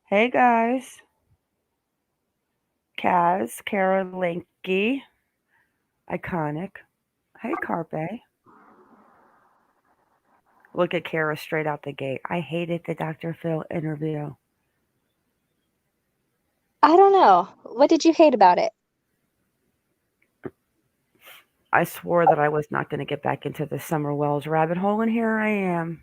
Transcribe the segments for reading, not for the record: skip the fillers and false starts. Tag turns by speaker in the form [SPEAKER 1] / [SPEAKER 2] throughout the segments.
[SPEAKER 1] Hey guys, Kaz, Kara Linky, iconic. Hey Carpe. Look at Kara straight out the gate. I hated the Dr. Phil interview.
[SPEAKER 2] I don't know. What did you hate about it?
[SPEAKER 1] I swore that I was not going to get back into the Summer Wells rabbit hole, and here I am.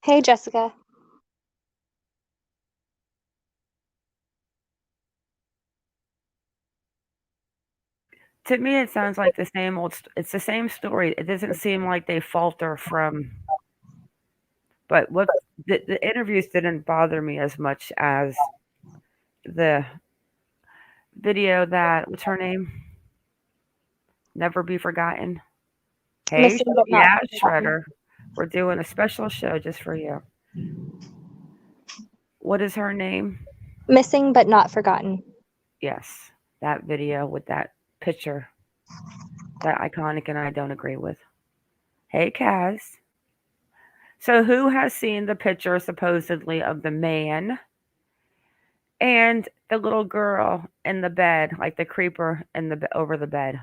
[SPEAKER 2] Hey, Jessica.
[SPEAKER 1] To me, it sounds like the same old. It's the same story. It doesn't seem like they falter from. But what the interviews didn't bother me as much as the video that what's her name? Never be forgotten. Hey,
[SPEAKER 2] Missing but not
[SPEAKER 1] yeah,
[SPEAKER 2] forgotten.
[SPEAKER 1] Shredder. We're doing a special show just for you. What is her name?
[SPEAKER 2] Missing but not forgotten.
[SPEAKER 1] Yes, that video with that picture, that iconic, and I don't agree with. Hey, Kaz. So, who has seen the picture supposedly of the man and the little girl in the bed, like the creeper in the over the bed?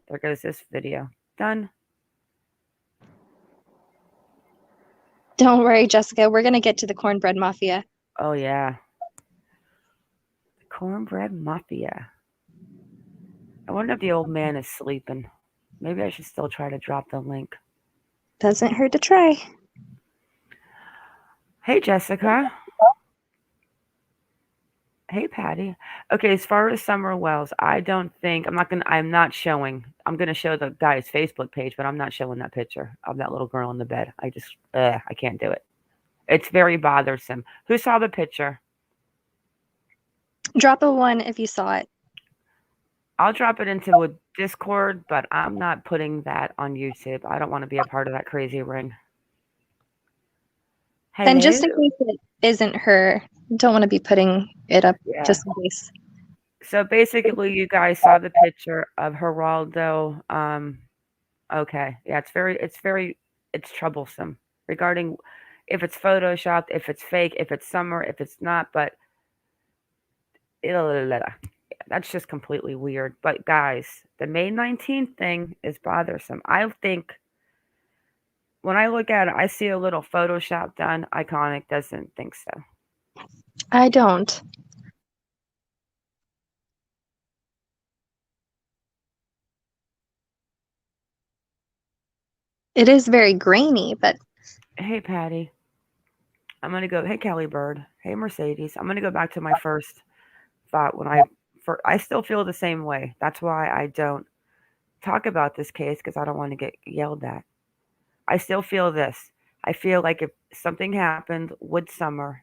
[SPEAKER 1] There goes this video. Done.
[SPEAKER 2] Don't worry, Jessica. We're going to get to the Cornbread Mafia.
[SPEAKER 1] Oh yeah, the Cornbread Mafia. I wonder if the old man is sleeping. Maybe I should still try to drop the link.
[SPEAKER 2] Doesn't hurt to try.
[SPEAKER 1] Hey, Jessica. Hey, Patty. Okay, as far as Summer Wells, I don't think I'm not showing. I'm gonna show the guy's Facebook page, but I'm not showing that picture of that little girl in the bed. I can't do it. It's very bothersome. Who saw the picture?
[SPEAKER 2] Drop a one if you saw it.
[SPEAKER 1] I'll drop it into a Discord, but I'm not putting that on YouTube. I don't want to be a part of that crazy ring.
[SPEAKER 2] And
[SPEAKER 1] Hello.
[SPEAKER 2] just in case it isn't her, don't want to be putting it up
[SPEAKER 1] Yeah.
[SPEAKER 2] just in case.
[SPEAKER 1] So basically, you guys saw the picture of Geraldo. Okay. Yeah, it's troublesome regarding if it's photoshopped, if it's fake, if it's summer, if it's not, but that's just completely weird. But guys, the May 19th thing is bothersome. I think when I look at it, I see a little Photoshop done. Iconic doesn't think so.
[SPEAKER 2] I don't. It is very grainy, but
[SPEAKER 1] Hey, Patty. I'm gonna go. Hey, Kelly Bird. Hey, Mercedes. I'm gonna go back to my first thought when I still feel the same way. That's why I don't talk about this case because I don't want to get yelled at. I still feel this. I feel like if something happened with Summer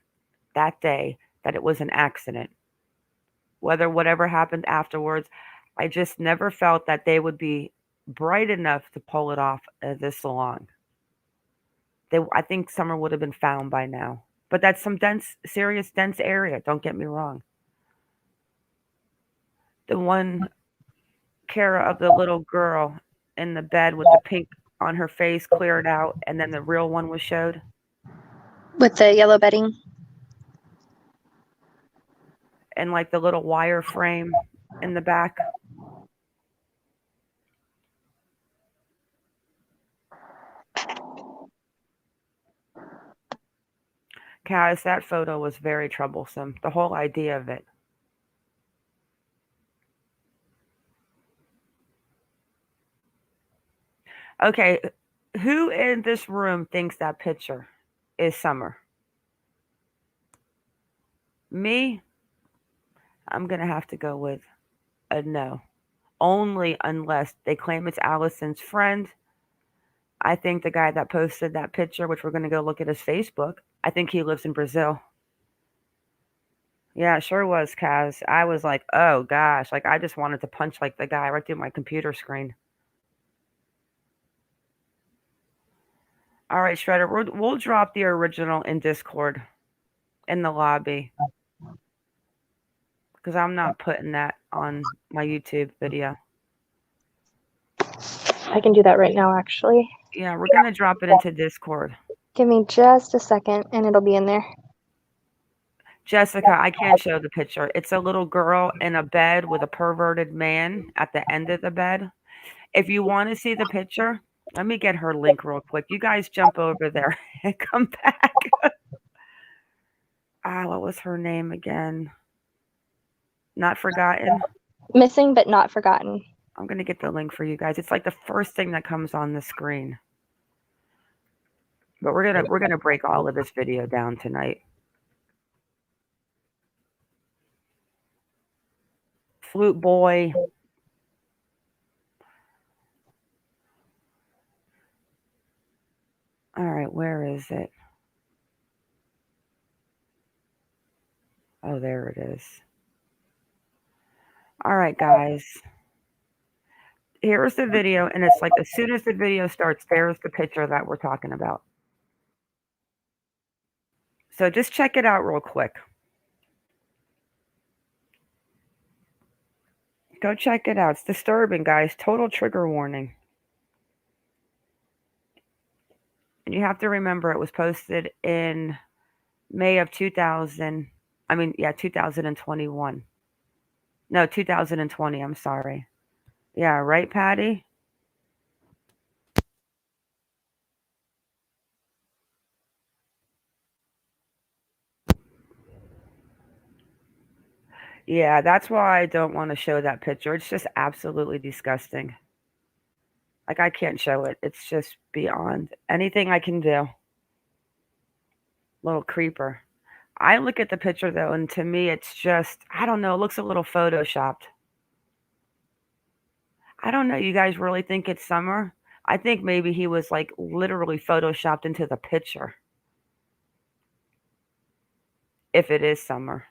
[SPEAKER 1] that day, that it was an accident. Whether whatever happened afterwards, I just never felt that they would be bright enough to pull it off this long. I think Summer would have been found by now. But that's some serious dense area. Don't get me wrong. The one Kara of the little girl in the bed with the pink on her face cleared out, and then the real one was showed.
[SPEAKER 2] with the yellow bedding.
[SPEAKER 1] And like the little wire frame in the back. Kaz, that photo was very troublesome. The whole idea of it. Okay, who in this room thinks that picture is Summer? Me, I'm gonna have to go with a no. Only unless they claim it's Allison's friend. I think the guy that posted that picture, which we're gonna go look at his Facebook, I think he lives in Brazil. Yeah, it sure was, Kaz. I was like, oh gosh, like I just wanted to punch like the guy right through my computer screen. All right, Shredder, we'll drop the original in Discord in the lobby because I'm not putting that on my YouTube video.
[SPEAKER 2] I can do that right now, actually.
[SPEAKER 1] Yeah, we're going to drop it into Discord.
[SPEAKER 2] Give me just a second, and it'll be in there.
[SPEAKER 1] Jessica, I can't show the picture. It's a little girl in a bed with a perverted man at the end of the bed. If you want to see the picture, let me get her link real quick. You guys jump over there and come back. What was her name again? Not Forgotten.
[SPEAKER 2] Missing but not forgotten.
[SPEAKER 1] I'm going to get the link for you guys. It's like the first thing that comes on the screen. But we're going to break all of this video down tonight. Flute boy. All right, where is it? Oh, there it is. All right, guys. Here's the video, and it's like as soon as the video starts, there's the picture that we're talking about. So just check it out real quick. Go check it out. It's disturbing, guys. Total trigger warning. And you have to remember it was posted in May of 2021. No, 2020, I'm sorry. Yeah, right, Patty? Yeah, that's why I don't want to show that picture. It's just absolutely disgusting. Like, I can't show it. It's just beyond anything I can do. Little creeper. I look at the picture, though, and to me, it's just, I don't know, it looks a little photoshopped. I don't know. You guys really think it's summer? I think maybe he was, like, literally photoshopped into the picture. If it is summer.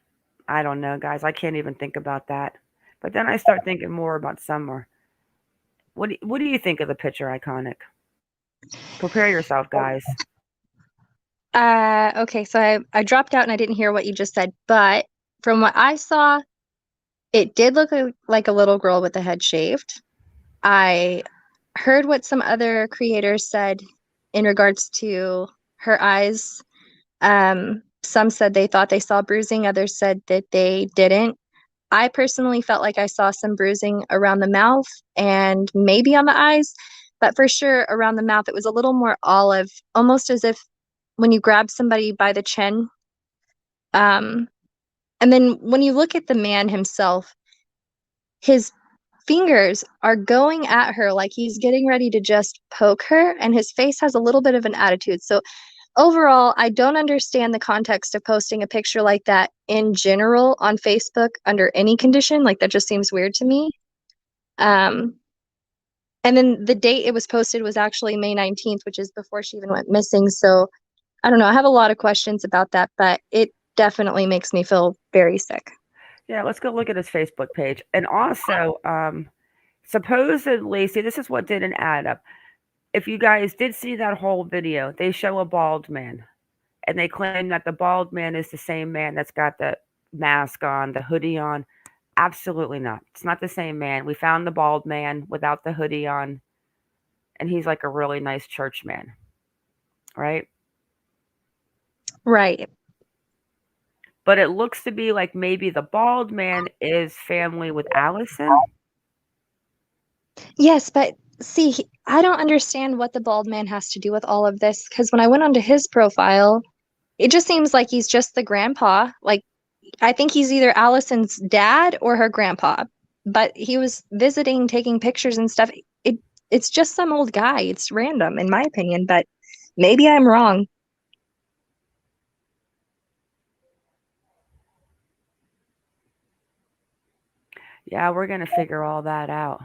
[SPEAKER 1] I don't know, guys. I can't even think about that. But then I start thinking more about summer. What do you think of the picture, Iconic? Prepare yourself, guys.
[SPEAKER 2] Okay, so I dropped out and I didn't hear what you just said, but from what I saw, it did look like a little girl with the head shaved. I heard what some other creators said in regards to her eyes. Some said they thought they saw bruising, others said that they didn't. I personally felt like I saw some bruising around the mouth and maybe on the eyes, but for sure around the mouth it was a little more olive, almost as if when you grab somebody by the chin. And then when you look at the man himself, his fingers are going at her like he's getting ready to just poke her, and his face has a little bit of an attitude. So overall, I don't understand the context of posting a picture like that in general on Facebook under any condition. Like, that just seems weird to me. And then the date it was posted was actually May 19th, which is before she even went missing. So I don't know. I have a lot of questions about that, but it definitely makes me feel very sick.
[SPEAKER 1] Yeah, let's go look at his Facebook page. And also, supposedly, see, this is what didn't add up. If you guys did see that whole video, they show a bald man. And they claim that the bald man is the same man that's got the mask on, the hoodie on. Absolutely not. It's not the same man. We found the bald man without the hoodie on. And he's like a really nice church man. Right?
[SPEAKER 2] Right.
[SPEAKER 1] But it looks to be like maybe the bald man is family with Allison.
[SPEAKER 2] Yes, but see, I don't understand what the bald man has to do with all of this, because when I went onto his profile, it just seems like he's just the grandpa. Like, I think he's either Allison's dad or her grandpa, but he was visiting, taking pictures and stuff. It's just some old guy. It's random, in my opinion, but maybe I'm wrong.
[SPEAKER 1] Yeah, we're going to figure all that out.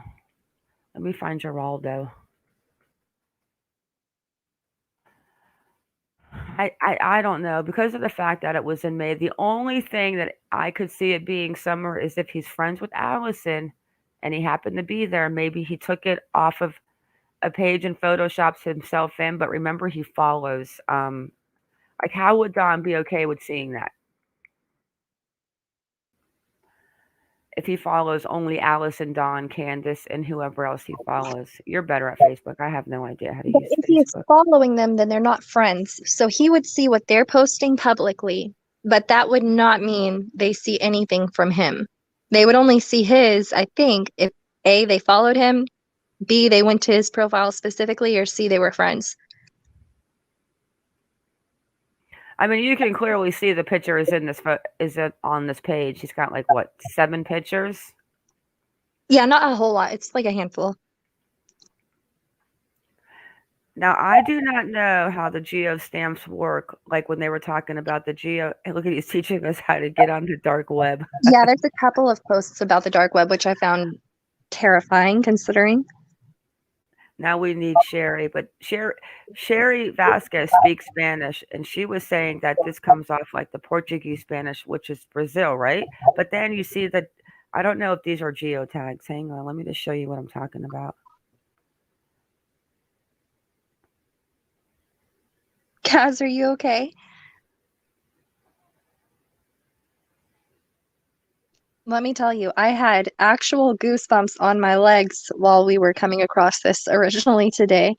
[SPEAKER 1] Let me find Geraldo. I don't know. Because of the fact that it was in May, the only thing that I could see it being summer is if he's friends with Allison and he happened to be there. Maybe he took it off of a page and photoshops himself in, but remember he follows. Like, how would Don be okay with seeing that? if he follows only Alice and Don, Candace, and whoever else he follows. You're better at Facebook. I have no idea how to
[SPEAKER 2] But
[SPEAKER 1] use
[SPEAKER 2] if he is
[SPEAKER 1] Facebook.
[SPEAKER 2] following them, then they're not friends. So he would see what they're posting publicly, but that would not mean they see anything from him. They would only see his, I think, if A, they followed him, B, they went to his profile specifically, or C, they were friends.
[SPEAKER 1] I mean, you can clearly see the picture is in this is it on this page. He's got like what 7 pictures.
[SPEAKER 2] Yeah, not a whole lot. It's like a handful.
[SPEAKER 1] Now, I do not know how the geo stamps work. Like when they were talking about the geo, hey, look at he's teaching us how to get on the dark web.
[SPEAKER 2] Yeah, there's a couple of posts about the dark web, which I found terrifying considering.
[SPEAKER 1] Now we need Sherry, but Sherry Vasquez speaks Spanish, and she was saying that this comes off like the Portuguese Spanish, which is Brazil, right? But then you see that I don't know if these are geotags. Hang on, let me just show you what I'm talking about.
[SPEAKER 2] Kaz, are you okay? Let me tell you, I had actual goosebumps on my legs while we were coming across this originally today.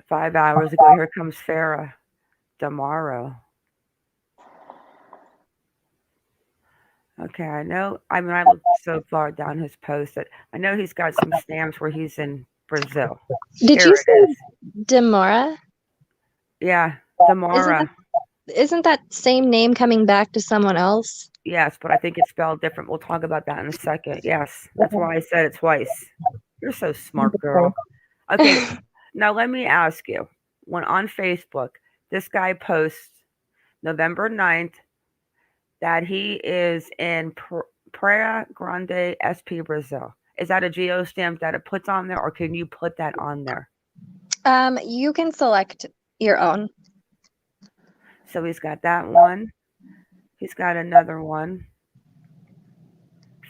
[SPEAKER 1] 5 hours ago, here comes Farah tomorrow. Okay, I know. I mean, I looked so far down his post that I know he's got some stamps where he's in Brazil.
[SPEAKER 2] Did
[SPEAKER 1] Here
[SPEAKER 2] you
[SPEAKER 1] it is.
[SPEAKER 2] say Demora?
[SPEAKER 1] Yeah,
[SPEAKER 2] Isn't
[SPEAKER 1] Damara.
[SPEAKER 2] isn't that same name coming back to someone else?
[SPEAKER 1] Yes, but I think it's spelled different. We'll talk about that in a second. Yes, that's why I said it twice. You're so smart, girl. Okay, now let me ask you. When on Facebook, this guy posts November 9th that he is in Praia Grande, SP, Brazil. Is that a geo stamp that it puts on there, or can you put that on there?
[SPEAKER 2] You can select your own.
[SPEAKER 1] So he's got that one. He's got another one.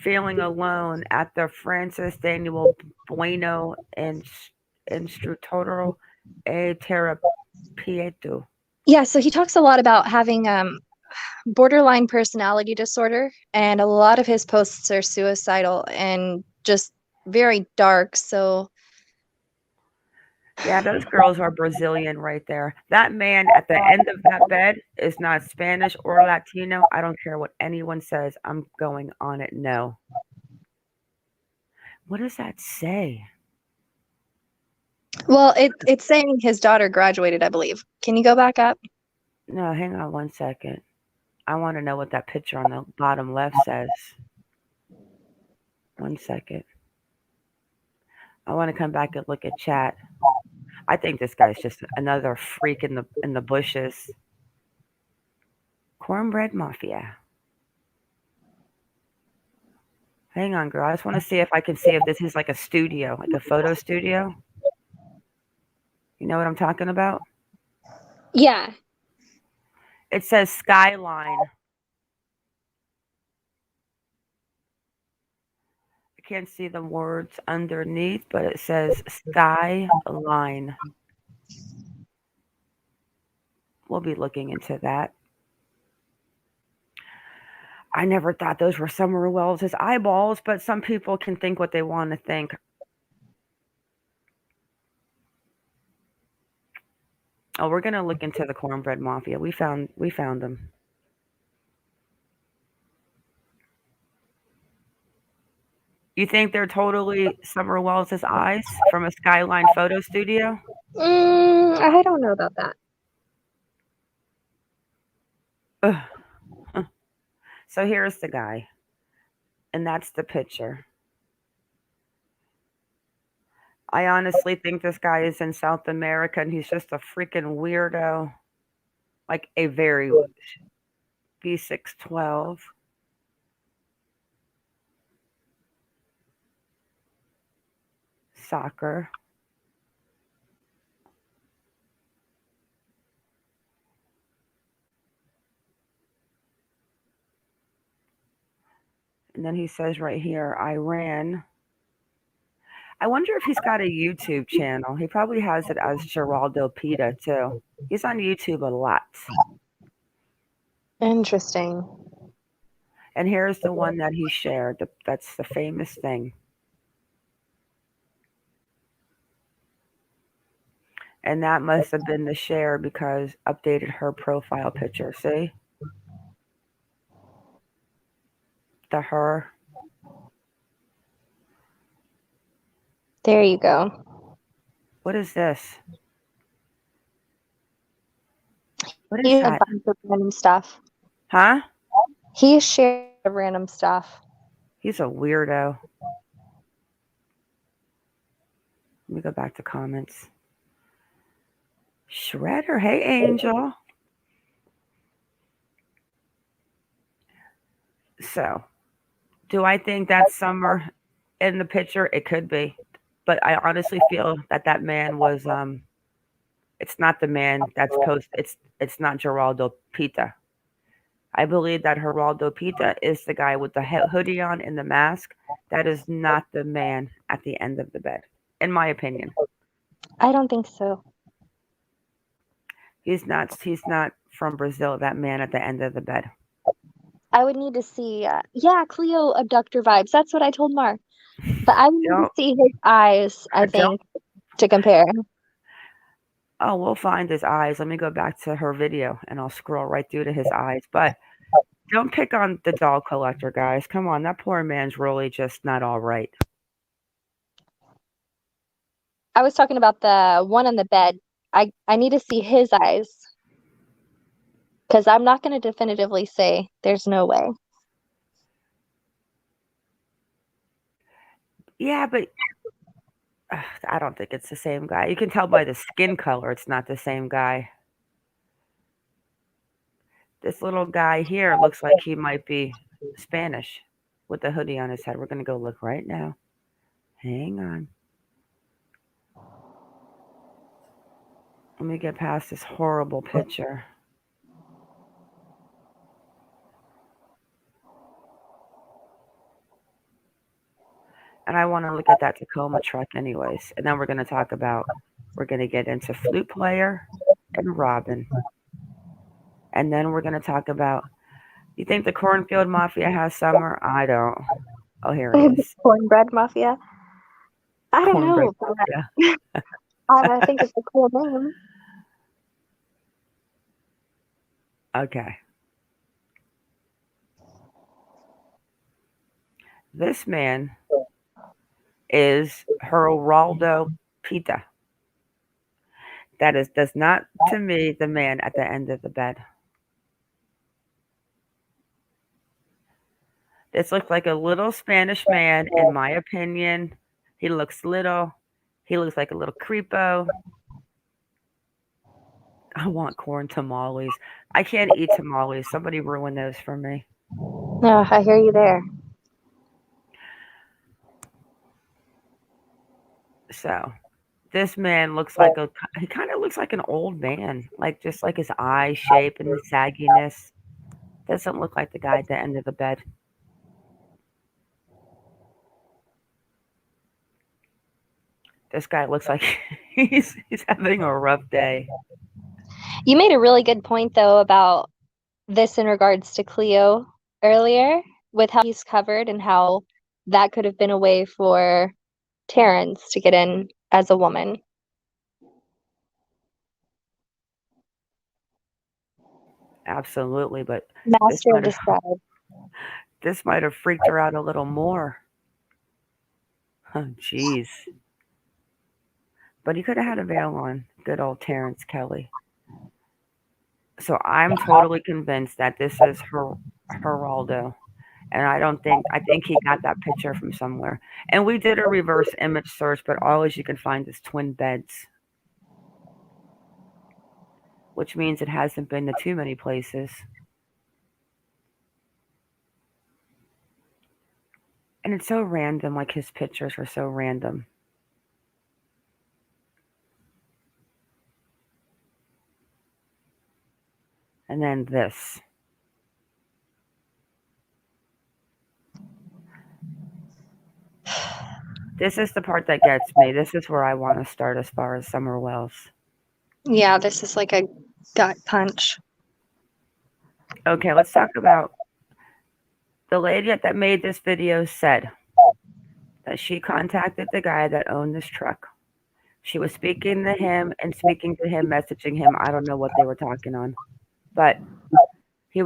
[SPEAKER 1] Feeling alone at the Francis Daniel Bueno Instruttore e Terapeuto.
[SPEAKER 2] Yeah, so he talks a lot about having borderline personality disorder, and a lot of his posts are suicidal and just very dark. So
[SPEAKER 1] Yeah, those girls are Brazilian right there. That man at the end of that bed is not Spanish or Latino. I don't care what anyone says. I'm going on it. No. What does that say?
[SPEAKER 2] well, it's saying his daughter graduated, I believe. Can you go back up?
[SPEAKER 1] No, hang on one second. I want to know what that picture on the bottom left says. 1 second. I want to come back and look at chat. I think this guy's just another freak in the bushes. Cornbread Mafia. Hang on, girl. I just want to see if I can see if this is like a studio, like a photo studio. You know what I'm talking about?
[SPEAKER 2] Yeah.
[SPEAKER 1] It says Skyline. I can't see the words underneath, but it says Skyline. We'll be looking into that. I never thought those were Summer Wells' eyeballs, but some people can think what they want to think. Oh, we're gonna look into the Cornbread Mafia. We found them. You think they're totally Summer Wells' eyes from a Skyline photo studio?
[SPEAKER 2] I don't know about that.
[SPEAKER 1] Ugh. So here's the guy, and that's the picture. I honestly think this guy is in South America, and he's just a freaking weirdo, like a very B612. Soccer. And then he says right here, Iran. I wonder if he's got a YouTube channel. He probably has it as Geraldo Pita too. He's on YouTube a lot.
[SPEAKER 2] Interesting.
[SPEAKER 1] And here's the one that he shared. That's the famous thing. And that must have been the share because updated her profile picture. See? The her.
[SPEAKER 2] There you go.
[SPEAKER 1] What is this? What is
[SPEAKER 2] He's a
[SPEAKER 1] that?
[SPEAKER 2] bunch of random stuff.
[SPEAKER 1] Huh?
[SPEAKER 2] He shared random stuff.
[SPEAKER 1] He's a weirdo. Let me go back to comments. Shredder. Hey, Angel. So, do I think that's Summer in the picture? It could be. But I honestly feel that that man was it's not the man that's post it's not Geraldo Pita. I believe that Geraldo Pita is the guy with the hoodie on and the mask. That is not the man at the end of the bed, in my opinion.
[SPEAKER 2] I don't think so.
[SPEAKER 1] He's not from Brazil, that man at the end of the bed.
[SPEAKER 2] I would need to see, yeah, Cleo abductor vibes. That's what I told Mar. But I would need to
[SPEAKER 1] Don't
[SPEAKER 2] see his eyes, I
[SPEAKER 1] don't
[SPEAKER 2] think, to compare.
[SPEAKER 1] oh, we'll find his eyes. Let me go back to her video and I'll scroll right through to his eyes. But don't pick on the doll collector, guys. Come on, that poor man's really just not all right.
[SPEAKER 2] I was talking about the one on the bed. I need to see his eyes because I'm not going to definitively say there's no way.
[SPEAKER 1] Yeah, but I don't think it's the same guy. You can tell by the skin color it's not the same guy. This little guy here looks like he might be Spanish with the hoodie on his head. We're going to go look right now. Hang on. Let me get past this horrible picture. And I want to look at that Tacoma truck anyways. And then we're going to get into Flute Player and Robin. And then we're going to talk about, you think the Cornfield Mafia has Summer? I don't. Oh, here he is.
[SPEAKER 2] Cornbread Mafia. I don't
[SPEAKER 1] Cornbread
[SPEAKER 2] know, but
[SPEAKER 1] Mafia.
[SPEAKER 2] I think it's a cool name.
[SPEAKER 1] Okay. This man is Geraldo Pita. That is does not to me the man at the end of the bed. This looks like a little Spanish man, in my opinion. He looks little. He looks like a little creepo. I want corn tamales. I can't eat tamales. Somebody ruin those for me.
[SPEAKER 2] Yeah, I hear you there.
[SPEAKER 1] So this man looks like he kind of looks like an old man, like just like his eye shape and the sagginess. Doesn't look like the guy at the end of the bed. This guy looks like he's having a rough day.
[SPEAKER 2] You made a really good point, though, about this in regards to Cleo earlier, with how he's covered and how that could have been a way for Terrence to get in as a woman.
[SPEAKER 1] Absolutely, but this
[SPEAKER 2] Master
[SPEAKER 1] might
[SPEAKER 2] of
[SPEAKER 1] have
[SPEAKER 2] disguise.
[SPEAKER 1] this might have freaked her out a little more. Oh, jeez. But he could have had a veil on. Good old Terrence Kelly. So I'm totally convinced that this is Geraldo. And I think he got that picture from somewhere. And we did a reverse image search, but all you can find is twin beds. Which means it hasn't been to too many places. And it's so random, like his pictures are so random. And then this. This is the part that gets me. This is where I want to start as far as Summer Wells.
[SPEAKER 2] Yeah, this is like a gut punch.
[SPEAKER 1] Okay, let's talk about the lady that made this video said that she contacted the guy that owned this truck. She was speaking to him and speaking to him, messaging him. I don't know what they were talking on. But he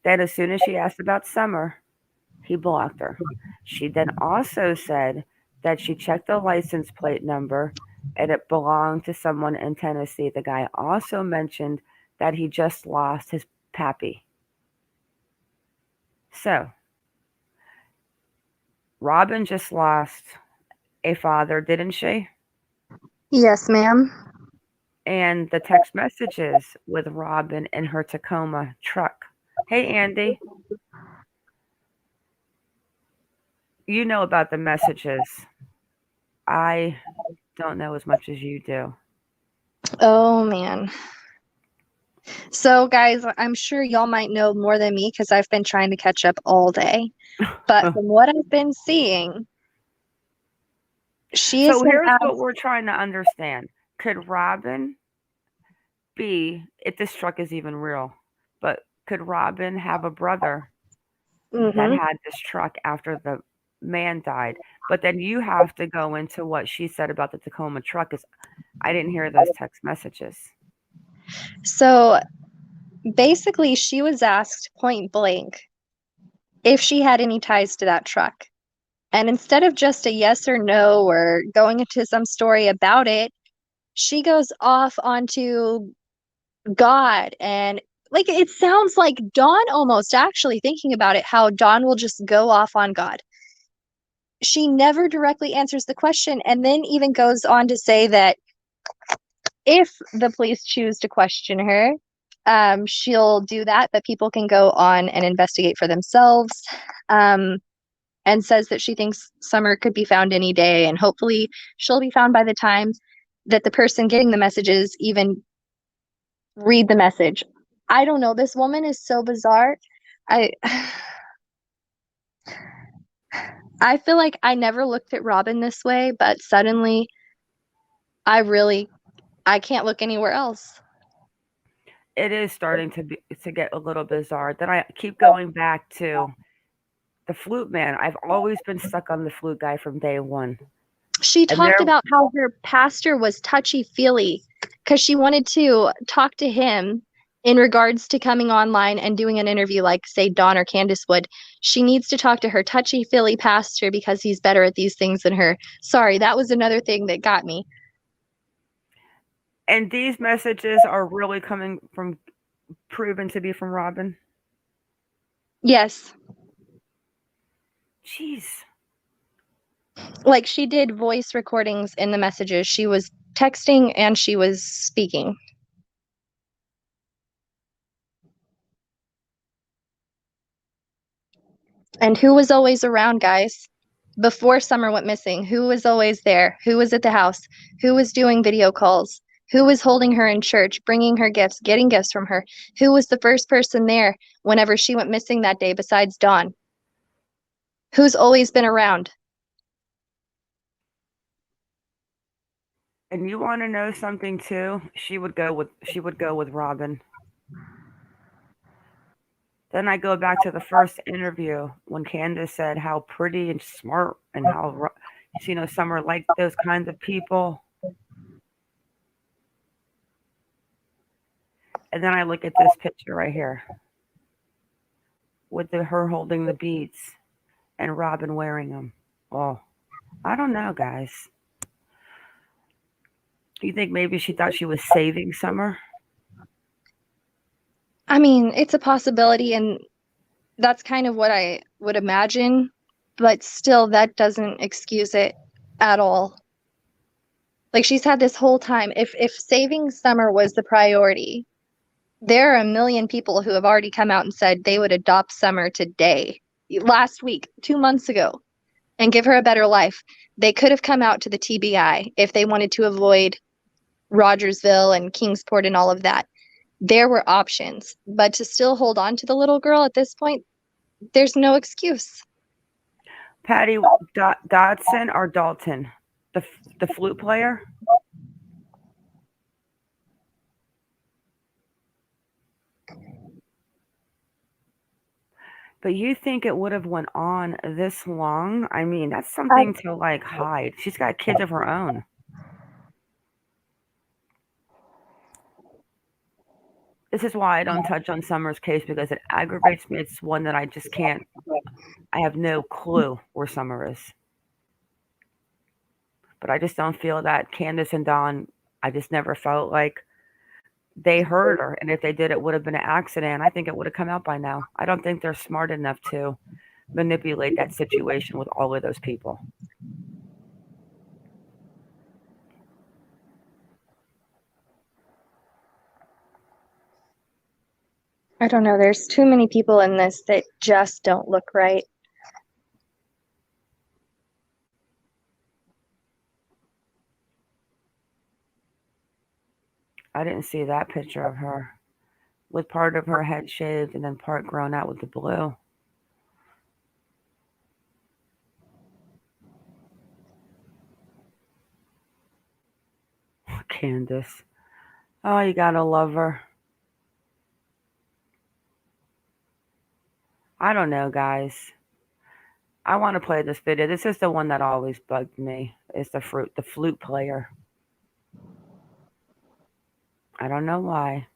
[SPEAKER 1] then as soon as she asked about Summer, he blocked her. She then also said that she checked the license plate number and it belonged to someone in Tennessee. The guy also mentioned that he just lost his pappy. So, Robin just lost a father, didn't she?
[SPEAKER 2] Yes, ma'am.
[SPEAKER 1] And the text messages with Robin in her Tacoma truck. Hey, Andy, you know about the messages. I don't know as much as you do.
[SPEAKER 2] Oh, man. So, guys, I'm sure y'all might know more than me because I've been trying to catch up all day. But from what I've been seeing, she has
[SPEAKER 1] So
[SPEAKER 2] been
[SPEAKER 1] here's what
[SPEAKER 2] asked.
[SPEAKER 1] we're trying to understand. Could Robin be, if this truck is even real, but could Robin have a brother that
[SPEAKER 2] Hmm.
[SPEAKER 1] had this truck after the man died? But then you have to go into what she said about the Tacoma truck, because I didn't hear those text messages.
[SPEAKER 2] So basically, she was asked point blank if she had any ties to that truck. And instead of just a yes or no or going into some story about it, she goes off onto God. And like it sounds like Dawn almost actually thinking about it, how Dawn will just go off on God. She never directly answers the question and then even goes on to say that if the police choose to question her, she'll do that, but people can go on and investigate for themselves. Um, and says that she thinks Summer could be found any day, and hopefully she'll be found by the time that the person getting the messages even read the message. I don't know. This woman is so bizarre. I I feel like I never looked at Robin this way, but suddenly I really I can't look anywhere else.
[SPEAKER 1] It is starting to get a little bizarre. Then I keep going back to the flute man. I've always been stuck on the flute guy from day one.
[SPEAKER 2] She
[SPEAKER 1] And there
[SPEAKER 2] talked about how her pastor was touchy-feely because she wanted to talk to him in regards to coming online and doing an interview like, say, Dawn or Candace would. She needs to talk to her touchy-feely pastor because he's better at these things than her. Sorry, that was another thing that got me.
[SPEAKER 1] and these messages are really coming from, proven to be from Robin.
[SPEAKER 2] Yes,
[SPEAKER 1] Jeez.
[SPEAKER 2] like she did voice recordings in the messages. She was texting and she was speaking. And who was always around, guys? Before Summer went missing, who was always there? Who was at the house? Who was doing video calls? Who was holding her in church, bringing her gifts, getting gifts from her? Who was the first person there whenever she went missing that day besides Dawn? Who's always been around?
[SPEAKER 1] And you want to know something too? She would go with Robin. Then I go back to the first interview when Candace said how pretty and smart and how Summer liked those kinds of people. And then I look at this picture right here with her holding the beads and Robin wearing them. Oh, I don't know, guys. Do you think maybe she thought she was saving Summer?
[SPEAKER 2] I mean, it's a possibility, and that's kind of what I would imagine, but still, that doesn't excuse it at all. Like she's had this whole time. If saving Summer was the priority, there are a million people who have already come out and said they would adopt Summer today, last week, 2 months ago, and give her a better life. They could have come out to the TBI if they wanted to avoid Rogersville and Kingsport and all of that. There were options, but to still hold on to the little girl at this point, there's no excuse.
[SPEAKER 1] Patty Dodson or Dalton, the the flute player. But you think it would have went on this long? I mean, that's
[SPEAKER 2] I,
[SPEAKER 1] something to like hide. She's got kids of her own. This is why I don't touch on Summer's case because it aggravates me. It's one that I just can't. I have no clue where Summer is. But I just don't feel that Candace and Don. I just never felt like they heard her, and if they did, it would have been an accident. I think it would have come out by now. I don't think they're smart enough to manipulate that situation with all of those people.
[SPEAKER 2] I don't know. There's too many people in this that just don't look right.
[SPEAKER 1] I didn't see that picture of her with part of her head shaved and then part grown out with the blue. Candace. Oh, you gotta love her. I don't know, guys. I want to play this video. This is the one that always bugged me. It's the flute player. I don't know why.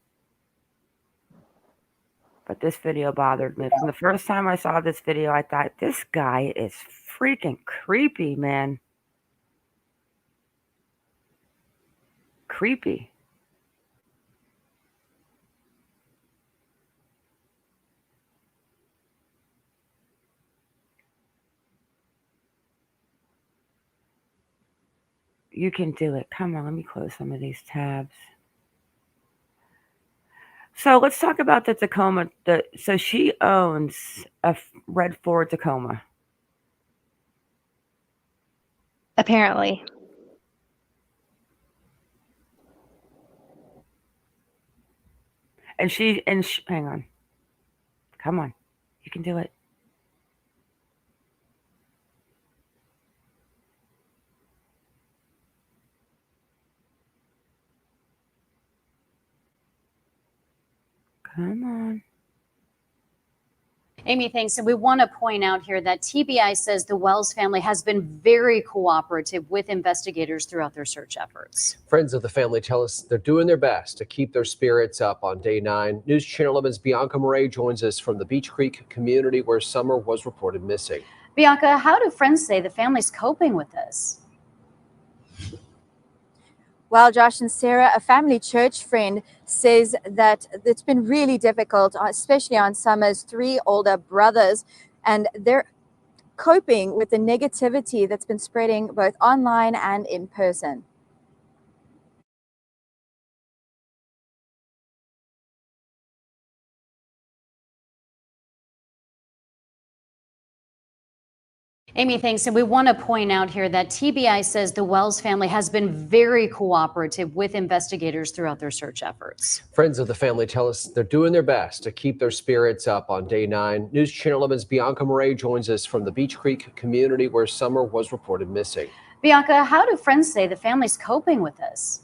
[SPEAKER 1] But this video bothered me. From the first time I saw this video, I thought, this guy is freaking creepy, man. Creepy. You can do it. Come on, let me close some of these tabs. So let's talk about the Tacoma. So she owns a red Ford Tacoma.
[SPEAKER 2] Apparently.
[SPEAKER 1] And hang on. Come on. You can do it. Come on.
[SPEAKER 3] Amy, thanks. And we want to point out here that TBI says the Wells family has been very cooperative with investigators throughout their search efforts.
[SPEAKER 4] Friends of the family tell us they're doing their best to keep their spirits up on day 9. News Channel 11's Bianca Murray joins us from the Beach Creek community where Summer was reported missing.
[SPEAKER 3] Bianca, how do friends say the family's coping with this?
[SPEAKER 5] Well, Josh and Sarah, a family church friend says that it's been really difficult, especially on Summer's 3 older brothers, and they're coping with the negativity that's been spreading both online and in person.
[SPEAKER 3] Amy, thanks. And we want to point out here that TBI says the Wells family has been very cooperative with investigators throughout their search efforts.
[SPEAKER 4] Friends of the family tell us they're doing their best to keep their spirits up on day 9. News Channel 11's Bianca Murray joins us from the Beach Creek community where Summer was reported missing.
[SPEAKER 3] Bianca, how do friends say the family's coping with this?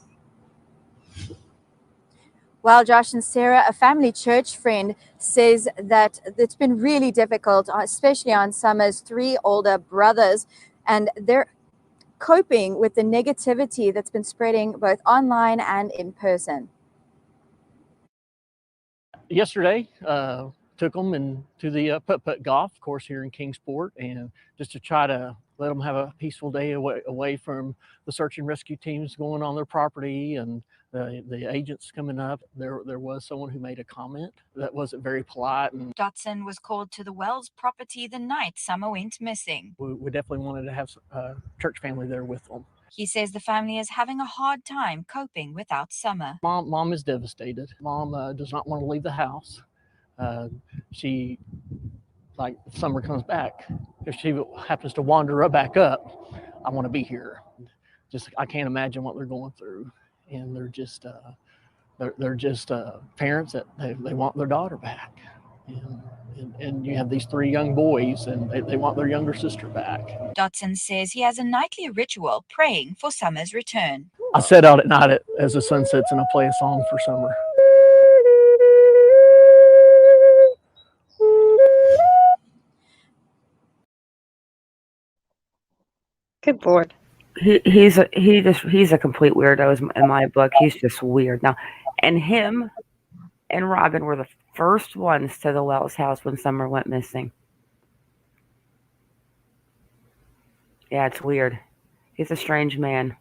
[SPEAKER 5] Well, Josh and Sarah, a family church friend says that it's been really difficult, especially on Summer's 3 older brothers, and they're coping with the negativity that's been spreading both online and in person.
[SPEAKER 6] Yesterday, took them to the putt-putt golf course here in Kingsport, and just to try to let them have a peaceful day away from the search and rescue teams going on their property and the agents coming up. There was someone who made a comment that wasn't very polite. And
[SPEAKER 7] Dotson was called to the Wells property the night Summer went missing.
[SPEAKER 6] we definitely wanted to have a church family there with them.
[SPEAKER 7] He says the family is having a hard time coping without Summer.
[SPEAKER 6] Mom is devastated. Mom does not want to leave the house. She, like, if Summer comes back, if she happens to wander back up, I want to be here. Just, I can't imagine what they're going through, and they're just parents that they want their daughter back, and you have these 3 young boys, and they want their younger sister back.
[SPEAKER 7] Dotson says he has a nightly ritual praying for Summer's return.
[SPEAKER 6] I sit out at night as the sun sets, and I play a song for Summer.
[SPEAKER 2] Good Lord.
[SPEAKER 1] He's a complete weirdo in my book. He's just weird now, and him and Robin were the first ones to the Wells house when Summer went missing. Yeah, it's weird. He's a strange man.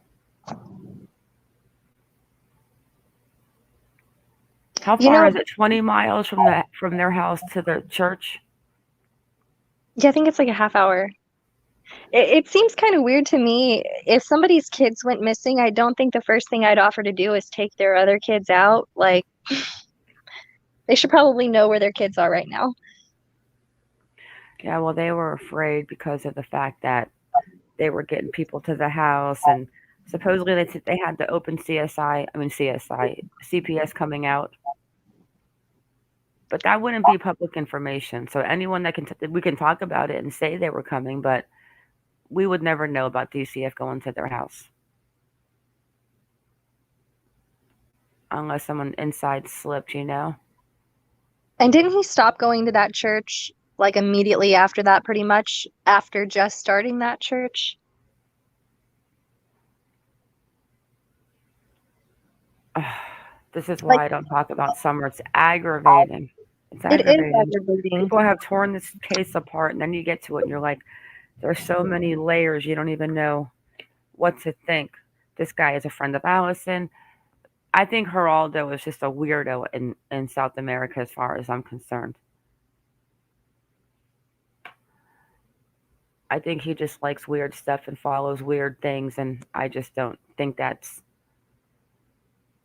[SPEAKER 1] How
[SPEAKER 2] You
[SPEAKER 1] far
[SPEAKER 2] know,
[SPEAKER 1] is it? 20 miles from their house to the church?
[SPEAKER 2] yeah, I think it's like a half hour. It seems kind of weird to me. If somebody's kids went missing, I don't think the first thing I'd offer to do is take their other kids out. Like, they should probably know where their kids are right now.
[SPEAKER 1] Yeah, well, they were afraid because of the fact that they were getting people to the house, and supposedly they had the open CPS coming out, but that wouldn't be public information. So anyone that we can talk about it and say they were coming, but we would never know about DCF going to their house unless someone inside slipped.
[SPEAKER 2] And didn't he stop going to that church like immediately after that, pretty much after just starting that church?
[SPEAKER 1] This is
[SPEAKER 2] Like,
[SPEAKER 1] why I don't talk about Summer. It's aggravating. It's
[SPEAKER 2] it is
[SPEAKER 1] aggravating.
[SPEAKER 2] aggravating.
[SPEAKER 1] People have torn this case apart, and then you get to it, and you're like, there's so many layers, you don't even know what to think. This guy is a friend of Allison. I think Geraldo is just a weirdo in South America as far as I'm concerned. I think he just likes weird stuff and follows weird things, and I just don't think that's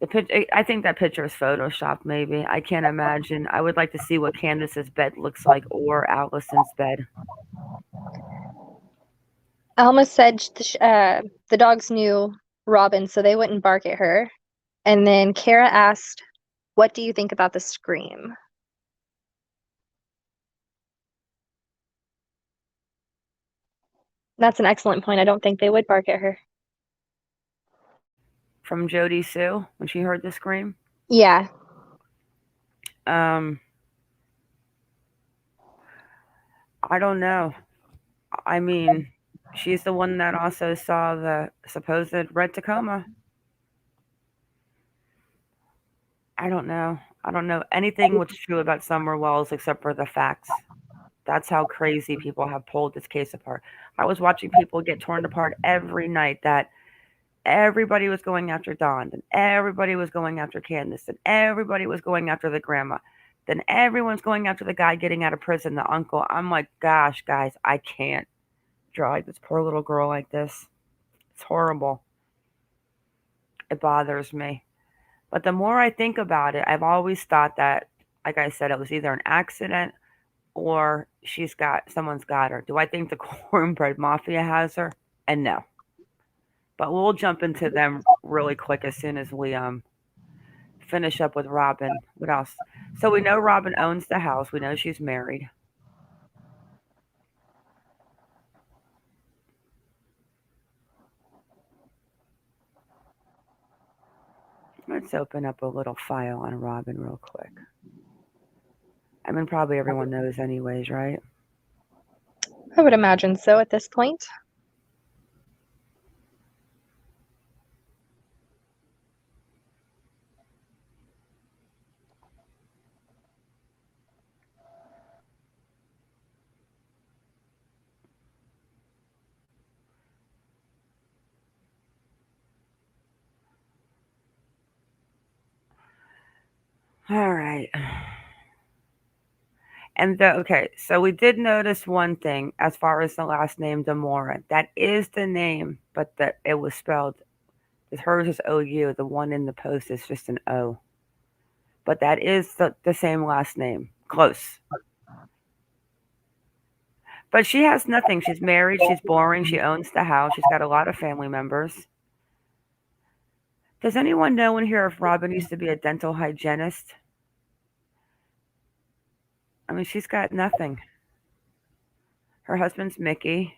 [SPEAKER 1] I think that picture is photoshopped. Maybe I can't imagine. I would like to see what Candace's bed looks like or Allison's bed.
[SPEAKER 2] Alma said the dogs knew Robin, so they wouldn't bark at her. And then Kara asked, "What do you think about the scream?" That's an excellent point. I don't think they would bark at her.
[SPEAKER 1] From Jody Sue when she heard the scream.
[SPEAKER 2] Yeah.
[SPEAKER 1] I don't know. I mean, she's the one that also saw the supposed red Tacoma. I don't know. I don't know anything what's true about Summer Wells except for the facts. That's how crazy people have pulled this case apart. I was watching people get torn apart every night that everybody was going after Don, and everybody was going after Candace, and everybody was going after the grandma. Then everyone's going after the guy getting out of prison, the uncle. I'm like, gosh, guys, I can't drag this poor little girl like this. It's horrible. It bothers me. But the more I think about it, I've always thought that, like I said, it was either an accident or someone's got her. Do I think the Cornbread Mafia has her? And no. But we'll jump into them really quick as soon as we finish up with Robin. What else? So we know Robin owns the house. We know she's married. Let's open up a little file on Robin real quick. I mean, probably everyone knows anyways, right?
[SPEAKER 2] I would imagine so at this point.
[SPEAKER 1] All right. And okay, so we did notice one thing as far as the last name Demora. That is the name, but that it was spelled. Hers is OU. The one in the post is just an O. But that is the same last name. Close. But she has nothing. She's married. She's boring. She owns the house. She's got a lot of family members. Does anyone know in here if Robin used to be a dental hygienist? I mean, she's got nothing. Her husband's Mickey.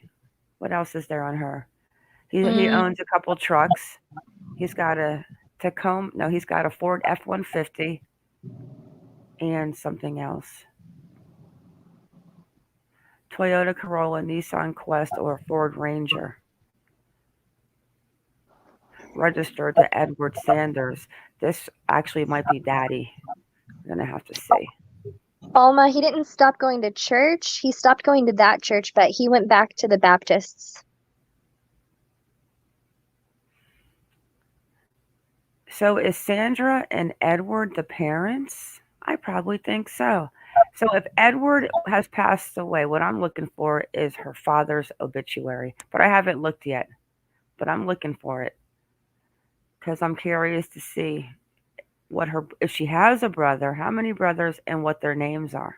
[SPEAKER 1] What else is there on her? He owns a couple trucks. He's got a Tacoma. No, he's got a Ford F-150 and something else. Toyota Corolla, Nissan Quest, or Ford Ranger. registered to Edward Sanders. This actually might be Daddy. I'm gonna have to see.
[SPEAKER 2] Alma, he didn't stop going to church. He stopped going to that church, but he went back to the Baptists.
[SPEAKER 1] So is Sandra and Edward the parents? I probably think so. So if Edward has passed away, what I'm looking for is her father's obituary. But I haven't looked yet. But I'm looking for it because I'm curious to see what her, if she has a brother, how many brothers, and what their names are.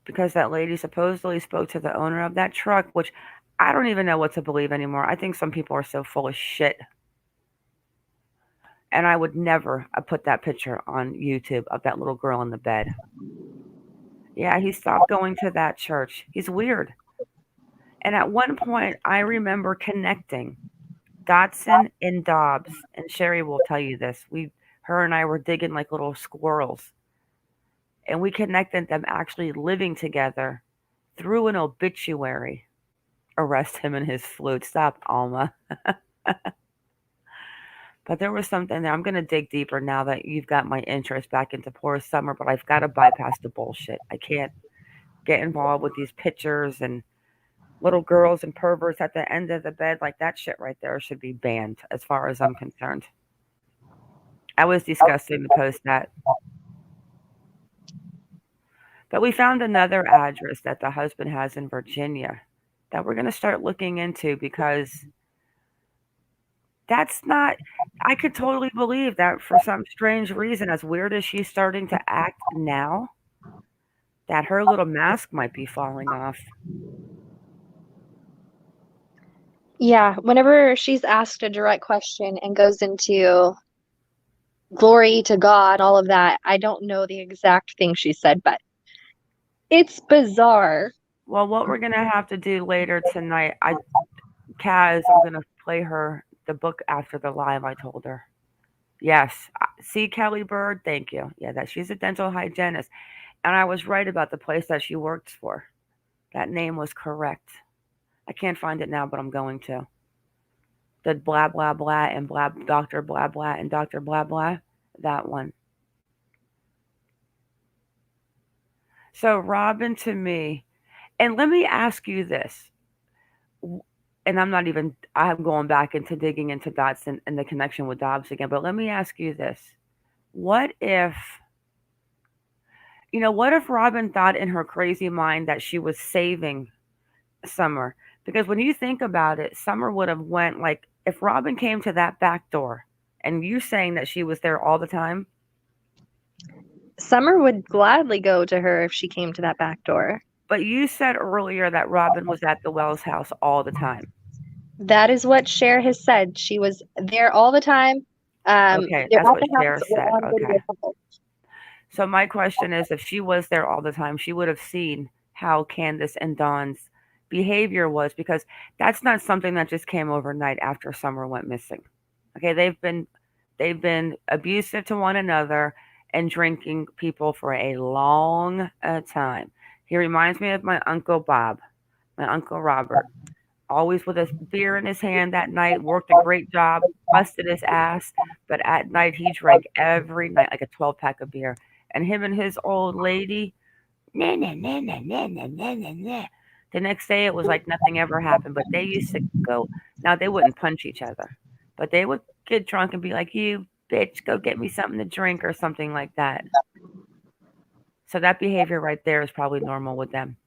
[SPEAKER 1] Because that lady supposedly spoke to the owner of that truck, which I don't even know what to believe anymore. I think some people are so full of shit. And I would never put that picture on YouTube of that little girl in the bed. Yeah, he stopped going to that church. He's weird. And at one point, I remember connecting Dotson and Dobbs. And Sherry will tell you this. Her and I were digging like little squirrels. And we connected them actually living together through an obituary. Arrest him and his flute. Stop, Alma. But there was something there. I'm going to dig deeper now that you've got my interest back into poor Summer, but I've got to bypass the bullshit. I can't get involved with these pictures and little girls and perverts at the end of the bed. Like that shit right there should be banned as far as I'm concerned. I was disgusting to post that. But we found another address that the husband has in Virginia that we're going to start looking into because that's not, I could totally believe that for some strange reason, as weird as she's starting to act now, that her little mask might be falling off.
[SPEAKER 2] Yeah, whenever she's asked a direct question and goes into glory to God, all of that, I don't know the exact thing she said, but it's bizarre.
[SPEAKER 1] Well, what we're going to have to do later tonight, Kaz, I'm going to play her the book after the live, I told her. Yes. See, Kelly Bird, thank you. Yeah, that she's a dental hygienist. And I was right about the place that she works for. That name was correct. I can't find it now, but I'm going to. The blah, blah, blah, and blah, Dr. blah, blah, and Dr. blah, blah. That one. So, Robin, to me, and let me ask you this. And I'm going back into digging into Dotson and the connection with Dobbs again, but let me ask you this. What if Robin thought in her crazy mind that she was saving Summer? Because when you think about it, Summer would have went, like, if Robin came to that back door, and you saying that she was there all the time?
[SPEAKER 2] Summer would gladly go to her if she came to that back door.
[SPEAKER 1] But you said earlier that Robin was at the Wells house all the time.
[SPEAKER 2] That is what Cher has said. She was there all the time.
[SPEAKER 1] Okay, that's what Cher said. Okay. So my question is, if she was there all the time, she would have seen how Candace and Dawn's behavior was, because that's not something that just came overnight after Summer went missing. Okay, they've been abusive to one another and drinking people for a long time. He reminds me of my Uncle Bob, my Uncle Robert. Always with a beer in his hand that night, worked a great job, busted his ass, but at night he drank every night like a 12-pack of beer. And him and his old lady, nah, nah, nah, nah, nah, nah, nah, nah, nah. The next day it was like nothing ever happened, but they used to go, now they wouldn't punch each other, but they would get drunk and be like, you bitch, go get me something to drink or something like that. So that behavior right there is probably normal with them.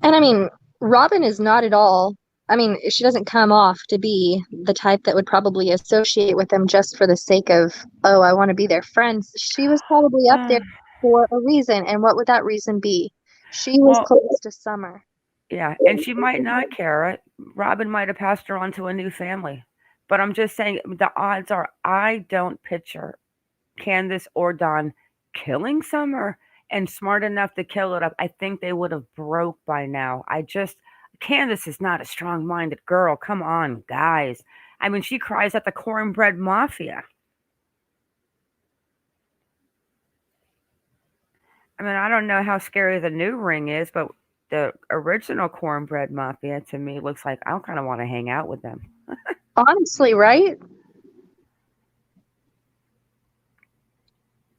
[SPEAKER 2] And I mean, Robin is not at all, I mean, she doesn't come off to be the type that would probably associate with them just for the sake of, oh, I want to be their friends. She was probably up there for a reason. And what would that reason be? She was close to Summer.
[SPEAKER 1] Yeah, and she might not care. Robin might have passed her on to a new family. But I'm just saying, the odds are I don't picture Candace or Dawn killing Summer and smart enough to kill it up. I think they would have broke by now. Candace is not a strong-minded girl. Come on, guys. I mean, she cries at the Cornbread Mafia. I mean, I don't know how scary the new ring is, but the original Cornbread Mafia to me looks like I kind of want to hang out with them.
[SPEAKER 2] Honestly, right?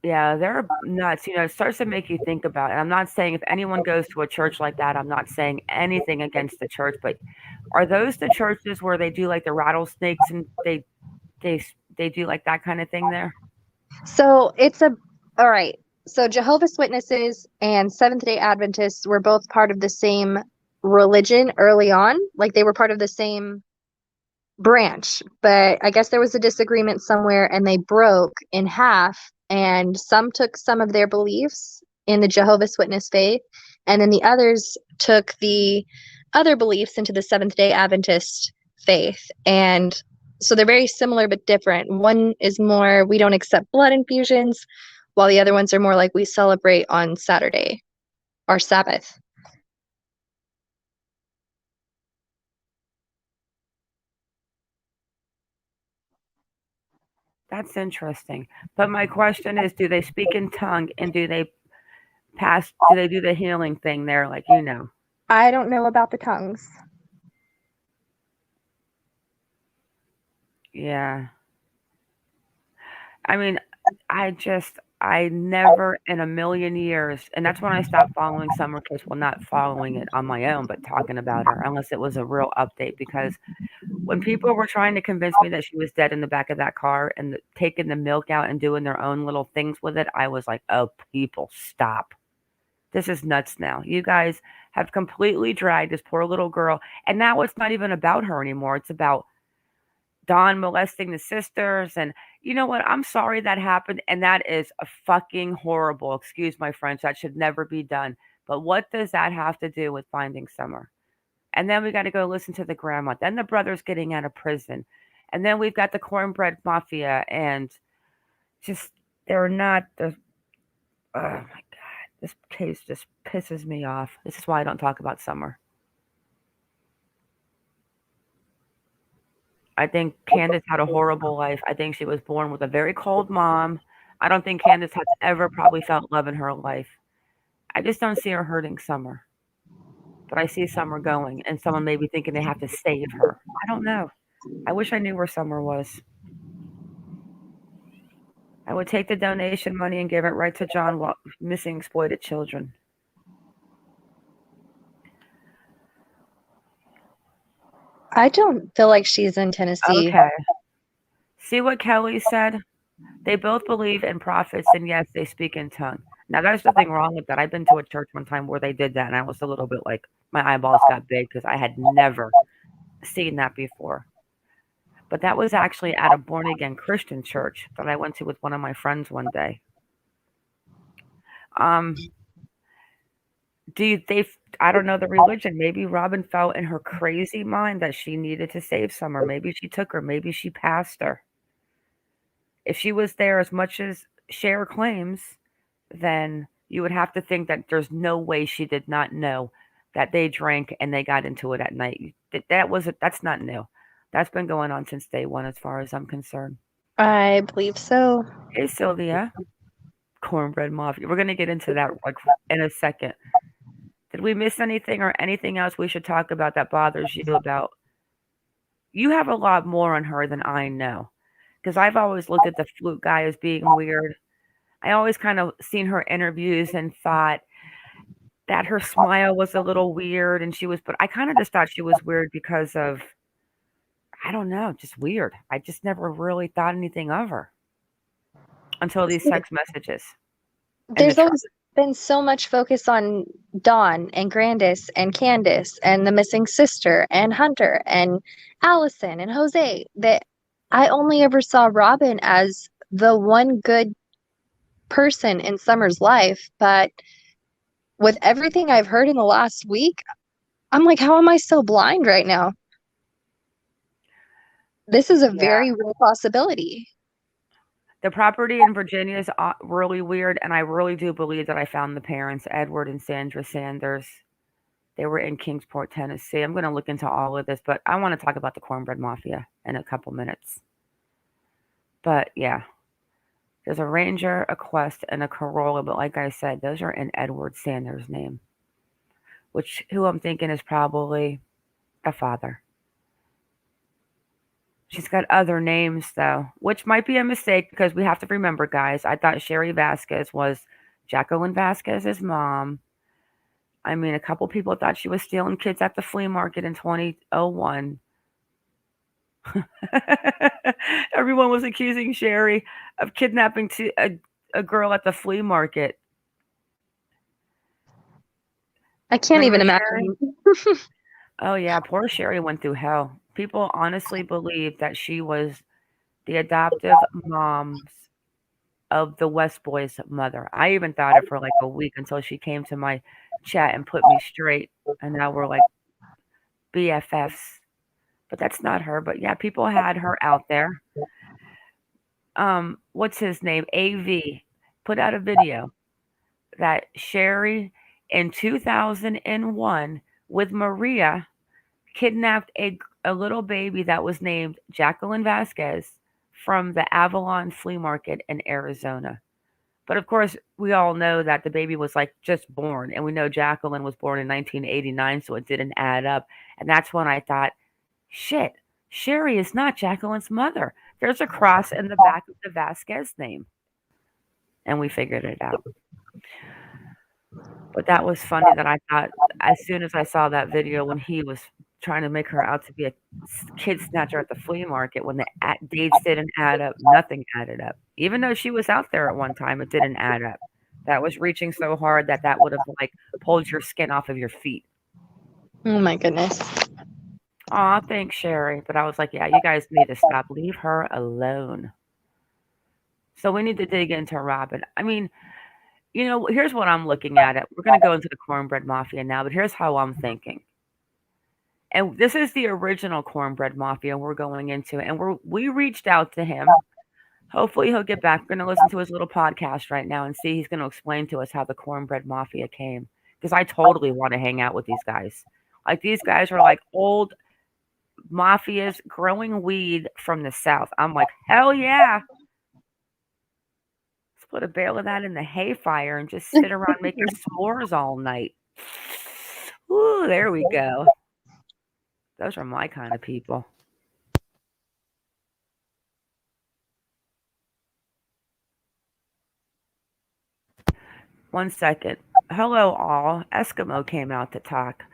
[SPEAKER 1] Yeah, they're nuts. It starts to make you think about it. I'm not saying if anyone goes to a church like that, I'm not saying anything against the church, but are those the churches where they do like the rattlesnakes and they they do like that kind of thing there?
[SPEAKER 2] So all right. So Jehovah's Witnesses and Seventh-day Adventists were both part of the same religion early on. Like they were part of the same branch, but I guess there was a disagreement somewhere and they broke in half, and some took some of their beliefs in the Jehovah's Witness faith, and then the others took the other beliefs into the Seventh-day Adventist faith. And so they're very similar but different. One is more, we don't accept blood infusions, while the other ones are more like we celebrate on Saturday or Sabbath.
[SPEAKER 1] That's interesting. But my question is, do they speak in tongue and do they do the healing thing there like
[SPEAKER 2] I don't know about the tongues.
[SPEAKER 1] Yeah. I mean, I never in a million years, and that's when I stopped following Summer Kiss. Well, not following it on my own, but talking about her, unless it was a real update. Because when people were trying to convince me that she was dead in the back of that car and taking the milk out and doing their own little things with it, I was like, oh, people, stop. This is nuts now. You guys have completely dragged this poor little girl. And now it's not even about her anymore. It's about Don molesting the sisters. And you know what? I'm sorry that happened. And that is a fucking horrible. Excuse my French. That should never be done. But what does that have to do with finding Summer? And then we got to go listen to the grandma. Then the brother's getting out of prison. And then we've got the Cornbread Mafia. And just, they're not the. Oh my God. This case just pisses me off. This is why I don't talk about Summer. I think Candace had a horrible life. I think she was born with a very cold mom. I don't think Candace has ever probably felt love in her life. I just don't see her hurting Summer. But I see Summer going, and someone may be thinking they have to save her. I don't know. I wish I knew where Summer was. I would take the donation money and give it right to John missing exploited children.
[SPEAKER 2] I don't feel like she's in Tennessee.
[SPEAKER 1] Okay. See what Kelly said? They both believe in prophets, and yes, they speak in tongue. Now, there's nothing wrong with that. I've been to a church one time where they did that, and I was a little bit like, my eyeballs got big because I had never seen that before. But that was actually at a born-again Christian church that I went to with one of my friends one day. I don't know the religion. Maybe Robin felt in her crazy mind that she needed to save Summer. Maybe she took her. Maybe she passed her. If she was there as much as Cher claims, then you would have to think that there's no way she did not know that they drank and they got into it at night. That's not new. That's been going on since day one, as far as I'm concerned.
[SPEAKER 2] I believe so.
[SPEAKER 1] Hey, Sylvia. Cornbread Mafia. We're gonna get into that like in a second. Did we miss anything or anything else we should talk about that bothers you about? You have a lot more on her than I know, because I've always looked at the flute guy as being weird. I always kind of seen her interviews and thought that her smile was a little weird, and but I kind of just thought she was weird because of, I don't know, just weird. I just never really thought anything of her until these text messages.
[SPEAKER 2] There's always been so much focus on Dawn and Grandis and Candace and the missing sister and Hunter and Allison and Jose that I only ever saw Robin as the one good person in Summer's life. But with everything I've heard in the last week, I'm like, how am I so blind right now? This is a very real possibility.
[SPEAKER 1] The property in Virginia is really weird, and I really do believe that I found the parents, Edward and Sandra Sanders. They were in Kingsport, Tennessee. I'm going to look into all of this, but I want to talk about the Cornbread Mafia in a couple minutes. But yeah, there's a Ranger, a Quest, and a Corolla, but like I said, those are in Edward Sanders' name, who I'm thinking is probably a father. She's got other names though, which might be a mistake because we have to remember, guys. I thought Sherry Vasquez was Jacqueline Vasquez's mom. I mean, a couple people thought she was stealing kids at the flea market in 2001. Everyone was accusing Sherry of kidnapping a girl at the flea market.
[SPEAKER 2] I can't even
[SPEAKER 1] Remember
[SPEAKER 2] imagine.
[SPEAKER 1] Oh yeah, poor Sherry went through hell. People honestly believe that she was the adoptive moms of the West Boys' mother. I even thought it for like a week until she came to my chat and put me straight, and now we're like BFFs. But that's not her. But yeah, people had her out there. What's his name? AV put out a video that Sherry in 2001 with Maria kidnapped a little baby that was named Jacqueline Vasquez from the Avalon Flea Market in Arizona. But of course, we all know that the baby was like just born, and we know Jacqueline was born in 1989, so it didn't add up. And that's when I thought, shit, Sherry is not Jacqueline's mother. There's a cross in the back of the Vasquez name. And we figured it out. But that was funny that I thought, as soon as I saw that video when he was trying to make her out to be a kid snatcher at the flea market, when the dates didn't add up, nothing added up. Even though she was out there at one time, it didn't add up. That was reaching so hard that would have like pulled your skin off of your feet.
[SPEAKER 2] Oh my goodness.
[SPEAKER 1] Aw, thanks, Sherry. But I was like, yeah, you guys need to stop. Leave her alone. So we need to dig into Robin. I mean, here's what I'm looking at. We're going to go into the Cornbread Mafia now, but here's how I'm thinking. And this is the original Cornbread Mafia we're going into. And we reached out to him. Hopefully he'll get back. We're going to listen to his little podcast right now and see he's going to explain to us how the Cornbread Mafia came. Because I totally want to hang out with these guys. Like, these guys are like old mafias growing weed from the South. I'm like, hell yeah. Let's put a bale of that in the hay fire and just sit around making s'mores all night. Ooh, there we go. Those are my kind of people. One second. Hello, all. Eskimo came out to talk.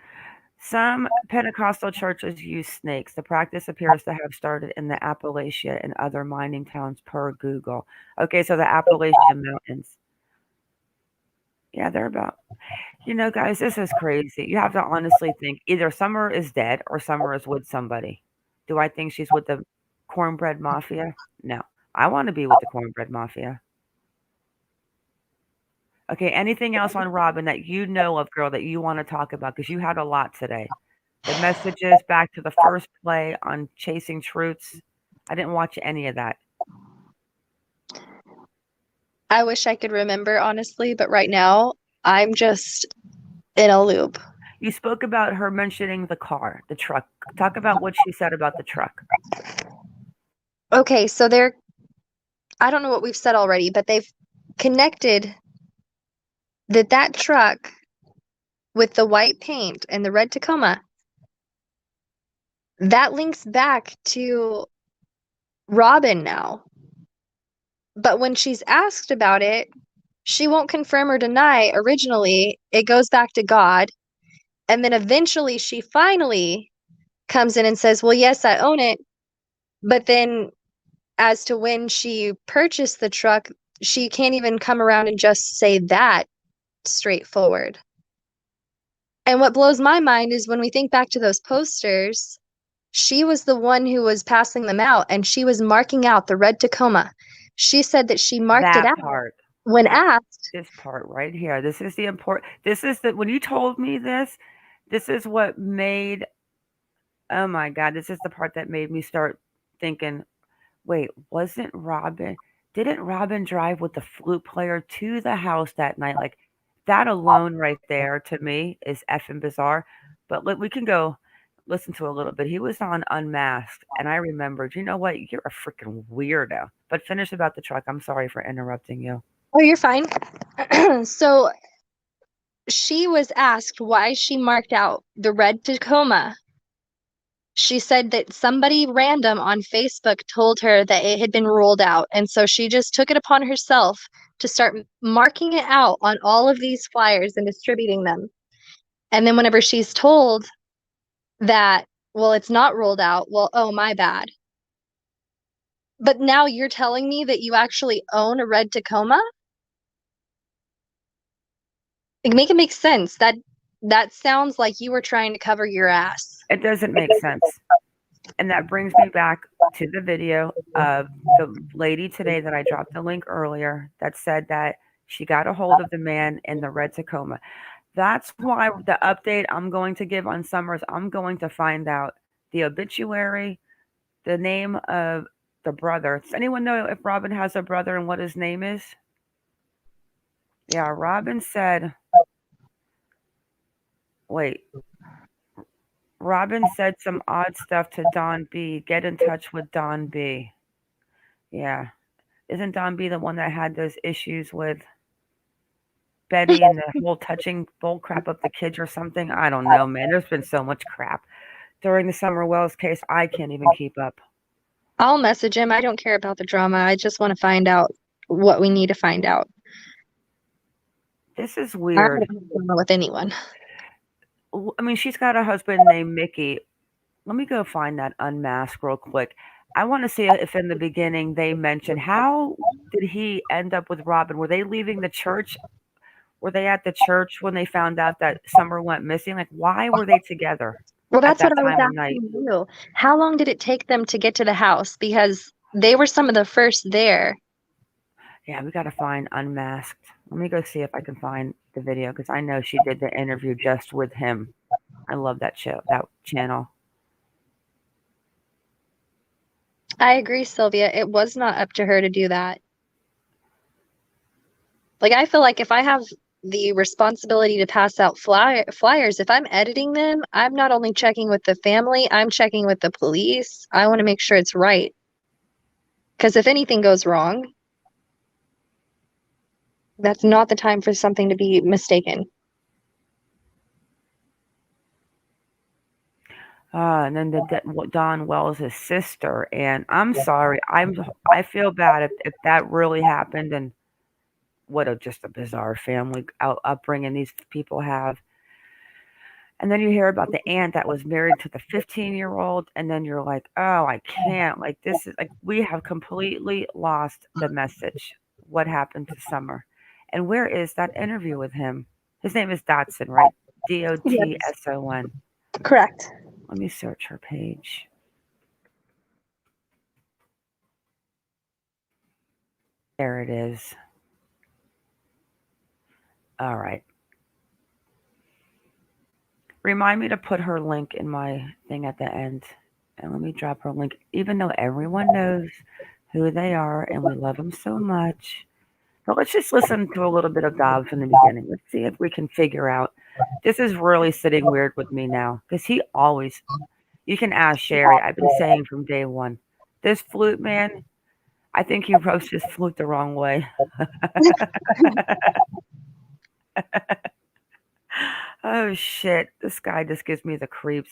[SPEAKER 1] Some Pentecostal churches use snakes. The practice appears to have started in the Appalachia and other mining towns per Google. Okay, so the Appalachian Mountains. Yeah, they're about... guys, this is crazy. You have to honestly think either Summer is dead or Summer is with somebody. Do I think she's with the Cornbread Mafia? No. I want to be with the Cornbread Mafia. Okay, anything else on Robin that you know of, girl, that you want to talk about? Because you had a lot today. The messages back to the first play on Chasing Truths. I didn't watch any of that.
[SPEAKER 2] I wish I could remember, honestly, but right now I'm just in a loop.
[SPEAKER 1] You spoke about her mentioning the car, the truck. Talk about what she said about the truck.
[SPEAKER 2] Okay, so I don't know what we've said already, but they've connected that truck with the white paint and the red Tacoma, that links back to Robin now. But when she's asked about it, she won't confirm or deny. Originally, it goes back to God. And then eventually she finally comes in and says, well, yes, I own it. But then as to when she purchased the truck, she can't even come around and just say that straightforward. And what blows my mind is when we think back to those posters, she was the one who was passing them out, and she was marking out the red Tacoma. She said that she marked it out
[SPEAKER 1] part.
[SPEAKER 2] When asked.
[SPEAKER 1] This part right here. This is the important. This is when you told me this is what made, oh my God, this is the part that made me start thinking, wait, didn't Robin drive with the flute player to the house that night? Like, that alone right there to me is effing bizarre. But we can go listen to a little bit. He was on Unmasked, and I remembered, you know what? You're a freaking weirdo. But finish about the truck. I'm sorry for interrupting you.
[SPEAKER 2] Oh, you're fine. So she was asked why she marked out the red Tacoma. She said that somebody random on Facebook told her that it had been ruled out. And so she just took it upon herself to start marking it out on all of these flyers and distributing them. And then whenever she's told that, well, it's not ruled out, well, oh, my bad. But now you're telling me that you actually own a red Tacoma? Like, make it make sense. That sounds like you were trying to cover your ass.
[SPEAKER 1] It doesn't make sense. And that brings me back to the video of the lady today that I dropped the link earlier that said that she got a hold of the man in the red Tacoma. That's why the update I'm going to give on Summers, I'm going to find out the obituary, the name of the brother. Does anyone know if Robin has a brother and what his name is? Yeah, Robin said, wait. Robin said some odd stuff to Don B. Get in touch with Don B. Yeah. Isn't Don B the one that had those issues with Betty and the whole touching bull crap of the kids or something? I don't know, man. There's been so much crap. During the Summer Wells case, I can't even keep up.
[SPEAKER 2] I'll message him. I don't care about the drama. I just want to find out what we need to find out.
[SPEAKER 1] This is
[SPEAKER 2] I
[SPEAKER 1] weird.
[SPEAKER 2] don't have drama with anyone.
[SPEAKER 1] I mean, she's got a husband named Mickey. Let me go find that unmask real quick. I want to see if in the beginning they mentioned how did he end up with Robin? Were they leaving the church? Were they at the church when they found out that Summer went missing? Like, why were they together
[SPEAKER 2] Well,
[SPEAKER 1] at
[SPEAKER 2] that's what
[SPEAKER 1] that
[SPEAKER 2] I was
[SPEAKER 1] time of night?
[SPEAKER 2] asking you. How long did it take them to get to the house? Because they were some of the first there.
[SPEAKER 1] Yeah, we got to find Unmasked. Let me go see if I can find the video because I know she did the interview just with him. I love that show, that channel.
[SPEAKER 2] I agree, Sylvia. It was not up to her to do that. Like, I feel like if I have the responsibility to pass out flyers, if I'm editing them, I'm not only checking with the family, I'm checking with the police. I want to make sure it's right. Because if anything goes wrong, that's not the time for something to be mistaken.
[SPEAKER 1] And then Don Wells' sister. And I'm sorry, I feel bad if that really happened. And what just a bizarre family upbringing these people have. And then you hear about the aunt that was married to the 15-year-old, and then you're like, oh, I can't. Like, this is like, we have completely lost the message. What happened to Summer? And where is that interview with him? His name is Dotson, right? Dotson.
[SPEAKER 2] Correct.
[SPEAKER 1] Let me search her page. There it is. All right. Remind me to put her link in my thing at the end. And let me drop her link, even though everyone knows who they are and we love them so much. But let's just listen to a little bit of Dobbs in the beginning. Let's see if we can figure out. This is really sitting weird with me now because he always, you can ask Sherry, I've been saying from day one, this flute man, I think he roasts his flute the wrong way. Oh shit, this guy just gives me the creeps.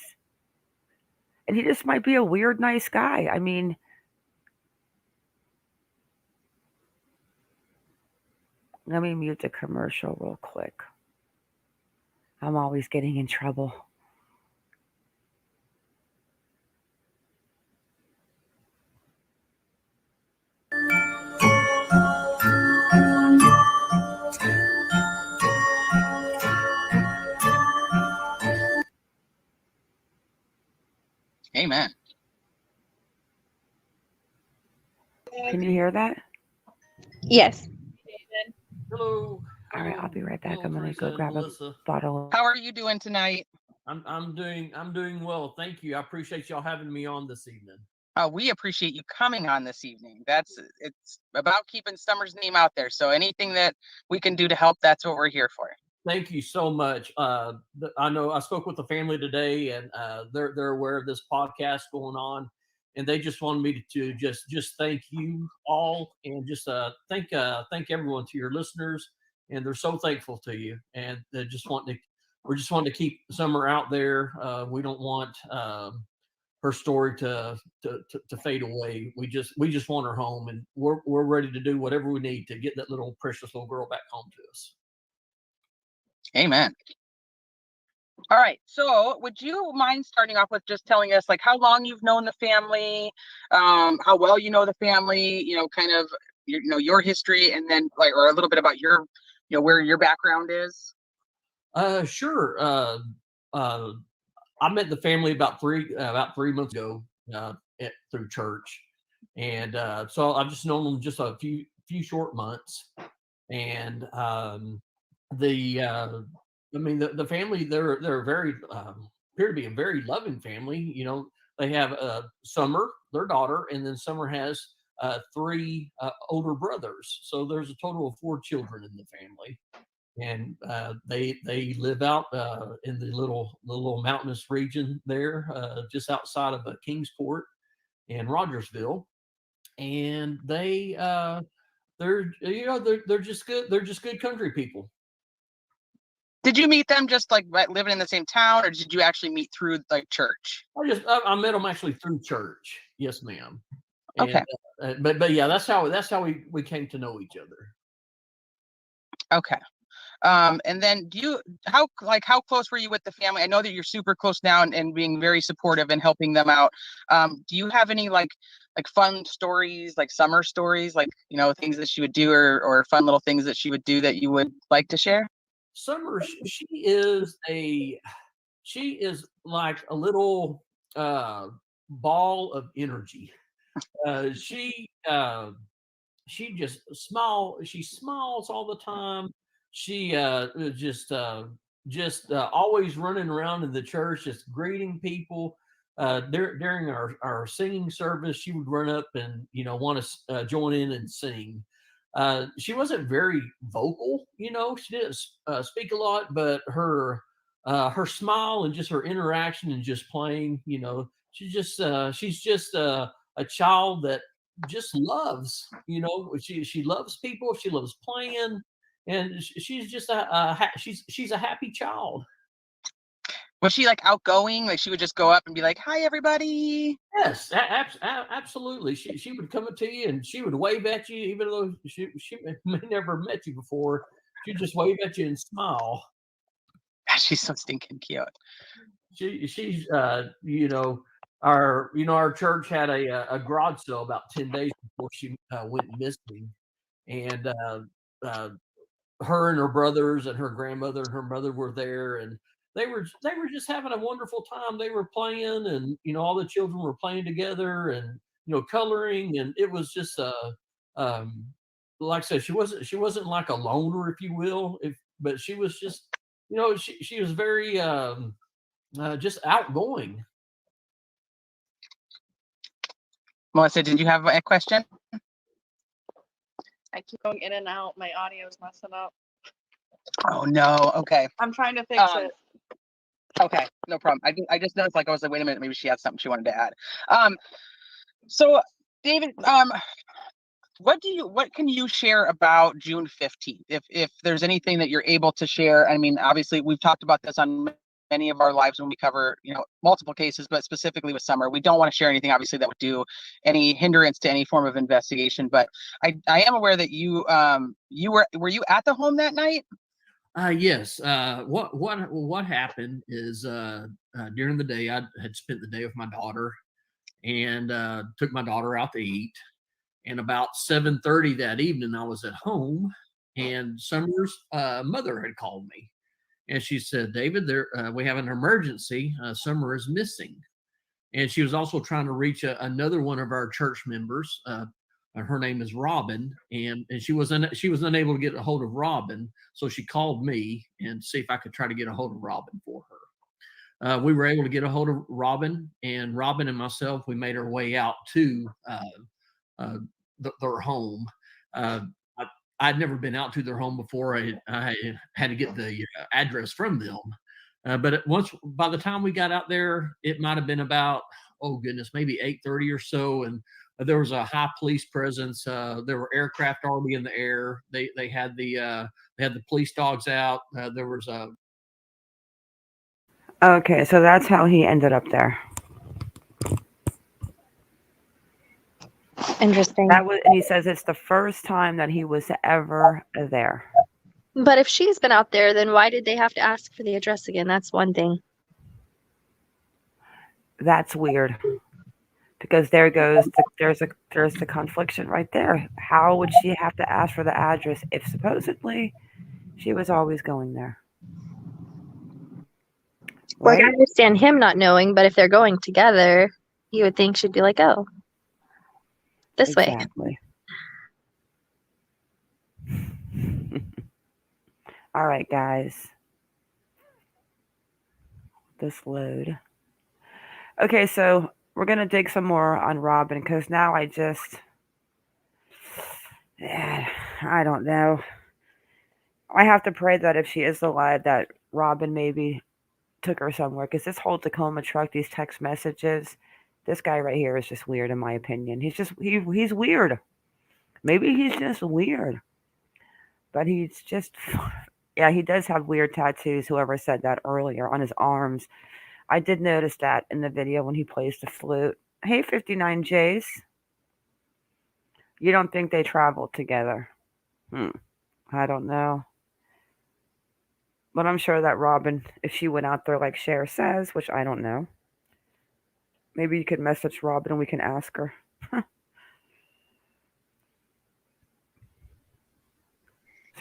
[SPEAKER 1] And he just might be a weird, nice guy. I mean, let me mute the commercial real quick. I'm always getting in trouble.
[SPEAKER 8] Amen.
[SPEAKER 1] Can you hear that?
[SPEAKER 2] Yes.
[SPEAKER 9] Hello.
[SPEAKER 1] All right, I'll be right back. I'm gonna go grab a bottle.
[SPEAKER 8] How are you doing tonight?
[SPEAKER 9] I'm doing well. Thank you. I appreciate y'all having me on this evening.
[SPEAKER 8] We appreciate you coming on this evening. It's about keeping Summer's name out there. So anything that we can do to help, that's what we're here for.
[SPEAKER 9] Thank you so much. I know I spoke with the family today, and they're aware of this podcast going on, and they just wanted me to just thank you all, and just thank everyone, to your listeners and they're so thankful to you. And they we're just wanting to keep Summer out there. We don't want her story to fade away. We just want her home, and we're ready to do whatever we need to get that little precious little girl back home to us.
[SPEAKER 8] Amen. All right. So would you mind starting off with just telling us like how long you've known the family, how well you know the family, kind of your history, and then like, or a little bit about your, where your background is?
[SPEAKER 9] Sure. I met the family about 3 months ago through church, and so I've just known them just a few short months, and the family, they're very appear to be a very loving family. They have Summer, their daughter, and then Summer has 3 older brothers. So there's a total of 4 children in the family, and they live out in the little mountainous region there, just outside of Kingsport and Rogersville, and they're just good. They're just good country people.
[SPEAKER 8] Did you meet them just like living in the same town, or did you actually meet through like church?
[SPEAKER 9] I met them actually through church. Yes, ma'am.
[SPEAKER 8] Okay.
[SPEAKER 9] And, but yeah, that's how we came to know each other.
[SPEAKER 8] Okay. And then how close were you with the family? I know that you're super close now and being very supportive and helping them out. Do you have any like fun stories, like Summer stories, like, things that she would do or fun little things that she would do that you would like to share?
[SPEAKER 9] Summer, she is like a little ball of energy. She just she smiles all the time. She just always running around in the church, just greeting people. During our singing service, she would run up and want to join in and sing. She wasn't very vocal, she didn't speak a lot, but her smile and just her interaction and just playing, she's just a child that just loves, she loves people, she loves playing, and she's just she's a happy child.
[SPEAKER 8] Was she like outgoing? Like she would just go up and be like, "Hi, everybody."
[SPEAKER 9] Yes, absolutely. She would come up to you and she would wave at you, even though she may never met you before. She'd just wave at you and smile.
[SPEAKER 8] She's so stinking cute.
[SPEAKER 9] She's our church had a garage sale about 10 days before she went missing, and her and her brothers and her grandmother and her mother were there, and they were just having a wonderful time. They were playing, and all the children were playing together, and coloring, and it was just like I said, she wasn't like a loner, if you will, but she was just she was very just outgoing.
[SPEAKER 8] Melissa, did you have a question?
[SPEAKER 10] I keep going in and out. My audio's messing up.
[SPEAKER 8] Oh no. Okay.
[SPEAKER 10] I'm trying to fix it.
[SPEAKER 8] Okay, no problem. I just noticed, like, I was like, wait a minute, maybe she had something she wanted to add. So David, what can you share about June 15th? If there's anything that you're able to share. I mean, obviously we've talked about this on many of our lives when we cover, multiple cases, but specifically with Summer, we don't want to share anything obviously that would do any hindrance to any form of investigation. But I am aware that you were you at the home that night?
[SPEAKER 9] Yes. What happened is during the day, I had spent the day with my daughter and took my daughter out to eat. And about 7:30 that evening, I was at home, and Summer's mother had called me, and she said, "David, we have an emergency. Summer is missing." And she was also trying to reach another one of our church members. Her name is Robin, and she was unable to get a hold of Robin, so she called me and see if I could try to get a hold of Robin for her. We were able to get a hold of Robin, and Robin and myself, we made our way out to their home. I'd never been out to their home before. I had to get the address from them. But by the time we got out there, it might have been about, maybe 8:30 or so. And There was a high police presence. There were aircraft already in the air. They had the police dogs out. There was a
[SPEAKER 1] Okay, so that's how he ended up there.
[SPEAKER 2] Interesting.
[SPEAKER 1] That was, and he says it's the first time that he was ever there.
[SPEAKER 2] But if she's been out there, then why did they have to ask for the address again? That's one thing.
[SPEAKER 1] That's weird. Because there's the confliction right there. How would she have to ask for the address if supposedly she was always going there?
[SPEAKER 2] Like,
[SPEAKER 1] Right?
[SPEAKER 2] I understand him not knowing, but if they're going together, you would think she'd be like, oh, this way.
[SPEAKER 1] Exactly. All right, guys. This load. Okay, so we're gonna dig some more on Robin because now I don't know. I have to pray that if she is alive, that Robin maybe took her somewhere because this whole Tacoma truck, these text messages, this guy right here is just weird in my opinion. He's weird. Maybe he's just weird, but he's just yeah. He does have weird tattoos. Whoever said that earlier on his arms. I did notice that in the video when he plays the flute. Hey, 59 Jays. You don't think they traveled together? I don't know. But I'm sure that Robin, if she went out there like Cher says, which I don't know, maybe you could message Robin and we can ask her.
[SPEAKER 2] I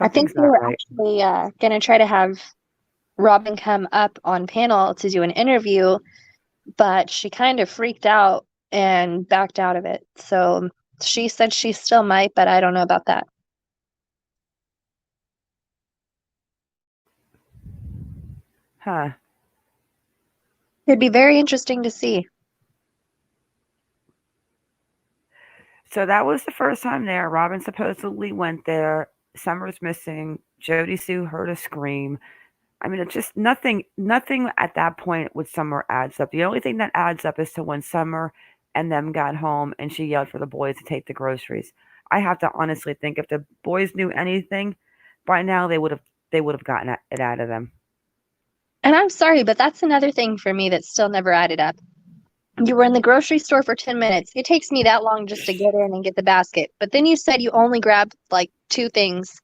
[SPEAKER 2] think
[SPEAKER 1] Something's
[SPEAKER 2] they
[SPEAKER 1] not
[SPEAKER 2] were
[SPEAKER 1] right.
[SPEAKER 2] actually going to try to have Robin come up on panel to do an interview, but she kind of freaked out and backed out of it. So she said she still might, but I don't know about that.
[SPEAKER 1] Huh.
[SPEAKER 2] It'd be very interesting to see.
[SPEAKER 1] So that was the first time there. Robin supposedly went there. Summer's missing. Jody Sue heard a scream. I mean, it's just nothing at that point with Summer adds up. The only thing that adds up is to when Summer and them got home and she yelled for the boys to take the groceries. I have to honestly think if the boys knew anything, by now they would have gotten it out of them.
[SPEAKER 2] And I'm sorry, but that's another thing for me that still never added up. You were in the grocery store for 10 minutes. It takes me that long just to get in and get the basket. But then you said you only grabbed like 2 things.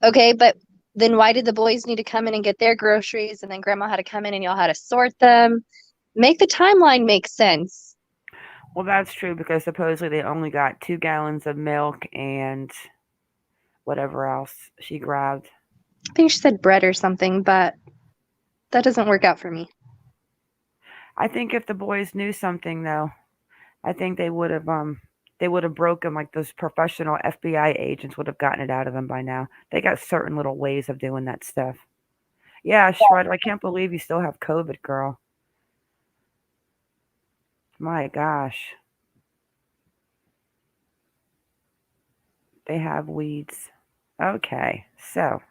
[SPEAKER 2] Okay, but then why did the boys need to come in and get their groceries and then grandma had to come in and y'all had to sort them? Make the timeline make sense.
[SPEAKER 1] Well, that's true because supposedly they only got 2 gallons of milk and whatever else she grabbed.
[SPEAKER 2] I think she said bread or something, but that doesn't work out for me.
[SPEAKER 1] I think if the boys knew something though, I think they would have broken like those professional FBI agents would have gotten it out of them by now. They got certain little ways of doing that stuff. Yeah, Shredder, I can't believe you still have COVID, girl. My gosh. They have weeds. Okay, so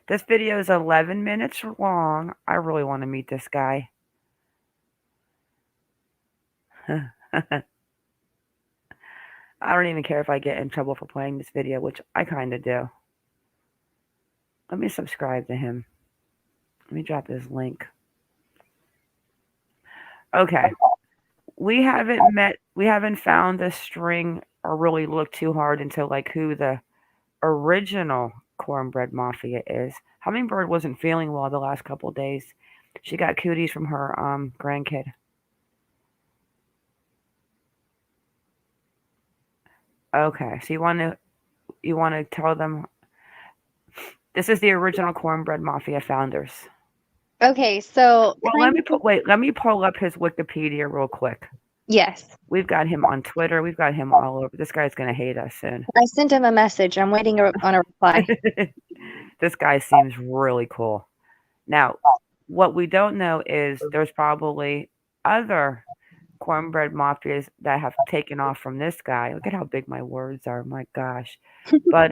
[SPEAKER 1] this video is 11 minutes long. I really want to meet this guy. I don't even care if I get in trouble for playing this video, which I kind of do. Let me subscribe to him. Let me drop his link. Okay. We haven't found the string or really looked too hard into like who the original Cornbread Mafia is. Hummingbird wasn't feeling well the last couple of days. She got cooties from her grandkid. Okay, so you want to tell them this is the original Cornbread Mafia founders.
[SPEAKER 2] Okay, so
[SPEAKER 1] Well, let me pull up his Wikipedia real quick.
[SPEAKER 2] yes.
[SPEAKER 1] We've got him on Twitter. We've got him all over. This guy's gonna hate us soon.
[SPEAKER 2] I sent him a message. I'm waiting on a reply.
[SPEAKER 1] This guy seems really cool. Now, what we don't know is there's probably other Cornbread Mafias that have taken off from this guy. Look at how big my words are. My gosh. But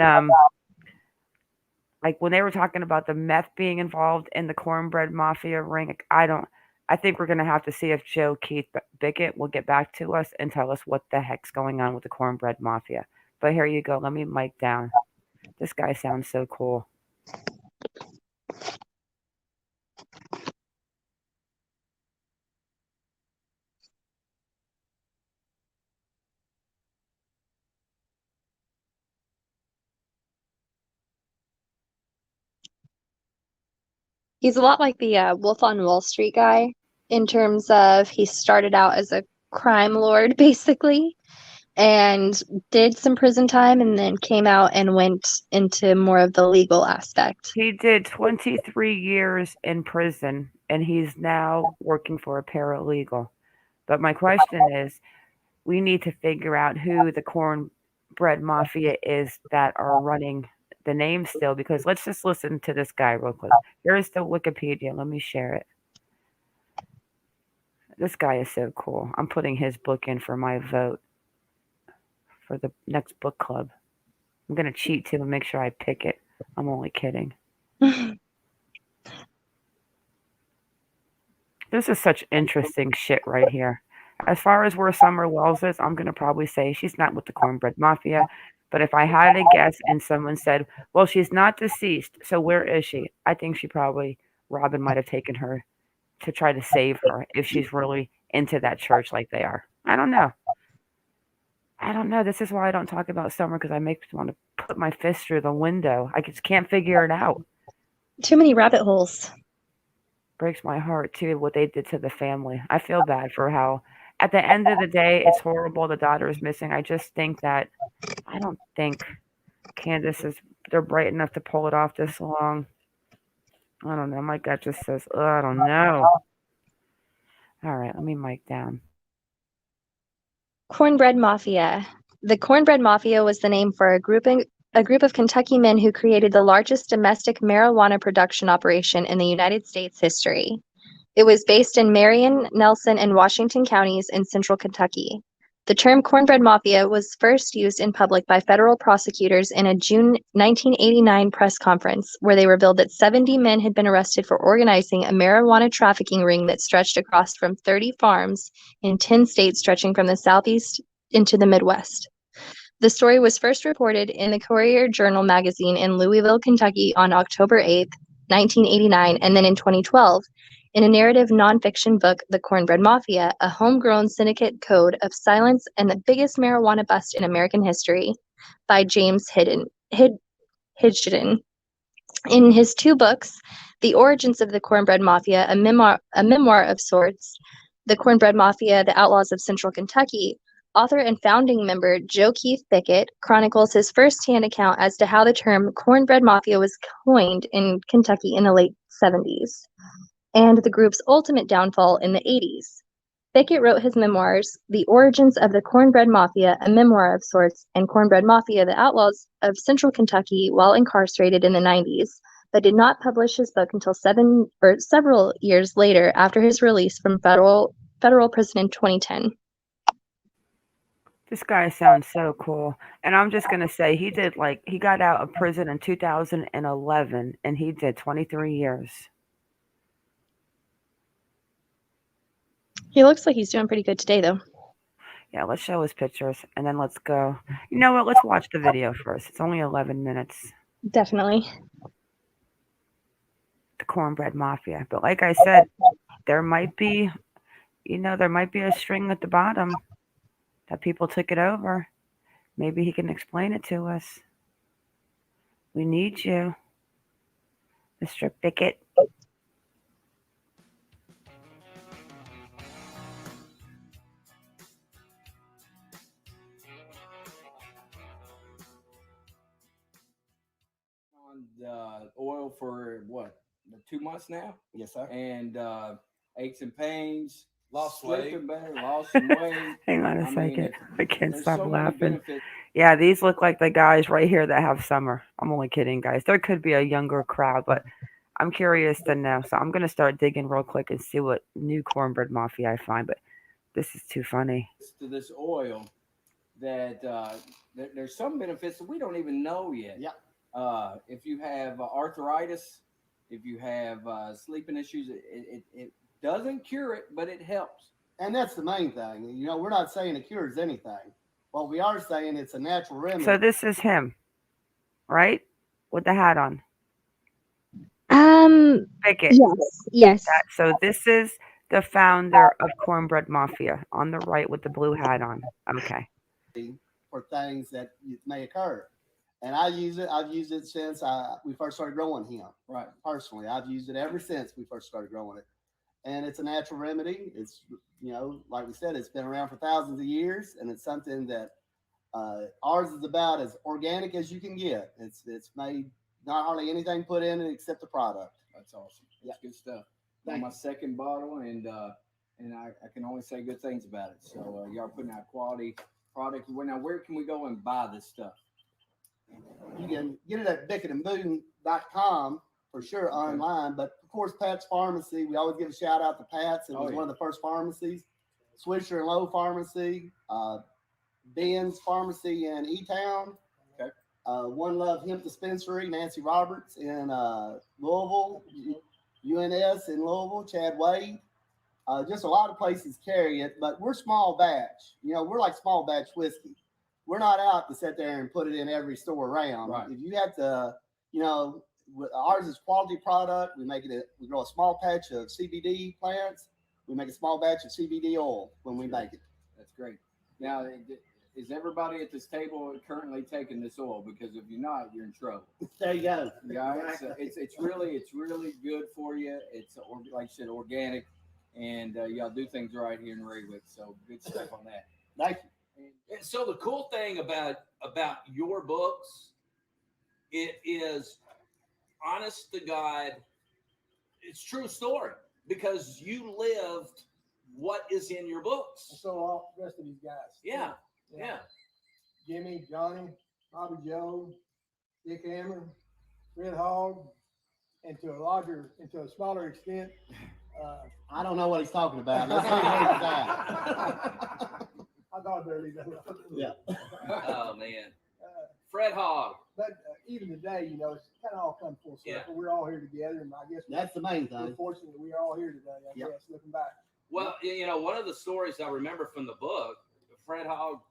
[SPEAKER 1] like when they were talking about the meth being involved in the Cornbread Mafia ring, I don't I think we're going to have to see if Joe Keith Bickett will get back to us and tell us what the heck's going on with the Cornbread Mafia. But here you go. Let me mic down. This guy sounds so cool.
[SPEAKER 2] He's a lot like the Wolf on Wall Street guy in terms of he started out as a crime lord, basically, and did some prison time and then came out and went into more of the legal aspect.
[SPEAKER 1] He did 23 years in prison, and he's now working for a paralegal. But my question is, we need to figure out who the Cornbread Mafia is that are running the name still, because let's just listen to this guy real quick. Here's the Wikipedia. Let me share it. This guy is so cool. I'm putting his book in for my vote for the next book club. I'm going to cheat too and make sure I pick it. I'm only kidding. This is such interesting shit right here. As far as where Summer Wells is, I'm going to probably say she's not with the Cornbread Mafia. But if I had to guess and someone said, well, she's not deceased, so where is she? I think Robin might have taken her to try to save her if she's really into that church like they are. I don't know. This is why I don't talk about Summer, because I make me want to put my fist through the window. I just can't figure it out.
[SPEAKER 2] Too many rabbit holes.
[SPEAKER 1] Breaks my heart too what they did to the family. I feel bad for how at the end of the day it's horrible the daughter is missing. I just think that I don't think Candace is they're bright enough to pull it off this long. I don't know. My gut just says, oh, I don't know. All right, let me mic down.
[SPEAKER 2] Cornbread Mafia. The Cornbread Mafia was the name for a group of Kentucky men who created the largest domestic marijuana production operation in the United States history. It was based in Marion, Nelson, and Washington counties in central Kentucky. The term Cornbread Mafia was first used in public by federal prosecutors in a June 1989 press conference, where they revealed that 70 men had been arrested for organizing a marijuana trafficking ring that stretched across from 30 farms in 10 states, stretching from the southeast into the Midwest. The story was first reported in the Courier-Journal magazine in Louisville, Kentucky on October 8, 1989, and then in 2012, in a narrative nonfiction book, The Cornbread Mafia, a homegrown syndicate code of silence and the biggest marijuana bust in American history, by James Hidgden. In his two books, The Origins of the Cornbread Mafia, a memoir of sorts, The Cornbread Mafia, The Outlaws of Central Kentucky, author and founding member Joe Keith Bickett chronicles his first-hand account as to how the term Cornbread Mafia was coined in Kentucky in the late 70s, and the group's ultimate downfall in the 80s. Bickett wrote his memoirs, The Origins of the Cornbread Mafia, a memoir of sorts, and Cornbread Mafia, The Outlaws of Central Kentucky, while incarcerated in the 90s, but did not publish his book until several years later after his release from federal prison in 2010.
[SPEAKER 1] This guy sounds so cool. And I'm just going to say he got out of prison in 2011 and he did 23 years.
[SPEAKER 2] He looks like he's doing pretty good today, though.
[SPEAKER 1] Yeah, let's show his pictures and then let's go. You know what? Let's watch the video first. It's only 11 minutes.
[SPEAKER 2] Definitely.
[SPEAKER 1] The Cornbread Mafia. But like I said, there might be a string at the bottom that people took it over. Maybe he can explain it to us. We need you, Mr. Bickett.
[SPEAKER 11] On oil for what, 2 months now?
[SPEAKER 12] Yes, sir.
[SPEAKER 11] And aches and pains,
[SPEAKER 12] Lost
[SPEAKER 11] sleeping
[SPEAKER 12] weight.
[SPEAKER 11] better, lost some weight.
[SPEAKER 1] Hang on a second. I can't stop
[SPEAKER 11] so
[SPEAKER 1] laughing. Yeah, these look like the guys right here that have Summer. I'm only kidding, guys. There could be a younger crowd, but I'm curious to know. So I'm going to start digging real quick and see what new Cornbread Mafia I find. But this is too funny.
[SPEAKER 11] To this oil that there's some benefits that we don't even know yet.
[SPEAKER 12] Yeah.
[SPEAKER 11] If you have arthritis, if you have sleeping issues, it Doesn't cure it, but it helps.
[SPEAKER 12] And that's the main thing. You know, we're not saying it cures anything. What we are saying, it's a natural remedy.
[SPEAKER 1] So this is him, right? With the hat on. Pickett.
[SPEAKER 2] Yes.
[SPEAKER 1] So this is the founder of Cornbread Mafia on the right with the blue hat on. Okay.
[SPEAKER 12] For things that may occur. And I use it. I've used it since we first started growing hemp.
[SPEAKER 11] Right.
[SPEAKER 12] Personally, I've used it ever since we first started growing it. And it's a natural remedy. It's, you know, like we said, it's been around for thousands of years, and it's something that ours is about as organic as you can get. It's made not hardly anything put in it except the product.
[SPEAKER 11] That's awesome. That's good stuff. My second bottle, and I can only say good things about it. So y'all putting out quality product. Now, where can we go and buy this stuff?
[SPEAKER 12] You can get it at BickettandBoone.com for sure, online. But of course, Pat's Pharmacy. We always give a shout out to Pat's. It was one of the first pharmacies. Swisher and Low Pharmacy, Ben's Pharmacy in E-Town.
[SPEAKER 11] Okay.
[SPEAKER 12] One Love Hemp Dispensary, Nancy Roberts in Louisville, UNS in Louisville, Chad Wade. Just a lot of places carry it, but we're small batch. You know, we're like small batch whiskey. We're not out to sit there and put it in every store around.
[SPEAKER 11] Right.
[SPEAKER 12] If you have to, you know, ours is quality product. We we grow a small patch of CBD plants. We make a small batch of CBD oil when we make it.
[SPEAKER 11] That's great. Now, is everybody at this table currently taking this oil? Because if you're not, you're in trouble.
[SPEAKER 12] There you go.
[SPEAKER 11] Guys, it's really good for you. It's like I said, organic, and y'all do things right here in Raywick. So good stuff on that.
[SPEAKER 12] Thank you.
[SPEAKER 9] And so the cool thing about your books, it is honest to God, it's true story because you lived what is in your books.
[SPEAKER 13] So all the rest of these guys.
[SPEAKER 9] Yeah.
[SPEAKER 13] Jimmy, Johnny, Bobby Joe, Dick Hammer, Red Hog, and to a smaller extent.
[SPEAKER 12] I don't know what he's talking about. Let's see what he's at.
[SPEAKER 13] I thought barely done.
[SPEAKER 12] Yeah.
[SPEAKER 9] Oh man. Fred Hogg.
[SPEAKER 13] But even today, you know, it's kind of all come full circle. Yeah. We're all here together, and I guess
[SPEAKER 12] that's the main thing.
[SPEAKER 13] We're fortunate that we are all here today. I guess looking back.
[SPEAKER 9] Well, you know, one of the stories I remember from the book, Fred Hogg,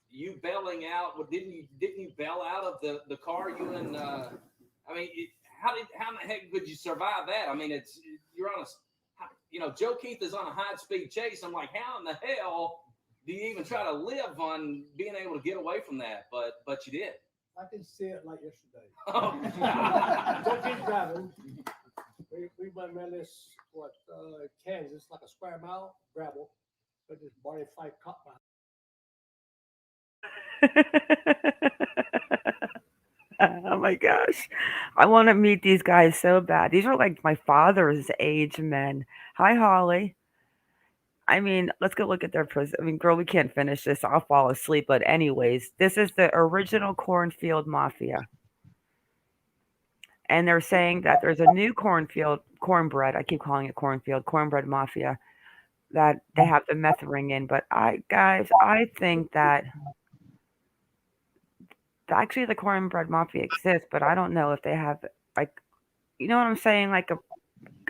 [SPEAKER 9] you bailing out. Well, didn't you bail out of the car? You and I mean, how the heck could you survive that? I mean, you're on Joe Keith is on a high speed chase. I'm like, how in the hell do you even try to live on being able to get away from that? But you did.
[SPEAKER 13] I can see it like yesterday.
[SPEAKER 9] Oh.
[SPEAKER 13] Joe Keith driving. We went around this Kansas, like a square mile gravel, but this Barney Fife caught by.
[SPEAKER 1] Oh my gosh. I want to meet these guys so bad. These are like my father's age men. Hi, Holly. I mean, let's go look at their prison. I mean, girl, we can't finish this. I'll fall asleep. But anyways, this is the original Cornfield Mafia. And they're saying that there's a new cornbread. I keep calling it Cornbread Mafia, that they have the meth ring in. But I think that actually the Cornbread Mafia exists, but I don't know if they have, like, you know what I'm saying? Like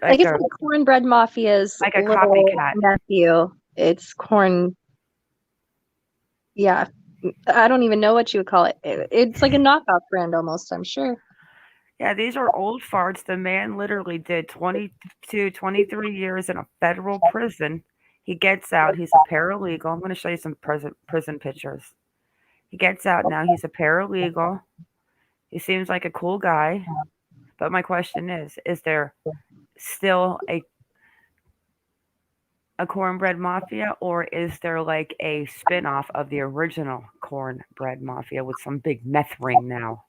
[SPEAKER 2] it's like Cornbread Mafia's
[SPEAKER 1] like a copycat
[SPEAKER 2] nephew. It's corn. Yeah. I don't even know what you would call it. It's like a knockoff brand almost, I'm sure.
[SPEAKER 1] Yeah, these are old farts. The man literally did 22, 23 years in a federal prison. He gets out. He's a paralegal. I'm going to show you some prison pictures. He gets out now. He's a paralegal. He seems like a cool guy. But my question is there still a Cornbread Mafia, or is there like a spin-off of the original Cornbread Mafia with some big meth ring now?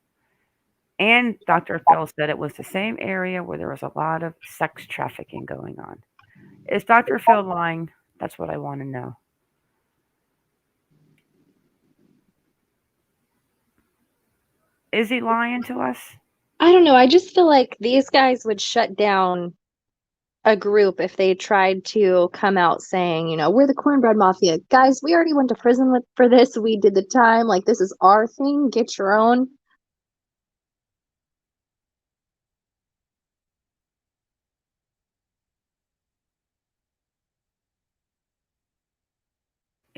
[SPEAKER 1] And Dr. Phil said it was the same area where there was a lot of sex trafficking going on. Is Dr. Phil lying? That's what I want to know. Is he lying to us?
[SPEAKER 2] I don't know. I just feel like these guys would shut down a group if they tried to come out saying, you know, we're the Cornbread Mafia. Guys, we already went to prison for this. We did the time. Like, this is our thing. Get your own.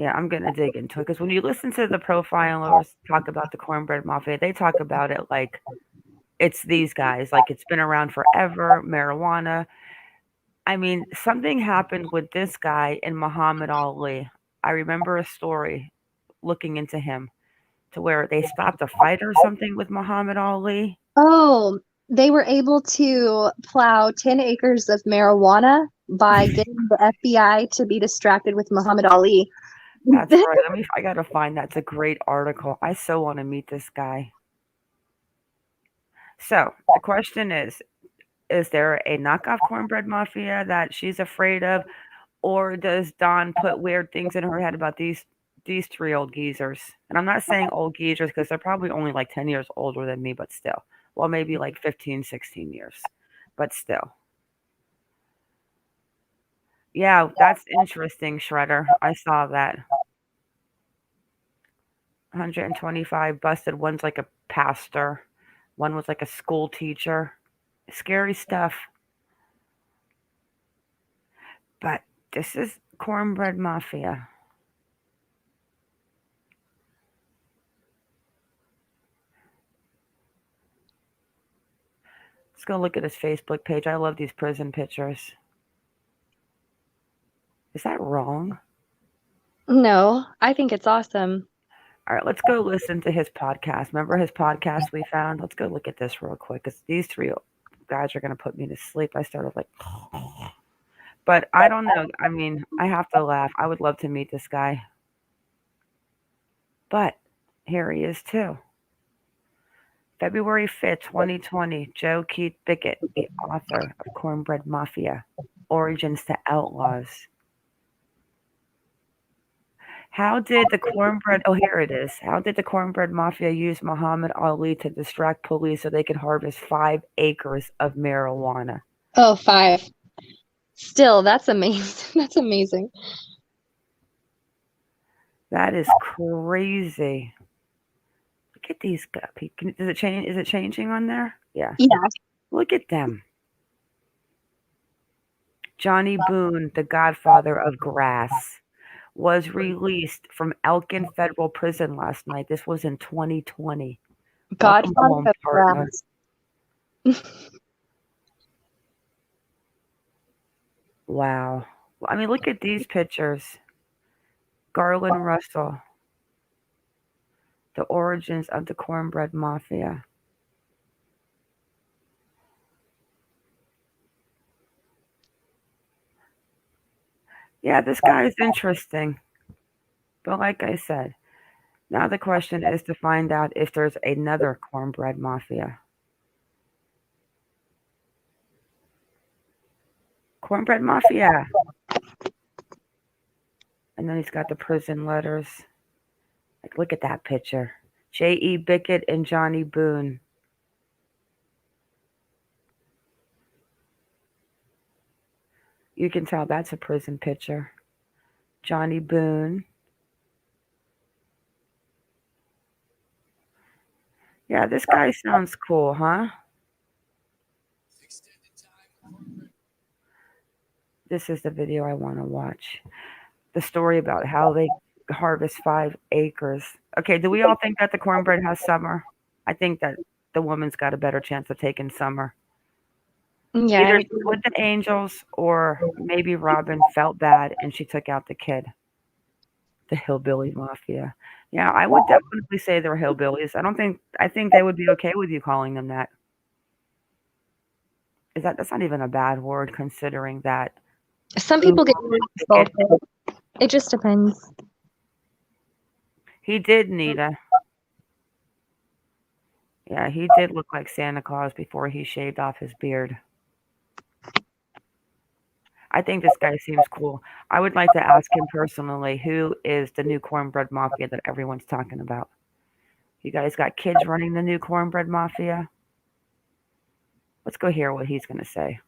[SPEAKER 1] Yeah, I'm gonna dig into it because when you listen to the profilers talk about the Cornbread Mafia, they talk about it like it's these guys, like it's been around forever, marijuana. I mean, something happened with this guy and Muhammad Ali. I remember a story looking into him to where they stopped a fight or something with Muhammad Ali.
[SPEAKER 2] Oh, they were able to plow 10 acres of marijuana by getting the FBI to be distracted with Muhammad Ali.
[SPEAKER 1] That's right. I gotta find that's a great article. I so want to meet this guy. So the question is there a knockoff Cornbread Mafia that she's afraid of, or does Dawn put weird things in her head about these three old geezers? And I'm not saying old geezers because they're probably only like 10 years older than me, but still. Well, maybe like 15, 16 years, but still. Yeah, that's interesting, Shredder. I saw that. 125 busted. One's like a pastor. One was like a school teacher. Scary stuff. But this is Cornbread Mafia. Let's go look at his Facebook page. I love these prison pictures. Is that wrong?
[SPEAKER 2] No, I think it's awesome.
[SPEAKER 1] All right, let's go listen to his podcast. Remember his podcast we found? Let's go look at this real quick because these three guys are going to put me to sleep. I started like, but I don't know. I mean, I have to laugh. I would love to meet this guy. But here he is too. February 5th, 2020, Joe Keith Bickett, the author of Cornbread Mafia, Origins to Outlaws. How did the Cornbread, oh, here it is. How did the Cornbread Mafia use Muhammad Ali to distract police so they could harvest 5 acres of marijuana?
[SPEAKER 2] Oh, 5. Still, that's amazing. That's amazing.
[SPEAKER 1] That is crazy. Look at these guys. Does it change? Is it changing on there? Yeah.
[SPEAKER 2] Yeah.
[SPEAKER 1] Look at them. Johnny Boone, the godfather of grass, was released from Elkin Federal Prison last night. This was in 2020. Welcome
[SPEAKER 2] Godfather
[SPEAKER 1] home,
[SPEAKER 2] of
[SPEAKER 1] partner.
[SPEAKER 2] grass.
[SPEAKER 1] Wow. I mean, look at these pictures. Garland Russell. The origins of the Cornbread Mafia. Yeah, this guy is interesting. But like I said, now the question is to find out if there's another Cornbread Mafia. Cornbread Mafia. And then he's got the prison letters. Like, look at that picture. J.E. Bickett and Johnny Boone. You can tell that's a prison picture. Johnny Boone. Yeah, this guy sounds cool, huh? This is the video I want to watch. The story about how they harvest 5 acres. Okay, do we all think that the cornbread has summer? I think that the woman's got a better chance of taking summer.
[SPEAKER 2] Yeah.
[SPEAKER 1] Either with the Angels or maybe Robin felt bad and she took out the kid. The hillbilly mafia. Yeah, I would definitely say they're hillbillies. I think they would be okay with you calling them that. That's not even a bad word considering that
[SPEAKER 2] Some people get both. It just depends.
[SPEAKER 1] he did need a. Yeah, he did look like Santa Claus before he shaved off his beard. I think this guy seems cool. I would like to ask him personally who is the new cornbread mafia that everyone's talking about. You guys got kids running the new cornbread mafia? Let's go hear what he's going to say.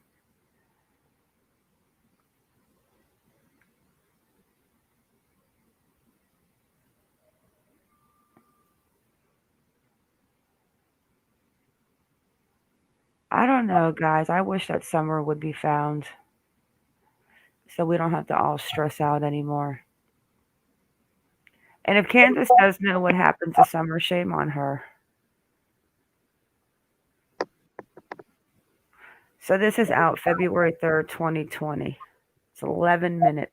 [SPEAKER 1] I don't know, guys. I wish that summer would be found so we don't have to all stress out anymore. And if Kansas does know what happened to Summer, shame on her. So this is out February 3rd, 2020. It's 11 minutes.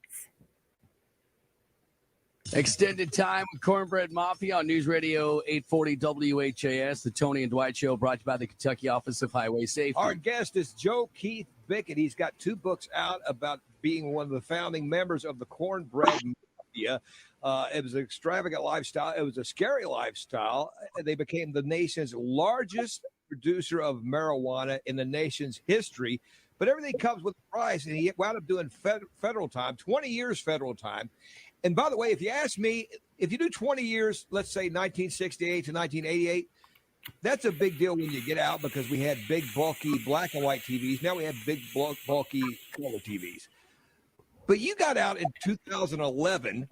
[SPEAKER 14] Extended time with Cornbread Mafia on News Radio 840 WHAS, the Tony and Dwight Show, brought to you by the Kentucky Office of Highway Safety.
[SPEAKER 15] Our guest is Joe Keith Bickett. He's got 2 books out about being one of the founding members of the Cornbread Mafia. It was an extravagant lifestyle. It was a scary lifestyle. They became the nation's largest producer of marijuana in the nation's history. But everything comes with a price, and he wound up doing federal time, 20 years federal time. And by the way, if you ask me, if you do 20 years, let's say 1968 to 1988, that's a big deal when you get out, because we had big, bulky black and white TVs. Now we have big, bulky color TVs. But you got out in 2011,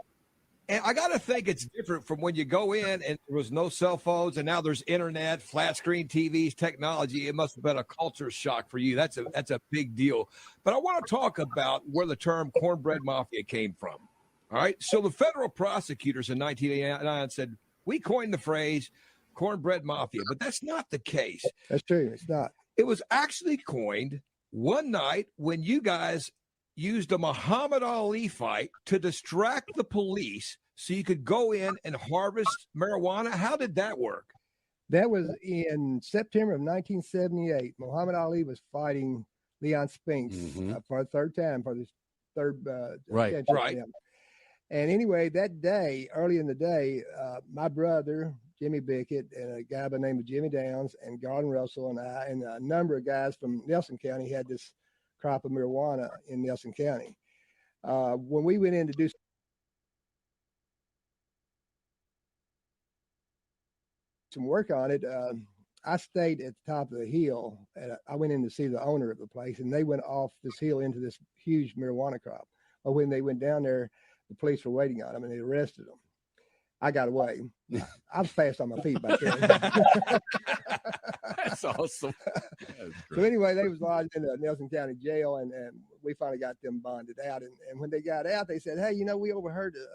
[SPEAKER 15] and I got to think it's different from when you go in and there was no cell phones, and now there's internet, flat screen TVs, technology. It must have been a culture shock for you. That's a big deal. But I want to talk about where the term Cornbread Mafia came from. All right. So the federal prosecutors in 1989 said, we coined the phrase Cornbread Mafia, but that's not the case.
[SPEAKER 16] That's true. It's not.
[SPEAKER 15] It was actually coined one night when you guys used a Muhammad Ali fight to distract the police so you could go in and harvest marijuana. How did that work?
[SPEAKER 16] That was in September of 1978. Muhammad Ali was fighting Leon Spinks for a third time, for this third
[SPEAKER 14] Right.
[SPEAKER 16] And anyway, that day, early in the day, my brother, Jimmy Bickett, and a guy by the name of Jimmy Downs, and Garden Russell, and I, and a number of guys from Nelson County had this crop of marijuana in Nelson County. When we went in to do some work on it, I stayed at the top of the hill, and I went in to see the owner of the place, and they went off this hill into this huge marijuana crop. But when they went down there, the police were waiting on them, and they arrested them. I got away. I was fast on my feet back then.
[SPEAKER 14] That's awesome.
[SPEAKER 16] So anyway, they was lodged in the Nelson County jail, and we finally got them bonded out. And when they got out, they said, hey, we overheard the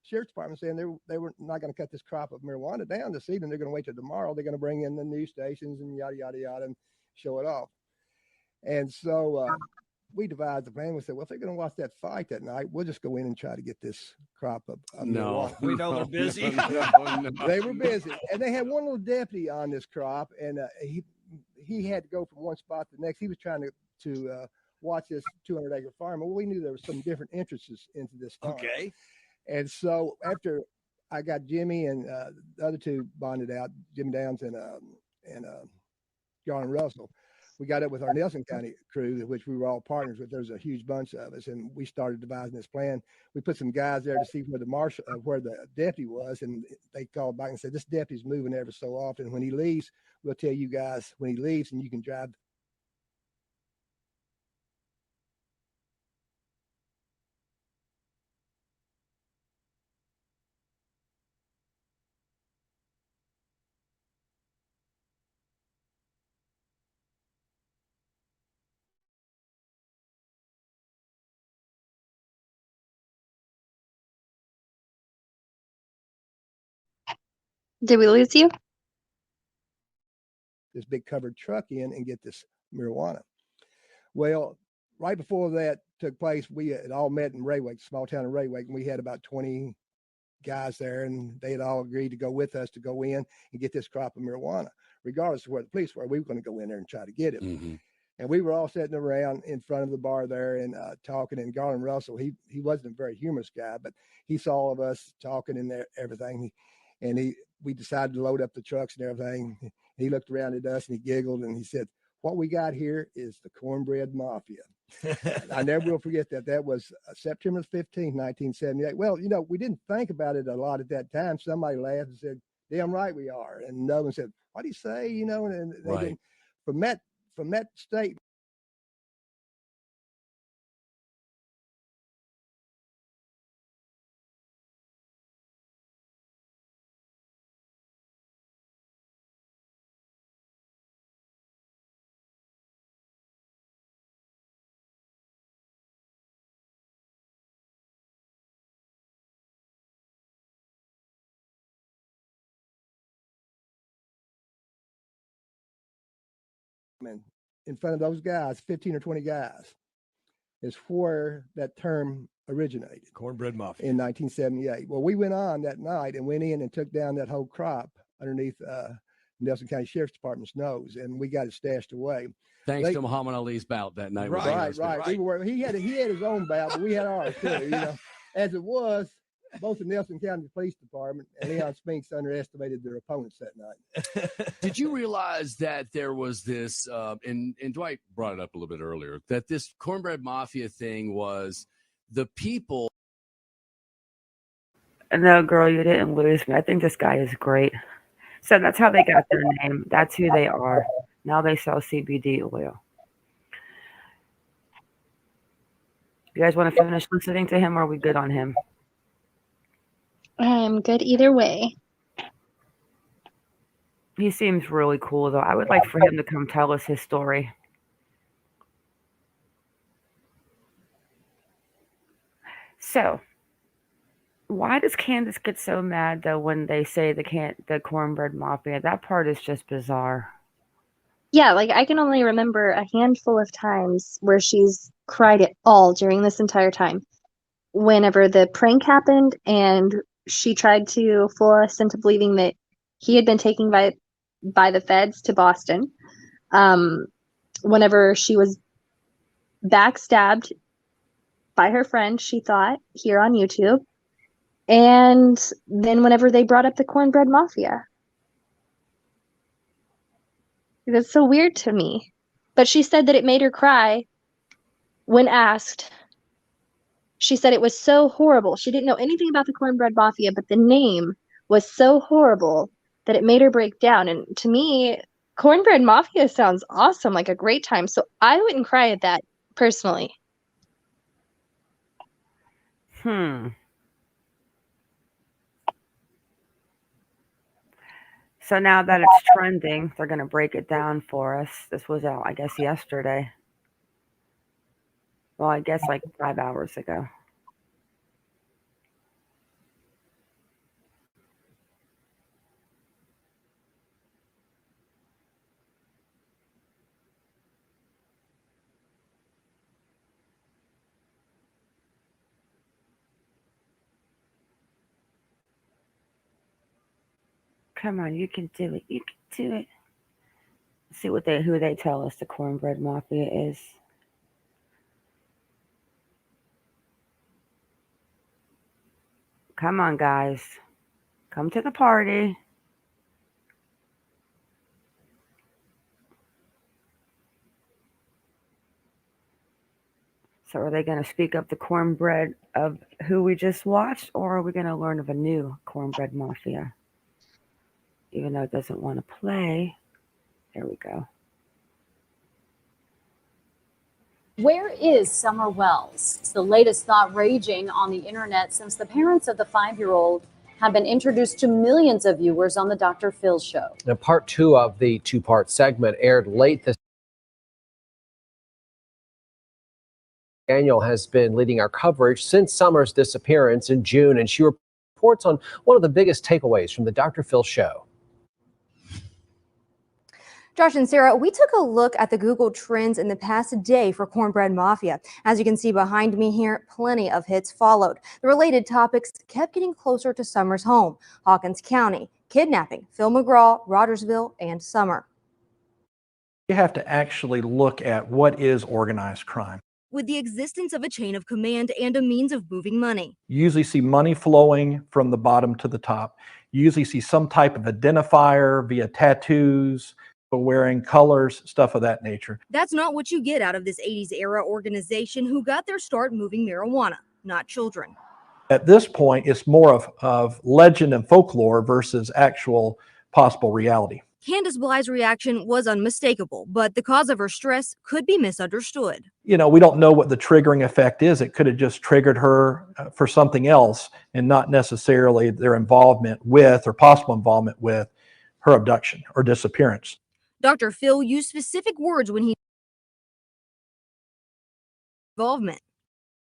[SPEAKER 16] sheriff's department saying they were not going to cut this crop of marijuana down this evening. They're going to wait till tomorrow. They're going to bring in the news stations and yada, yada, yada, and show it off. And so we devised the plan. We said, well, if they're going to watch that fight that night, we'll just go in and try to get this crop of marijuana.
[SPEAKER 15] We know they're busy.
[SPEAKER 14] No.
[SPEAKER 16] They were busy. And they had one little deputy on this crop, and he had to go from one spot to the next. He was trying to watch this 200-acre farm. Well, we knew there was some different entrances into this farm.
[SPEAKER 15] Okay.
[SPEAKER 16] And so after I got Jimmy and the other two bonded out, Jimmy Downs and John Russell, we got up with our Nelson County crew, which we were all partners with. There's a huge bunch of us, and we started devising this plan. We put some guys there to see where the deputy was, and they called back and said, this deputy's moving ever so often. When he leaves, we'll tell you guys when he leaves, and you can drive
[SPEAKER 2] Did we lose you?
[SPEAKER 16] this big covered truck in and get this marijuana. Well, right before that took place, we had all met in Raywake, small town of Raywake, and we had about 20 guys there, and they had all agreed to go with us to go in and get this crop of marijuana. Regardless of where the police were, we were going to go in there and try to get it. And we were all sitting around in front of the bar there and talking. And Garland Russell, he wasn't a very humorous guy, but he saw all of us talking and everything. We decided to load up the trucks and everything. He looked around at us and he giggled and he said, what we got here is the Cornbread Mafia. I never will forget that. That was September 15th, 1978. Well, we didn't think about it a lot at that time. Somebody laughed and said, damn right we are. And another one said, what do you say? And they didn't, from that statement, in front of those guys, 15 or 20 guys, is where that term originated.
[SPEAKER 15] Cornbread Mafia.
[SPEAKER 16] In 1978. Well, we went on that night and went in and took down that whole crop underneath Nelson County Sheriff's Department's nose, and we got it stashed away.
[SPEAKER 14] Thanks to Muhammad Ali's bout that night.
[SPEAKER 16] Right. He had his own bout, but we had ours too. You know, as it was, both the Nelson County Police Department and Leon Spinks underestimated their opponents that night.
[SPEAKER 14] Did you realize that there was this, and Dwight brought it up a little bit earlier, that this Cornbread Mafia thing was the people?
[SPEAKER 1] No, girl, you didn't lose me. I think this guy is great. So that's how they got their name. That's who they are. Now they sell CBD oil. You guys want to finish listening to him, or are we good on him?
[SPEAKER 2] I'm good either way.
[SPEAKER 1] He seems really cool, though. I would like for him to come tell us his story. So, why does Candace get so mad, though, when they say the Cornbread Mafia? That part is just bizarre.
[SPEAKER 2] Yeah, like I can only remember a handful of times where she's cried at all during this entire time. Whenever the prank happened and she tried to fool us into believing that he had been taken by the feds to Boston. Whenever she was backstabbed by her friend, she thought, here on YouTube. And then whenever they brought up the Cornbread Mafia. That's so weird to me. But she said that it made her cry when asked. She said it was so horrible. She didn't know anything about the Cornbread Mafia, but the name was so horrible that it made her break down. And to me, Cornbread Mafia sounds awesome, like a great time. So I wouldn't cry at that personally.
[SPEAKER 1] So now that it's trending, they're going to break it down for us. This was out, I guess, yesterday. Well, I guess like 5 hours ago. Come on, you can do it. You can do it. Let's see who they tell us the Cornbread Mafia is. Come on, guys. Come to the party. So are they going to speak up the cornbread of who we just watched, or are we going to learn of a new Cornbread Mafia? Even though it doesn't want to play. There we go.
[SPEAKER 3] Where is Summer Wells? It's the latest thought raging on the internet since the parents of the 5-year-old have been introduced to millions of viewers on the Dr. Phil show.
[SPEAKER 4] Now, part 2 of the 2-part segment aired late this. Daniel has been leading our coverage since Summer's disappearance in June, and she reports on one of the biggest takeaways from the Dr. Phil show.
[SPEAKER 17] Josh and Sarah, we took a look at the Google Trends in the past day for Cornbread Mafia. As you can see behind me here, plenty of hits followed. The related topics kept getting closer to Summer's home: Hawkins County, kidnapping, Phil McGraw, Rogersville, and Summer.
[SPEAKER 18] You have to actually look at what is organized crime.
[SPEAKER 17] With the existence of a chain of command and a means of moving money.
[SPEAKER 18] You usually see money flowing from the bottom to the top. You usually see some type of identifier via tattoos, wearing colors, stuff of that nature.
[SPEAKER 17] That's not what you get out of this 80s era organization who got their start moving marijuana, not children.
[SPEAKER 18] At this point, it's more of legend and folklore versus actual possible reality.
[SPEAKER 17] Candace Bly's reaction was unmistakable, but the cause of her stress could be misunderstood.
[SPEAKER 18] You know, we don't know what the triggering effect is. It could have just triggered her for something else and not necessarily their involvement with or possible involvement with her abduction or disappearance.
[SPEAKER 17] Dr. Phil used specific words when he involvement.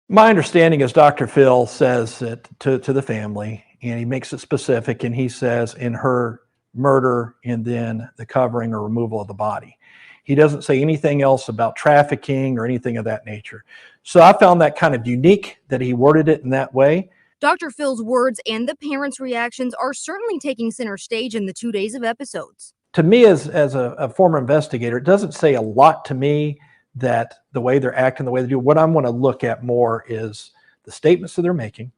[SPEAKER 18] My understanding is Dr. Phil says it to the family, and he makes it specific, and he says in her murder and then the covering or removal of the body. He doesn't say anything else about trafficking or anything of that nature. So I found that kind of unique that he worded it in that way.
[SPEAKER 17] Dr. Phil's words and the parents' reactions are certainly taking center stage in the 2 days of episodes.
[SPEAKER 18] To me, as a former investigator, it doesn't say a lot to me that the way they're acting, the way they do. What I'm going to look at more is the statements that they're making,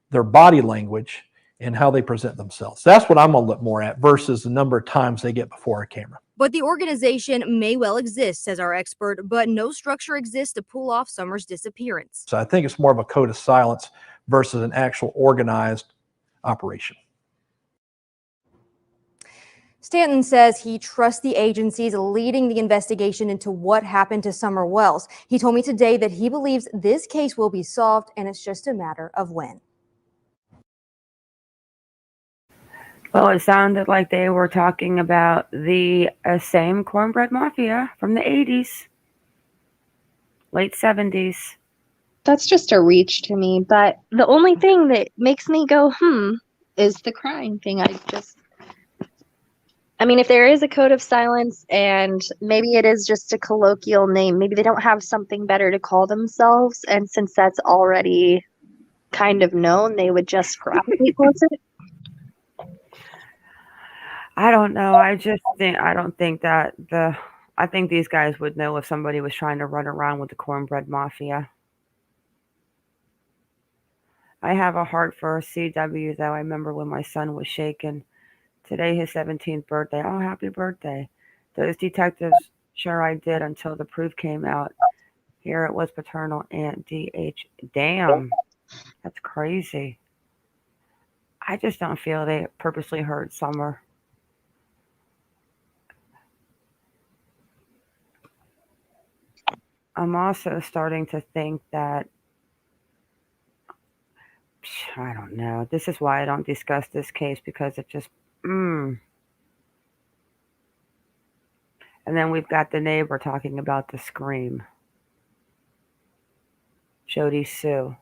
[SPEAKER 18] their body language, and how they present themselves. That's what I'm going to look more at versus the number of times they get before a camera.
[SPEAKER 17] But the organization may well exist, says our expert, but no structure exists to pull off Summer's disappearance.
[SPEAKER 18] So I think it's more of a code of silence versus an actual organized operation.
[SPEAKER 17] Stanton says he trusts the agencies leading the investigation into what happened to Summer Wells. He told me today that he believes this case will be solved, and it's just a matter of when.
[SPEAKER 1] Well, it sounded like they were talking about the same Cornbread Mafia from the 80s, late 70s.
[SPEAKER 2] That's just a reach to me, but the only thing that makes me go, is the crying thing. I mean, if there is a code of silence and maybe it is just a colloquial name, maybe they don't have something better to call themselves, and since that's already kind of known, they would just gravitate towards it.
[SPEAKER 1] I don't know. I don't think that I think these guys would know if somebody was trying to run around with the Cornbread Mafia. I have a heart for CW, though. I remember when my son was shaken. Today, his 17th birthday. Oh, happy birthday. Those detectives, sure I did until the proof came out. Here it was paternal aunt DH. Damn. That's crazy. I just don't feel they purposely hurt Summer. I'm also starting to think that, I don't know. This is why I don't discuss this case, because it just, And then we've got the neighbor talking about the scream. Jody Sue.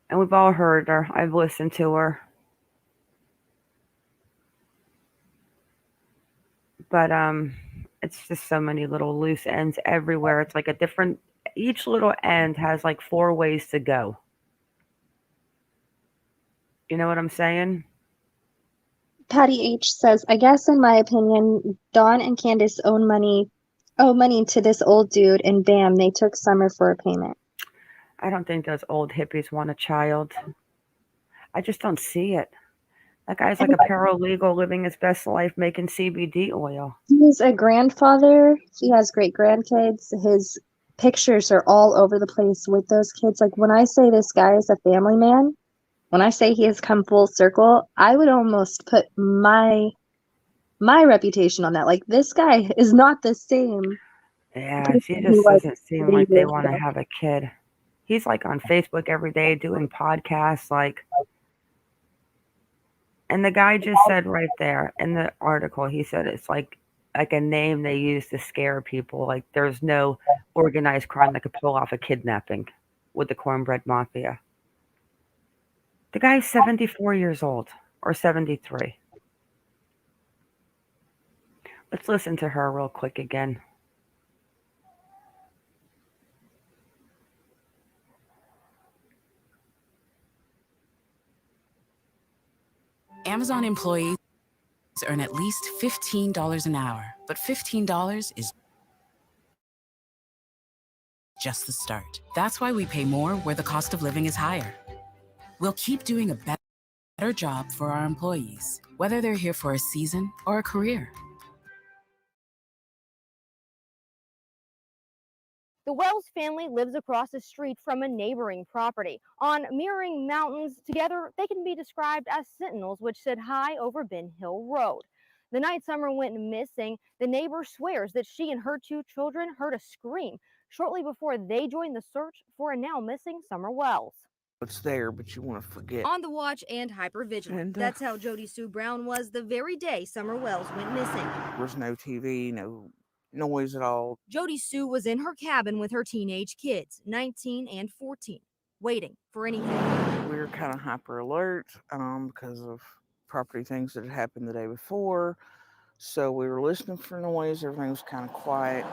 [SPEAKER 1] And we've all heard her. I've listened to her. But it's just so many little loose ends everywhere. It's like each little end has like 4 ways to go. You know what I'm saying?
[SPEAKER 2] Patty H says, I guess in my opinion, Dawn and Candace owe money to this old dude, and bam, they took Summer for a payment.
[SPEAKER 1] I don't think those old hippies want a child. I just don't see it. That guy's like a paralegal living his best life making CBD oil.
[SPEAKER 2] He's a grandfather. He has great grandkids. His pictures are all over the place with those kids. Like, when I say this guy is a family man, when I say he has come full circle, I would almost put my reputation on that. Like, this guy is not the same.
[SPEAKER 1] Yeah, she just doesn't seem like they want to have a kid. He's like on Facebook every day doing podcasts, like. And the guy just said right there in the article, he said it's like a name they use to scare people. Like, there's no organized crime that could pull off a kidnapping with the Cornbread Mafia. The guy's 74 years old, or 73. Let's listen to her real quick again.
[SPEAKER 19] Amazon employees earn at least $15 an hour, but $15 is just the start. That's why we pay more where the cost of living is higher. We'll keep doing a better job for our employees, whether they're here for a season or a career.
[SPEAKER 17] The Wells family lives across the street from a neighboring property. On mirroring mountains, together they can be described as sentinels which sit high over Ben Hill Road. The night Summer went missing, the neighbor swears that she and her 2 children heard a scream shortly before they joined the search for a now missing Summer Wells.
[SPEAKER 20] It's there, but you want to forget.
[SPEAKER 17] On the watch and hypervigilant. That's how Jody Sue Brown was the very day Summer Wells went missing.
[SPEAKER 20] There's no TV, no noise at all.
[SPEAKER 17] Jody Sue was in her cabin with her teenage kids, 19 and 14, waiting for anything.
[SPEAKER 20] We were kind of hyper alert because of property things that had happened the day before. So we were listening for noise. Everything was kind of quiet.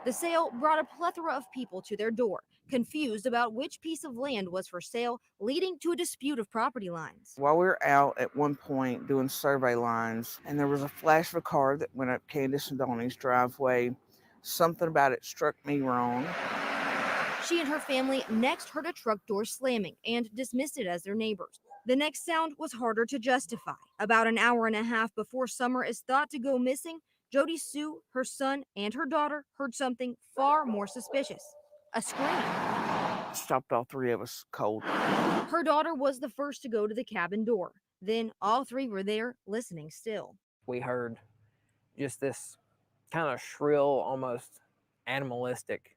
[SPEAKER 17] The sale brought a plethora of people to their door, confused about which piece of land was for sale, leading to a dispute of property lines.
[SPEAKER 20] While we were out at one point doing survey lines, and there was a flash of a car that went up Candace and Donnie's driveway. Something about it struck me wrong.
[SPEAKER 17] She and her family next heard a truck door slamming and dismissed it as their neighbors. The next sound was harder to justify. About an hour and a half before Summer is thought to go missing, Jody Sue, her son, and her daughter heard something far more suspicious. A scream.
[SPEAKER 20] Stopped all three of us cold.
[SPEAKER 17] Her daughter was the first to go to the cabin door. Then all three were there, listening still.
[SPEAKER 21] We heard just this kind of shrill, almost animalistic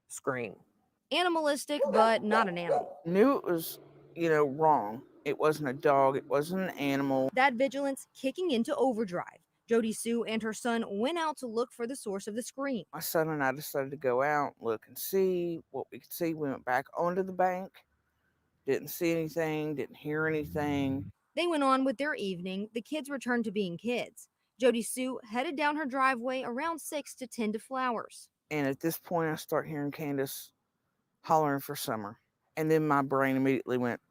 [SPEAKER 21] scream.
[SPEAKER 17] Animalistic, but not an animal.
[SPEAKER 20] Knew it was, wrong. It wasn't a dog. It wasn't an animal.
[SPEAKER 17] That vigilance kicking into overdrive. Jody Sue and her son went out to look for the source of the scream.
[SPEAKER 20] My son and I decided to go out, look and see what we could see. We went back onto the bank. Didn't see anything. Didn't hear anything.
[SPEAKER 17] They went on with their evening. The kids returned to being kids. Jody Sue headed down her driveway around 6 to tend to flowers.
[SPEAKER 20] And at this point, I start hearing Candace hollering for Summer. And then my brain immediately went,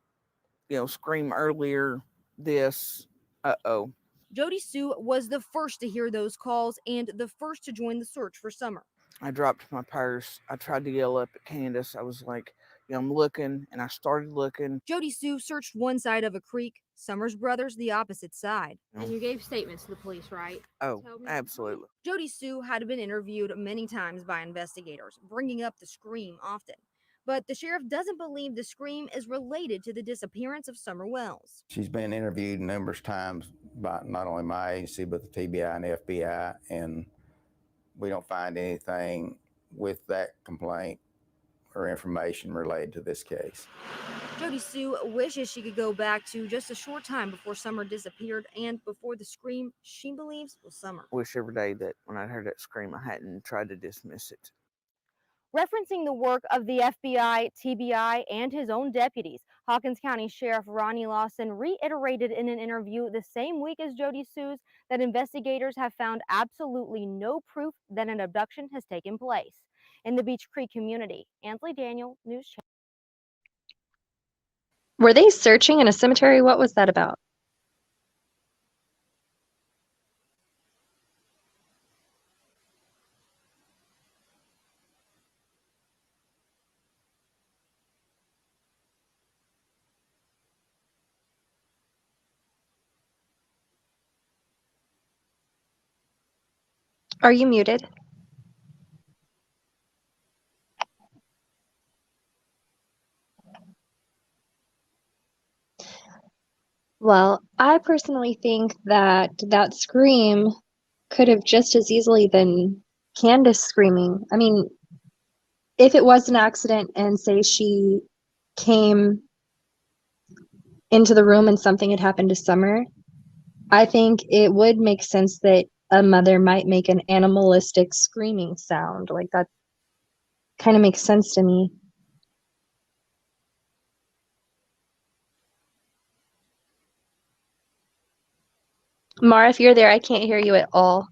[SPEAKER 20] scream earlier, this, uh-oh.
[SPEAKER 17] Jody Sue was the first to hear those calls and the first to join the search for Summer.
[SPEAKER 20] I dropped my purse. I tried to yell up at Candace. I was like, I'm looking, and I started looking.
[SPEAKER 17] Jody Sue searched one side of a creek, Summer's brothers the opposite side.
[SPEAKER 22] And you gave statements to the police, right?
[SPEAKER 20] Oh, absolutely.
[SPEAKER 17] Jody Sue had been interviewed many times by investigators, bringing up the scream often. But the sheriff doesn't believe the scream is related to the disappearance of Summer Wells.
[SPEAKER 23] She's been interviewed numerous times by not only my agency, but the TBI and FBI, and we don't find anything with that complaint or information related to this case.
[SPEAKER 17] Jody Sue wishes she could go back to just a short time before Summer disappeared and before the scream she believes was Summer.
[SPEAKER 20] Wish every day that when I heard that scream, I hadn't tried to dismiss it.
[SPEAKER 17] Referencing the work of the FBI, TBI, and his own deputies, Hawkins County Sheriff Ronnie Lawson reiterated in an interview the same week as Jody Sue's that investigators have found absolutely no proof that an abduction has taken place. In the Beach Creek community, Ansley Daniel, News Channel.
[SPEAKER 2] Were they searching in a cemetery? What was that about? Are you muted? Well, I personally think that that scream could have just as easily been Candace screaming. I mean, if it was an accident and say she came into the room and something had happened to Summer, I think it would make sense that a mother might make an animalistic screaming sound. Like that kind of makes sense to me. Mara, if you're there, I can't hear you at all.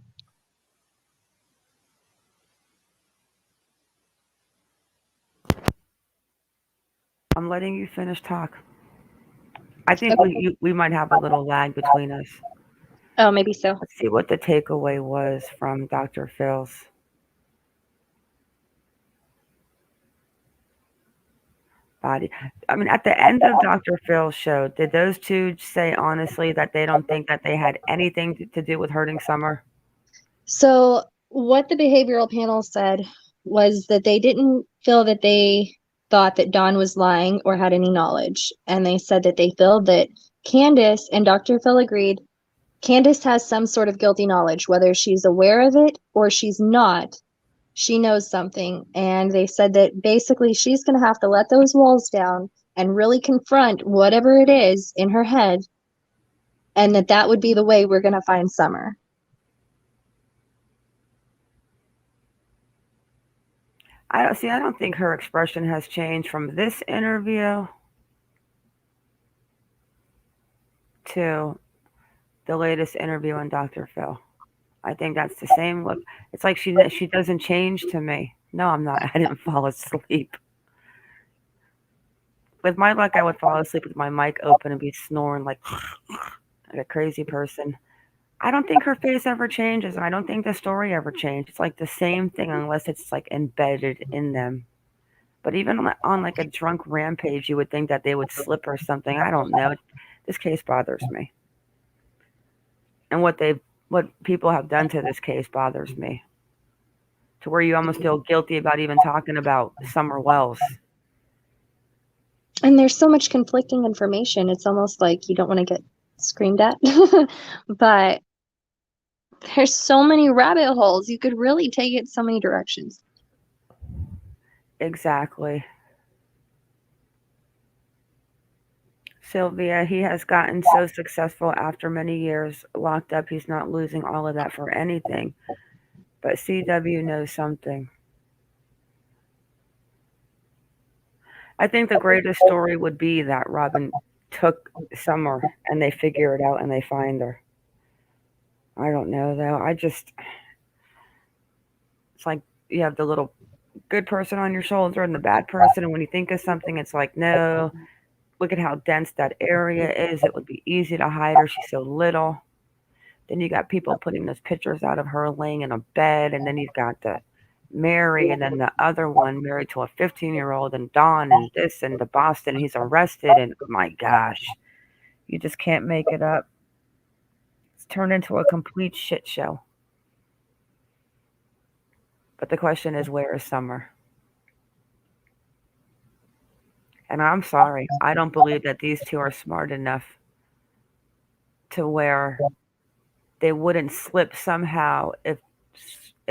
[SPEAKER 1] I'm letting you finish talk. I think we might have a little lag between us.
[SPEAKER 2] Oh, maybe so.
[SPEAKER 1] Let's see what the takeaway was from Dr. Phil's. Body. I mean, at the end of Dr. Phil's show, did those two say honestly that they don't think that they had anything to do with hurting Summer?
[SPEAKER 2] So what the behavioral panel said was that they didn't feel that they thought that Dawn was lying or had any knowledge. And they said that they feel that Candace, and Dr. Phil agreed, Candace has some sort of guilty knowledge, whether she's aware of it or she's not. She knows something. And they said that basically she's going to have to let those walls down and really confront whatever it is in her head. And that would be the way we're going to find Summer.
[SPEAKER 1] I don't think her expression has changed from this interview to the latest interview on Dr. Phil. I think that's the same look. It's like she doesn't change to me. No, I'm not. I didn't fall asleep. With my luck, I would fall asleep with my mic open and be snoring like a crazy person. I don't think her face ever changes, and I don't think the story ever changed. It's like the same thing unless it's like embedded in them. But even on like a drunk rampage, you would think that they would slip or something. I don't know. This case bothers me, and what people have done to this case bothers me. To where you almost feel guilty about even talking about Summer Wells.
[SPEAKER 2] And there's so much conflicting information. It's almost like you don't want to get screamed at. But there's so many rabbit holes. You could really take it so many directions.
[SPEAKER 1] Exactly. Sylvia, he has gotten so successful after many years locked up. He's not losing all of that for anything. But CW knows something. I think the greatest story would be that Robin took Summer and they figure it out and they find her. I don't know though. It's like you have the little good person on your shoulder and the bad person, and when you think of something, it's like, no, look at how dense that area is. It would be easy to hide her. She's so little. Then you got people putting those pictures out of her laying in a bed, and then you've got the Mary, and then the other one married to a 15-year-old, and Don, and this, and the Boston. He's arrested, and my gosh, you just can't make it up. It's turned into a complete shit show. But the question is, where is Summer? And I'm sorry, I don't believe that these two are smart enough to where they wouldn't slip somehow if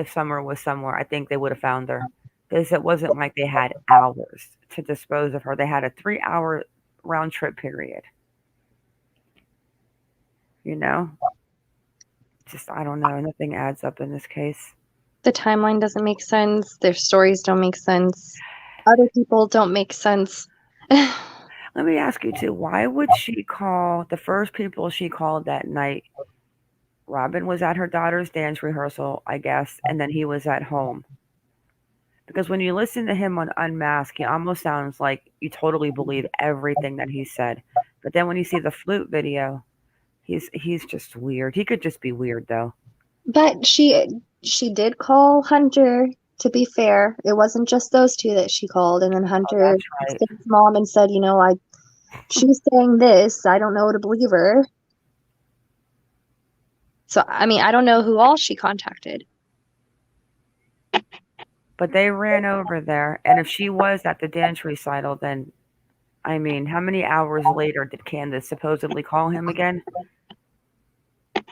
[SPEAKER 1] Summer was somewhere. I think they would have found her. Because it wasn't like they had hours to dispose of her. They had a 3-hour round trip period. You know? Just, I don't know. Nothing adds up in this case.
[SPEAKER 2] The timeline doesn't make sense. Their stories don't make sense. Other people don't make sense.
[SPEAKER 1] Let me ask you too, why would she call the first people she called that night? Robin was at her daughter's dance rehearsal, I guess, and then he was at home. Because when you listen to him on Unmasked, he almost sounds like you totally believe everything that he said. But then when you see the flute video, he's just weird. He could just be weird though.
[SPEAKER 2] But she did call Hunter, to be fair. It wasn't just those two that she called. And then Hunter texted his mom and said, she's saying this. I don't know to believe her. So, I mean, I don't know who all she contacted.
[SPEAKER 1] But they ran over there. And if she was at the dance recital, then, I mean, how many hours later did Candace supposedly call him again?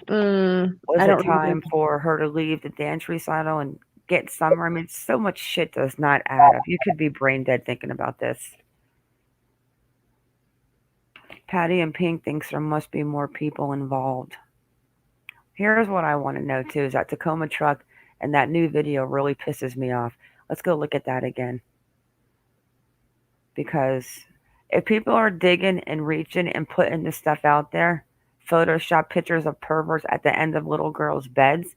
[SPEAKER 1] Was it time for her to leave the dance recital and get Summer? I mean, so much shit does not add up. You could be brain dead thinking about this. Patty and Pink thinks there must be more people involved. Here's what I want to know too, is that Tacoma truck and that new video really pisses me off. Let's go look at that again. Because if people are digging and reaching and putting this stuff out there, Photoshop pictures of perverts at the end of little girls' beds,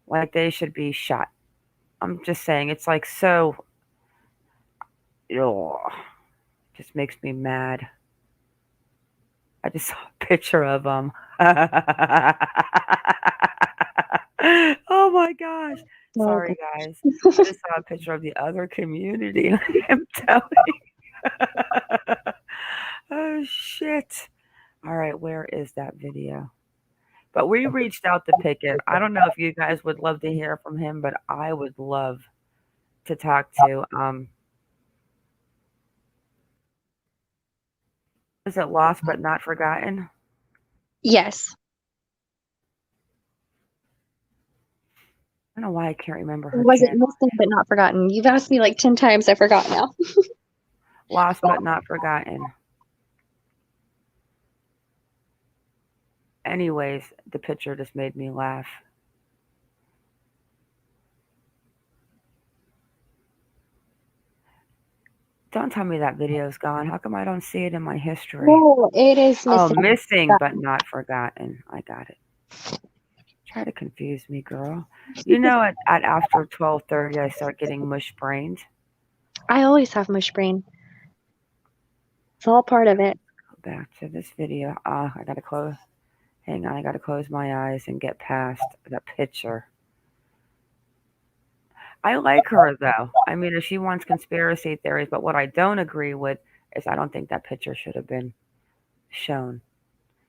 [SPEAKER 1] like they should be shot. I'm just saying, it's like so, just makes me mad. I just saw a picture of them. Oh my gosh. Sorry, guys. I just saw a picture of the other community. I'm telling you. Oh, shit. All right, where is that video? But we reached out to Pickett. I don't know if you guys would love to hear from him, but I would love to talk to. Is it Lost But Not Forgotten?
[SPEAKER 2] Yes.
[SPEAKER 1] I don't know why I can't remember her
[SPEAKER 2] Was it
[SPEAKER 1] channel.
[SPEAKER 2] missing but not forgotten? You've asked me like 10 times. I forgot now.
[SPEAKER 1] Lost But Not Forgotten. Anyways, the picture just made me laugh. Don't tell me that video's gone. How come I don't see it in my history?
[SPEAKER 2] No, it is
[SPEAKER 1] Oh,
[SPEAKER 2] missing.
[SPEAKER 1] missing but not forgotten. I got it. Try to confuse me, girl. You know, at after 12:30, I start getting mush brained.
[SPEAKER 2] I always have mush brain. It's all part of it.
[SPEAKER 1] Go back to this video. I gotta close. Hang on, I gotta close my eyes and get past the picture. I like her though. I mean, if she wants conspiracy theories, but what I don't agree with is I don't think that picture should have been shown.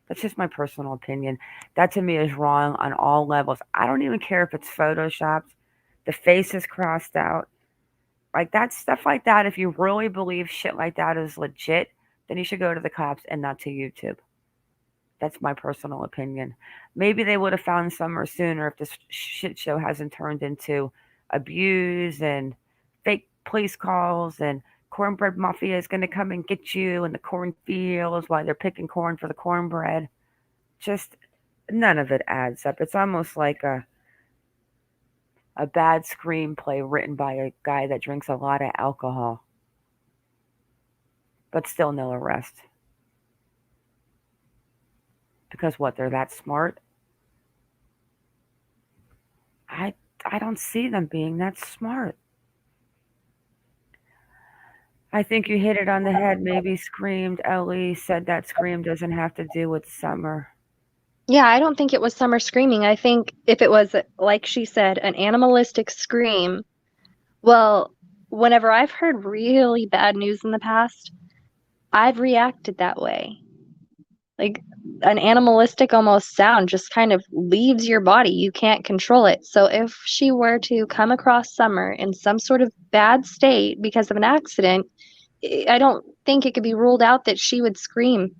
[SPEAKER 1] That's just my personal opinion. That to me is wrong on all levels. I don't even care if it's photoshopped, the face is crossed out. Like that stuff like that, if you really believe shit like that is legit, then you should go to the cops and not to YouTube. That's my personal opinion. Maybe they would have found Summer sooner if this shit show hasn't turned into abuse and fake police calls and Cornbread Mafia is going to come and get you in the cornfields while they're picking corn for the cornbread. Just none of it adds up. It's almost like a bad screenplay written by a guy that drinks a lot of alcohol, but still no arrest. Because what, they're that smart? I don't see them being that smart. I think you hit it on the head. Maybe screamed. Ellie said that scream doesn't have to do with Summer.
[SPEAKER 2] Yeah, I don't think it was Summer screaming. I think if it was, like she said, an animalistic scream, well, whenever I've heard really bad news in the past, I've reacted that way. Like an animalistic almost sound just kind of leaves your body. You can't control it. So if she were to come across Summer in some sort of bad state because of an accident, I don't think it could be ruled out that she would scream.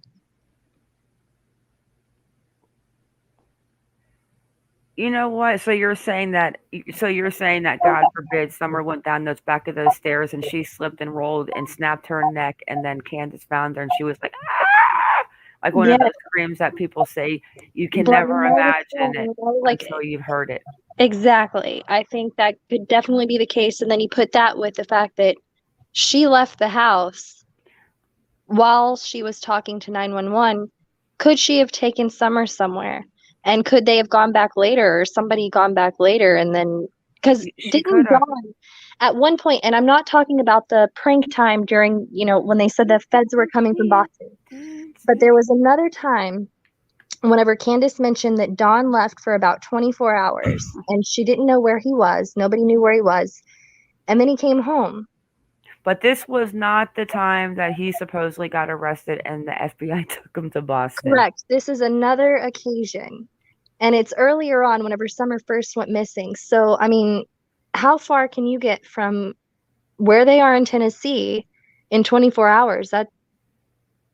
[SPEAKER 1] You know what? So you're saying that God forbid Summer went down those back of those stairs and she slipped and rolled and snapped her neck and then Candace found her and she was like, ah! Like one of those screams that people say you can never imagine it until you've heard it.
[SPEAKER 2] Exactly. I think that could definitely be the case. And then you put that with the fact that she left the house while she was talking to 911. Could she have taken Summer somewhere? And could they have gone back later or somebody gone back later? And then, because didn't Dawn at one point, and I'm not talking about the prank time during, when they said the feds were coming from Boston, but there was another time whenever Candace mentioned that Dawn left for about 24 hours and she didn't know where he was. Nobody knew where he was. And then he came home.
[SPEAKER 1] But this was not the time that he supposedly got arrested and the FBI took him to Boston.
[SPEAKER 2] Correct. This is another occasion. And it's earlier on whenever Summer first went missing. So, I mean, how far can you get from where they are in Tennessee in 24 hours?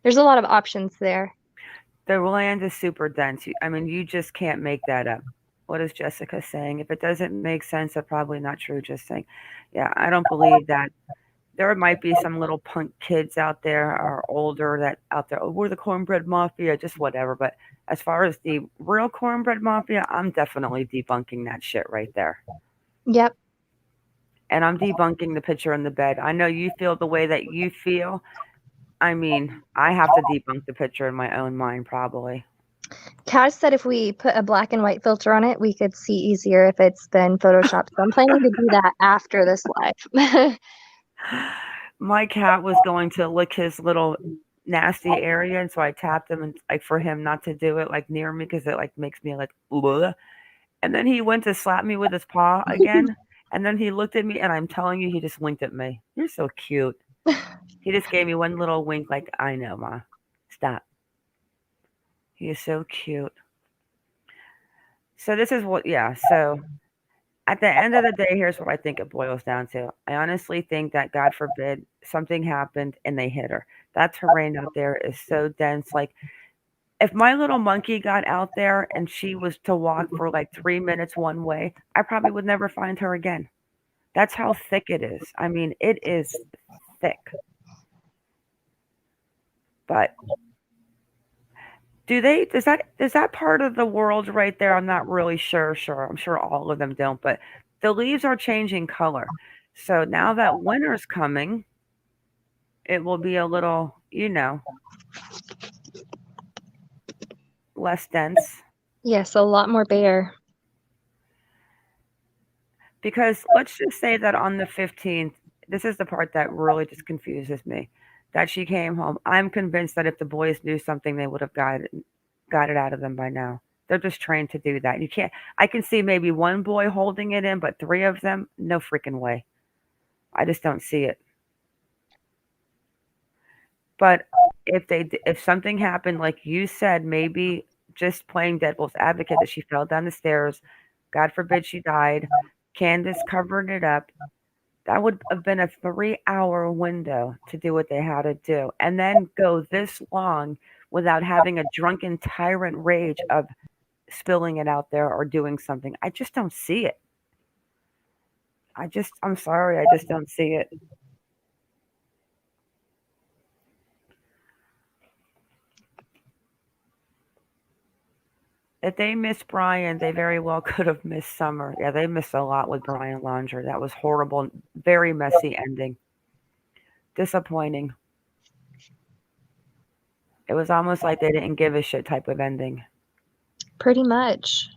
[SPEAKER 2] There's a lot of options there.
[SPEAKER 1] The land is super dense. I mean, you just can't make that up. What is Jessica saying? If it doesn't make sense, it's probably not true. Just saying. Yeah, I don't believe that. There might be some little punk kids out there or older that out there, oh, we're the Cornbread Mafia, just whatever. But as far as the real Cornbread Mafia, I'm definitely debunking that shit right there.
[SPEAKER 2] Yep.
[SPEAKER 1] And I'm debunking the picture in the bed. I know you feel the way that you feel. I mean, I have to debunk the picture in my own mind, probably.
[SPEAKER 2] Cash said if we put a black and white filter on it, we could see easier if it's been photoshopped. So I'm planning to do that after this live.
[SPEAKER 1] My cat was going to lick his little nasty area, and so I tapped him and like for him not to do it like near me because it like makes me like ugh. And then he went to slap me with his paw again, and then he looked at me, and I'm telling you, he just winked at me. You're so cute. He just gave me one little wink, like I know, Ma. Stop. He is so cute. So this is what, yeah. So at the end of the day, here's what I think it boils down to. I honestly think that, God forbid, something happened and they hit her. That terrain out there is so dense. Like, if my little monkey got out there and she was to walk for like 3 minutes one way, I probably would never find her again. That's how thick it is. I mean, it is thick. But is that part of the world right there? I'm not really sure. I'm sure all of them don't, but the leaves are changing color. So now that winter's coming, it will be a little, less dense.
[SPEAKER 2] Yes, a lot more bare.
[SPEAKER 1] Because let's just say that on the 15th, this is the part that really just confuses me. That she came home. I'm convinced that if the boys knew something, they would have got it out of them by now. They're just trained to do that. You can't. I can see maybe one boy holding it in, but three of them, no freaking way. I just don't see it. But if something happened, like you said, maybe just playing devil's advocate, that she fell down the stairs, God forbid she died, Candace covered it up, that would have been a 3-hour window to do what they had to do, and then go this long without having a drunken tyrant rage of spilling it out there or doing something. I just don't see it. I'm sorry, I just don't see it. If they miss Brian, they very well could have missed Summer. Yeah, they missed a lot with Brian Laundrie. That was horrible. Very messy ending. Disappointing. It was almost like they didn't give a shit type of ending.
[SPEAKER 2] Pretty much.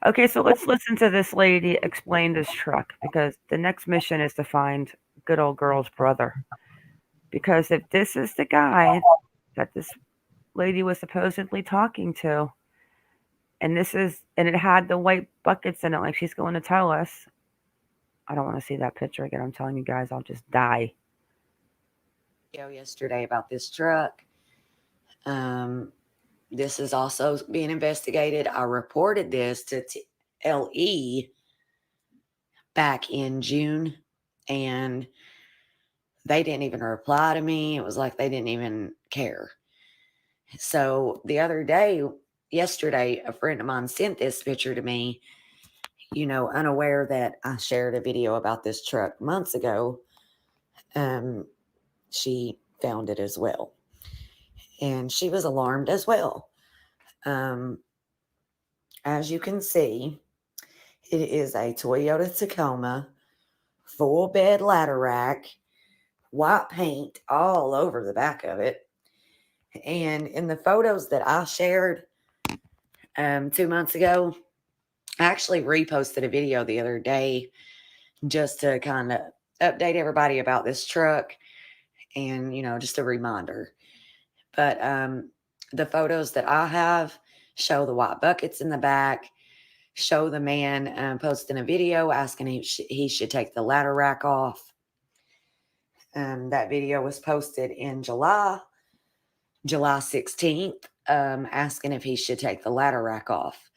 [SPEAKER 1] Okay, so let's listen to this lady explain this truck, because the next mission is to find good old girl's brother. Because if this is the guy that this lady was supposedly talking to, and it had the white buckets in it like she's going to tell us. I don't want to see that picture again. I'm telling you guys, I'll just die.
[SPEAKER 5] Yesterday about this truck. This is also being investigated. I reported this to LE back in June, and they didn't even reply to me. It was like they didn't even care. So the other day, yesterday, a friend of mine sent this picture to me, unaware that I shared a video about this truck months ago. She found it as well, and she was alarmed as well. As you can see, it is a Toyota Tacoma, full bed ladder rack, white paint all over the back of it. And in the photos that I shared 2 months ago, I actually reposted a video the other day just to kind of update everybody about this truck and, just a reminder. But the photos that I have show the white buckets in the back, show the man posting a video asking he should take the ladder rack off. That video was posted in July 16th, asking if he should take the ladder rack off.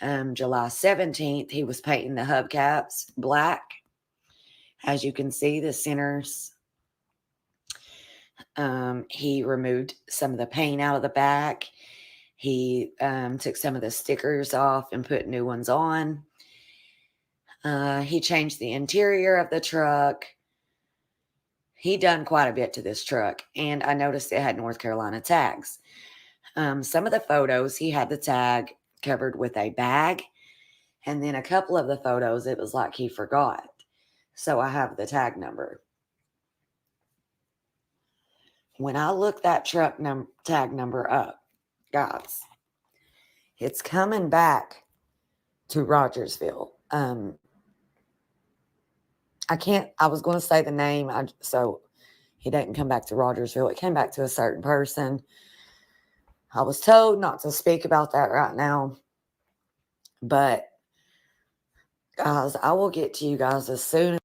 [SPEAKER 5] July 17th, he was painting the hubcaps black. As you can see, the centers, he removed some of the paint out of the back. He took some of the stickers off and put new ones on. He changed the interior of the truck. He done quite a bit to this truck, and I noticed it had North Carolina tags. Some of the photos, he had the tag covered with a bag, and then a couple of the photos, it was like he forgot. So I have the tag number. When I look that truck tag number up, guys, it's coming back to Rogersville. I was going to say the name, so he didn't come back to Rogersville. It came back to a certain person. I was told not to speak about that right now. But, guys, I will get to you guys as soon as.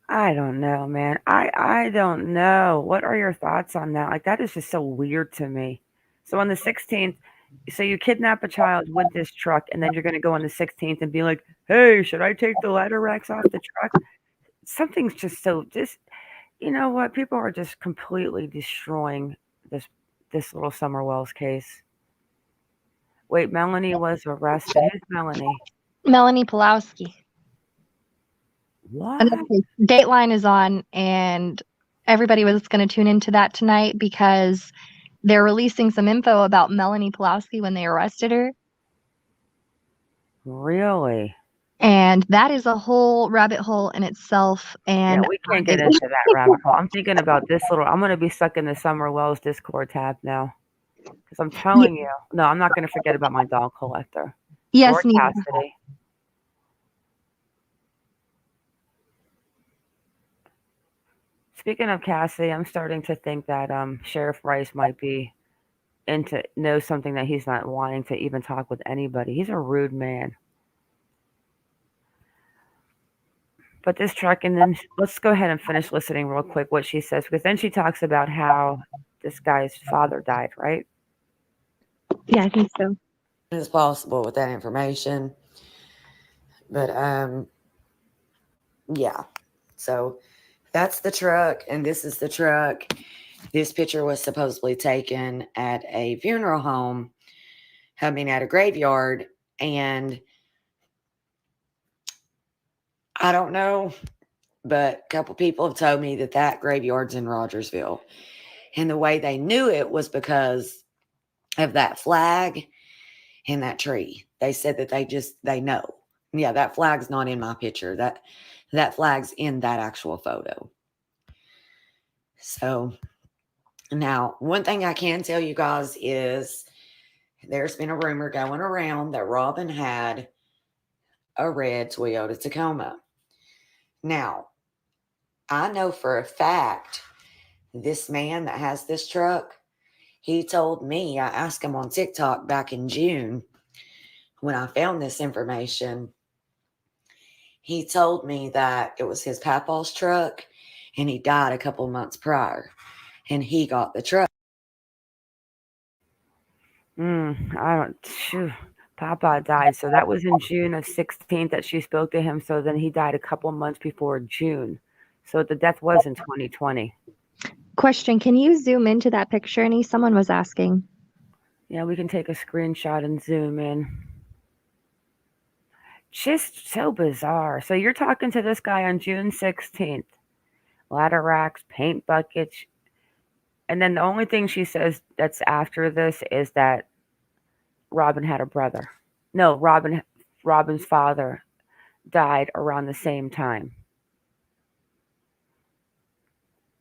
[SPEAKER 1] I don't know, man. I don't know. What are your thoughts on that? Like, that is just so weird to me. So on the 16th, so you kidnap a child with this truck, and then you're going to go on the 16th and be like, hey, should I take the ladder racks off the truck? Something's just so, you know what? People are just completely destroying this little Summer Wells case. Wait, Melanie was arrested. Who's Melanie?
[SPEAKER 2] Melanie Pulowski.
[SPEAKER 1] What?
[SPEAKER 2] Dateline is on, and everybody was going to tune into that tonight because they're releasing some info about Melanie Pulowski when they arrested her.
[SPEAKER 1] Really?
[SPEAKER 2] And that is a whole rabbit hole in itself.
[SPEAKER 1] Yeah,
[SPEAKER 2] And
[SPEAKER 1] we can't get into that rabbit hole. I'm thinking about this little. I'm going to be stuck in the Summer Wells Discord tab now. Because I'm telling you. No, I'm not going to forget about my doll collector.
[SPEAKER 2] Yes,
[SPEAKER 1] Or
[SPEAKER 2] neither.
[SPEAKER 1] Cassidy. Speaking of Cassidy, I'm starting to think that Sheriff Rice might be knows something that he's not wanting to even talk with anybody. He's a rude man. But this truck, and then let's go ahead and finish listening real quick what she says, because then she talks about how this guy's father died, right?
[SPEAKER 2] Yeah, I think so.
[SPEAKER 5] It's possible with that information. But yeah. So that's the truck, and this is the truck. This picture was supposedly taken at a funeral home, at a graveyard, and I don't know, but a couple people have told me that graveyard's in Rogersville. And the way they knew it was because of that flag and that tree. They said that they know. Yeah, that flag's not in my picture. That flag's in that actual photo. So now, one thing I can tell you guys is there's been a rumor going around that Robin had a red Toyota Tacoma. Now, I know for a fact this man that has this truck, he told me, I asked him on TikTok back in June when I found this information. He told me that it was his papa's truck and he died a couple months prior and he got the truck.
[SPEAKER 1] I don't. Phew. Papa died, so that was in June of 16th that she spoke to him. So then he died a couple months before June. So the death was in 2020.
[SPEAKER 2] Question, can you zoom into that picture, Annie? Someone was asking.
[SPEAKER 1] Yeah, we can take a screenshot and zoom in. Just so bizarre. So you're talking to this guy on June 16th. Ladder racks, paint buckets. And then the only thing she says that's after this is that Robin had a brother. No, Robin's father died around the same time.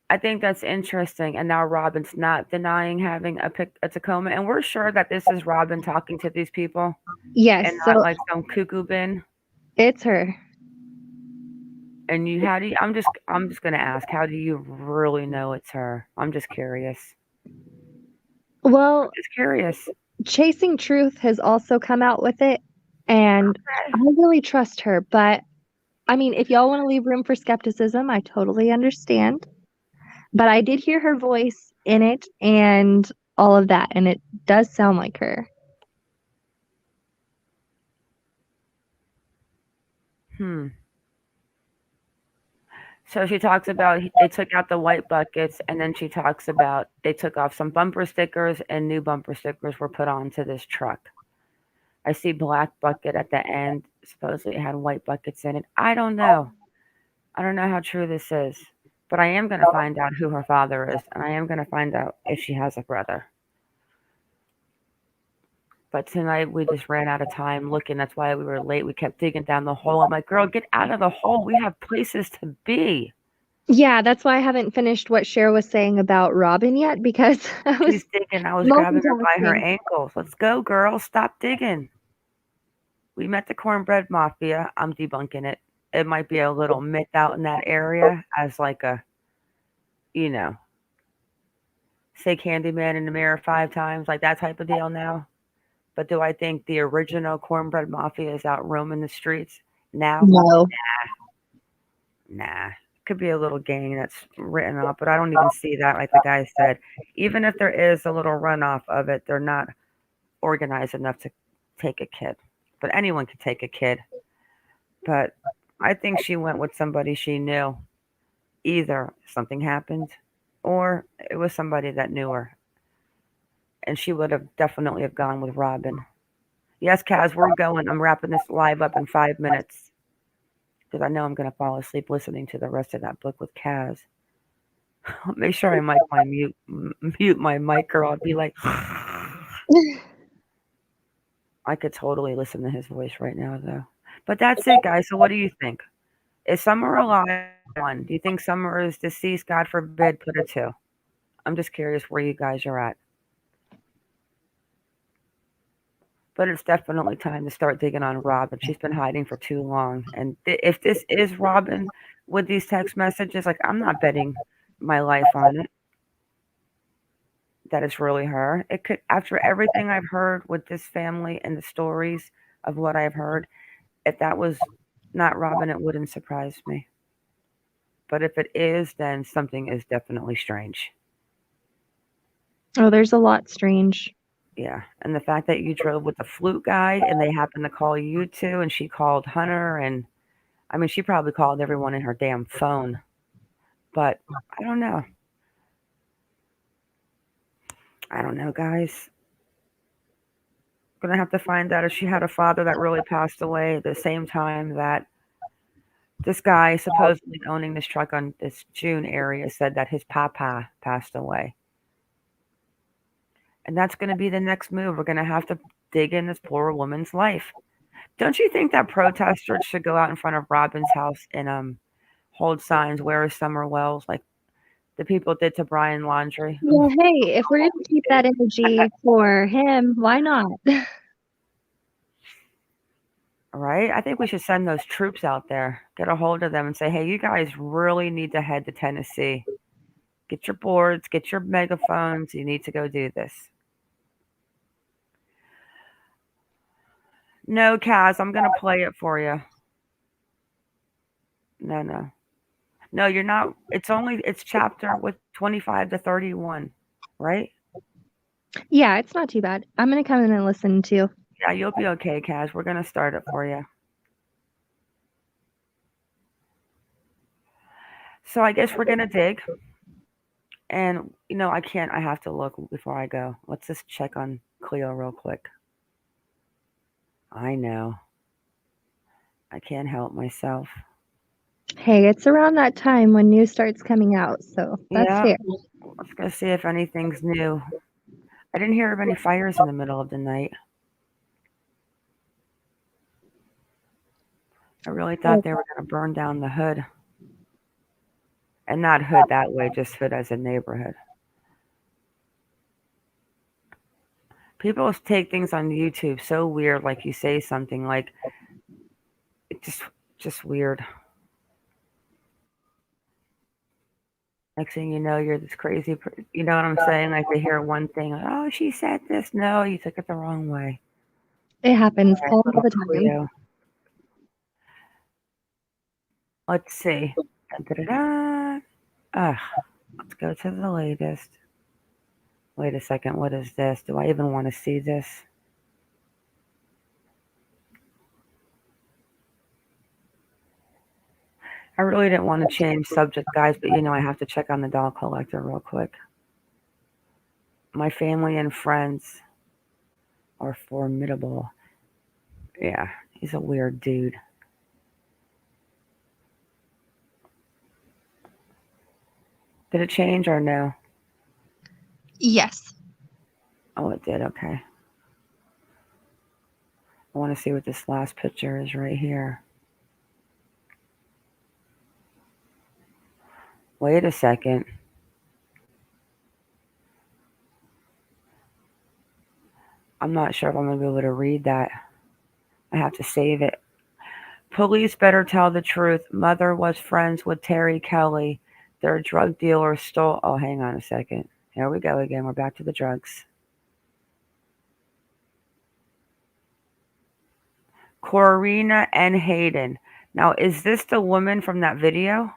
[SPEAKER 1] I think that's interesting. And now Robin's not denying having a Tacoma. And we're sure that this is Robin talking to these people.
[SPEAKER 2] Yes.
[SPEAKER 1] And
[SPEAKER 2] So
[SPEAKER 1] not like some cuckoo bin.
[SPEAKER 2] it's her.
[SPEAKER 1] And I'm just gonna ask, how do you really know it's her? I'm just curious.
[SPEAKER 2] Well,
[SPEAKER 1] Just curious.
[SPEAKER 2] Chasing Truth has also come out with it, and I really trust her. But I mean, if y'all want to leave room for skepticism, I totally understand. But I did hear her voice in it and all of that, and it does sound like her.
[SPEAKER 1] So she talks about they took out the white buckets, and then she talks about they took off some bumper stickers, and new bumper stickers were put onto this truck. I see black bucket at the end. Supposedly it had white buckets in it. I don't know. I don't know how true this is. But I am going to find out who her father is, and I am going to find out if she has a brother. But tonight we just ran out of time looking. That's why we were late. We kept digging down the hole. I'm like, girl, get out of the hole. We have places to be.
[SPEAKER 2] Yeah, that's why I haven't finished what Cher was saying about Robin yet, because
[SPEAKER 1] She's digging. I was grabbing her by her ankles. Let's go, girl. Stop digging. We met the Cornbread Mafia. I'm debunking it. It might be a little myth out in that area as like a, say Candyman in the mirror 5 times, like that type of deal now. But do I think the original Cornbread Mafia is out roaming the streets now?
[SPEAKER 2] No.
[SPEAKER 1] Nah. Could be a little gang that's written up, but I don't even see that, like the guy said. Even if there is a little runoff of it, they're not organized enough to take a kid. But anyone could take a kid. But I think she went with somebody she knew. Either something happened or it was somebody that knew her. And she would have definitely have gone with Robin. Yes, Kaz, we're going. I'm wrapping this live up in 5 minutes. Because I know I'm going to fall asleep listening to the rest of that book with Kaz. I'll make sure I mute my mic, or I'll be like... I could totally listen to his voice right now, though. But that's it, guys. So what do you think? Is Summer alive? One. Do you think Summer is deceased? God forbid. Put a two. I'm just curious where you guys are at. But it's definitely time to start digging on Robin. She's been hiding for too long. And if this is Robin with these text messages, like I'm not betting my life on it that it's really her. It could, after everything I've heard with this family and the stories of what I've heard, if that was not Robin, it wouldn't surprise me. But if it is, then something is definitely strange.
[SPEAKER 2] Oh, there's a lot strange.
[SPEAKER 1] Yeah, and the fact that you drove with the flute guy and they happened to call you too, and she called Hunter, and I mean, she probably called everyone in her damn phone. But I don't know. I don't know, guys. Gonna have to find out if she had a father that really passed away at the same time that this guy supposedly owning this truck on this June area said that his papa passed away. And that's going to be the next move. We're going to have to dig in this poor woman's life. Don't you think that protesters should go out in front of Robin's house and hold signs, "Where is Summer Wells," like the people did to Brian Laundrie?
[SPEAKER 2] Well, hey, if we're going to keep that energy for him, why not?
[SPEAKER 1] Right? I think we should send those troops out there, get a hold of them and say, "Hey, you guys really need to head to Tennessee. Get your boards, get your megaphones. You need to go do this." No, Kaz, I'm going to play it for you. No, no. No, you're not. It's chapter with 25 to 31, right?
[SPEAKER 2] Yeah, it's not too bad. I'm going to come in and listen too.
[SPEAKER 1] Yeah, you'll be okay, Kaz. We're going to start it for you. So I guess we're going to dig. And, I have to look before I go. Let's just check on Cleo real quick. I know. I can't help myself.
[SPEAKER 2] Hey, it's around that time when news starts coming out, so that's
[SPEAKER 1] Yeah.
[SPEAKER 2] fair.
[SPEAKER 1] Let's go see if anything's new. I didn't hear of any fires in the middle of the night. I really thought they were going to burn down the hood. And not hood that way, just hood as a neighborhood. People take things on YouTube so weird, like you say something like it's just weird. Next thing you know, you're this crazy. You know what I'm saying? Like they hear one thing, like, "Oh, she said this." No, you took it the wrong way.
[SPEAKER 2] It happens
[SPEAKER 1] All right,
[SPEAKER 2] all
[SPEAKER 1] little
[SPEAKER 2] the time.
[SPEAKER 1] Cleo. Let's see. Da-da-da-da. Let's go to the latest. Wait a second. What is this? Do I even want to see this? I really didn't want to change subject, guys, but I have to check on the doll collector real quick. My family and friends are formidable. Yeah, he's a weird dude. Did it change or no?
[SPEAKER 2] Yes.
[SPEAKER 1] Oh, it did. Okay. I want to see what this last picture is right here. Wait a second. I'm not sure if I'm going to be able to read that. I have to save it. Police better tell the truth. Mother was friends with Terry Kelly. Their drug dealer stole. Oh, hang on a second. Here we go again. We're back to the drugs. Corina and Hayden. Now, is this the woman from that video?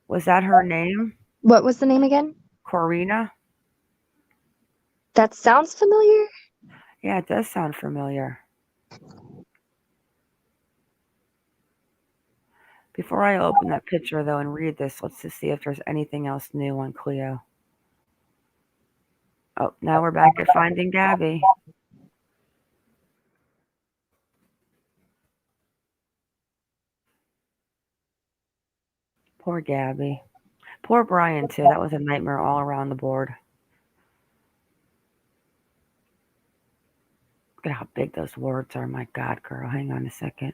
[SPEAKER 1] Was that her name?
[SPEAKER 2] What was the name again?
[SPEAKER 1] Corina?
[SPEAKER 2] That sounds familiar.
[SPEAKER 1] Yeah, it does sound familiar. Before I open that picture, though, and read this, let's just see if there's anything else new on Cleo. Oh, now we're back at Finding Gabby. Poor Gabby. Poor Brian, too. That was a nightmare all around the board. Look at how big those words are. My God, girl. Hang on a second.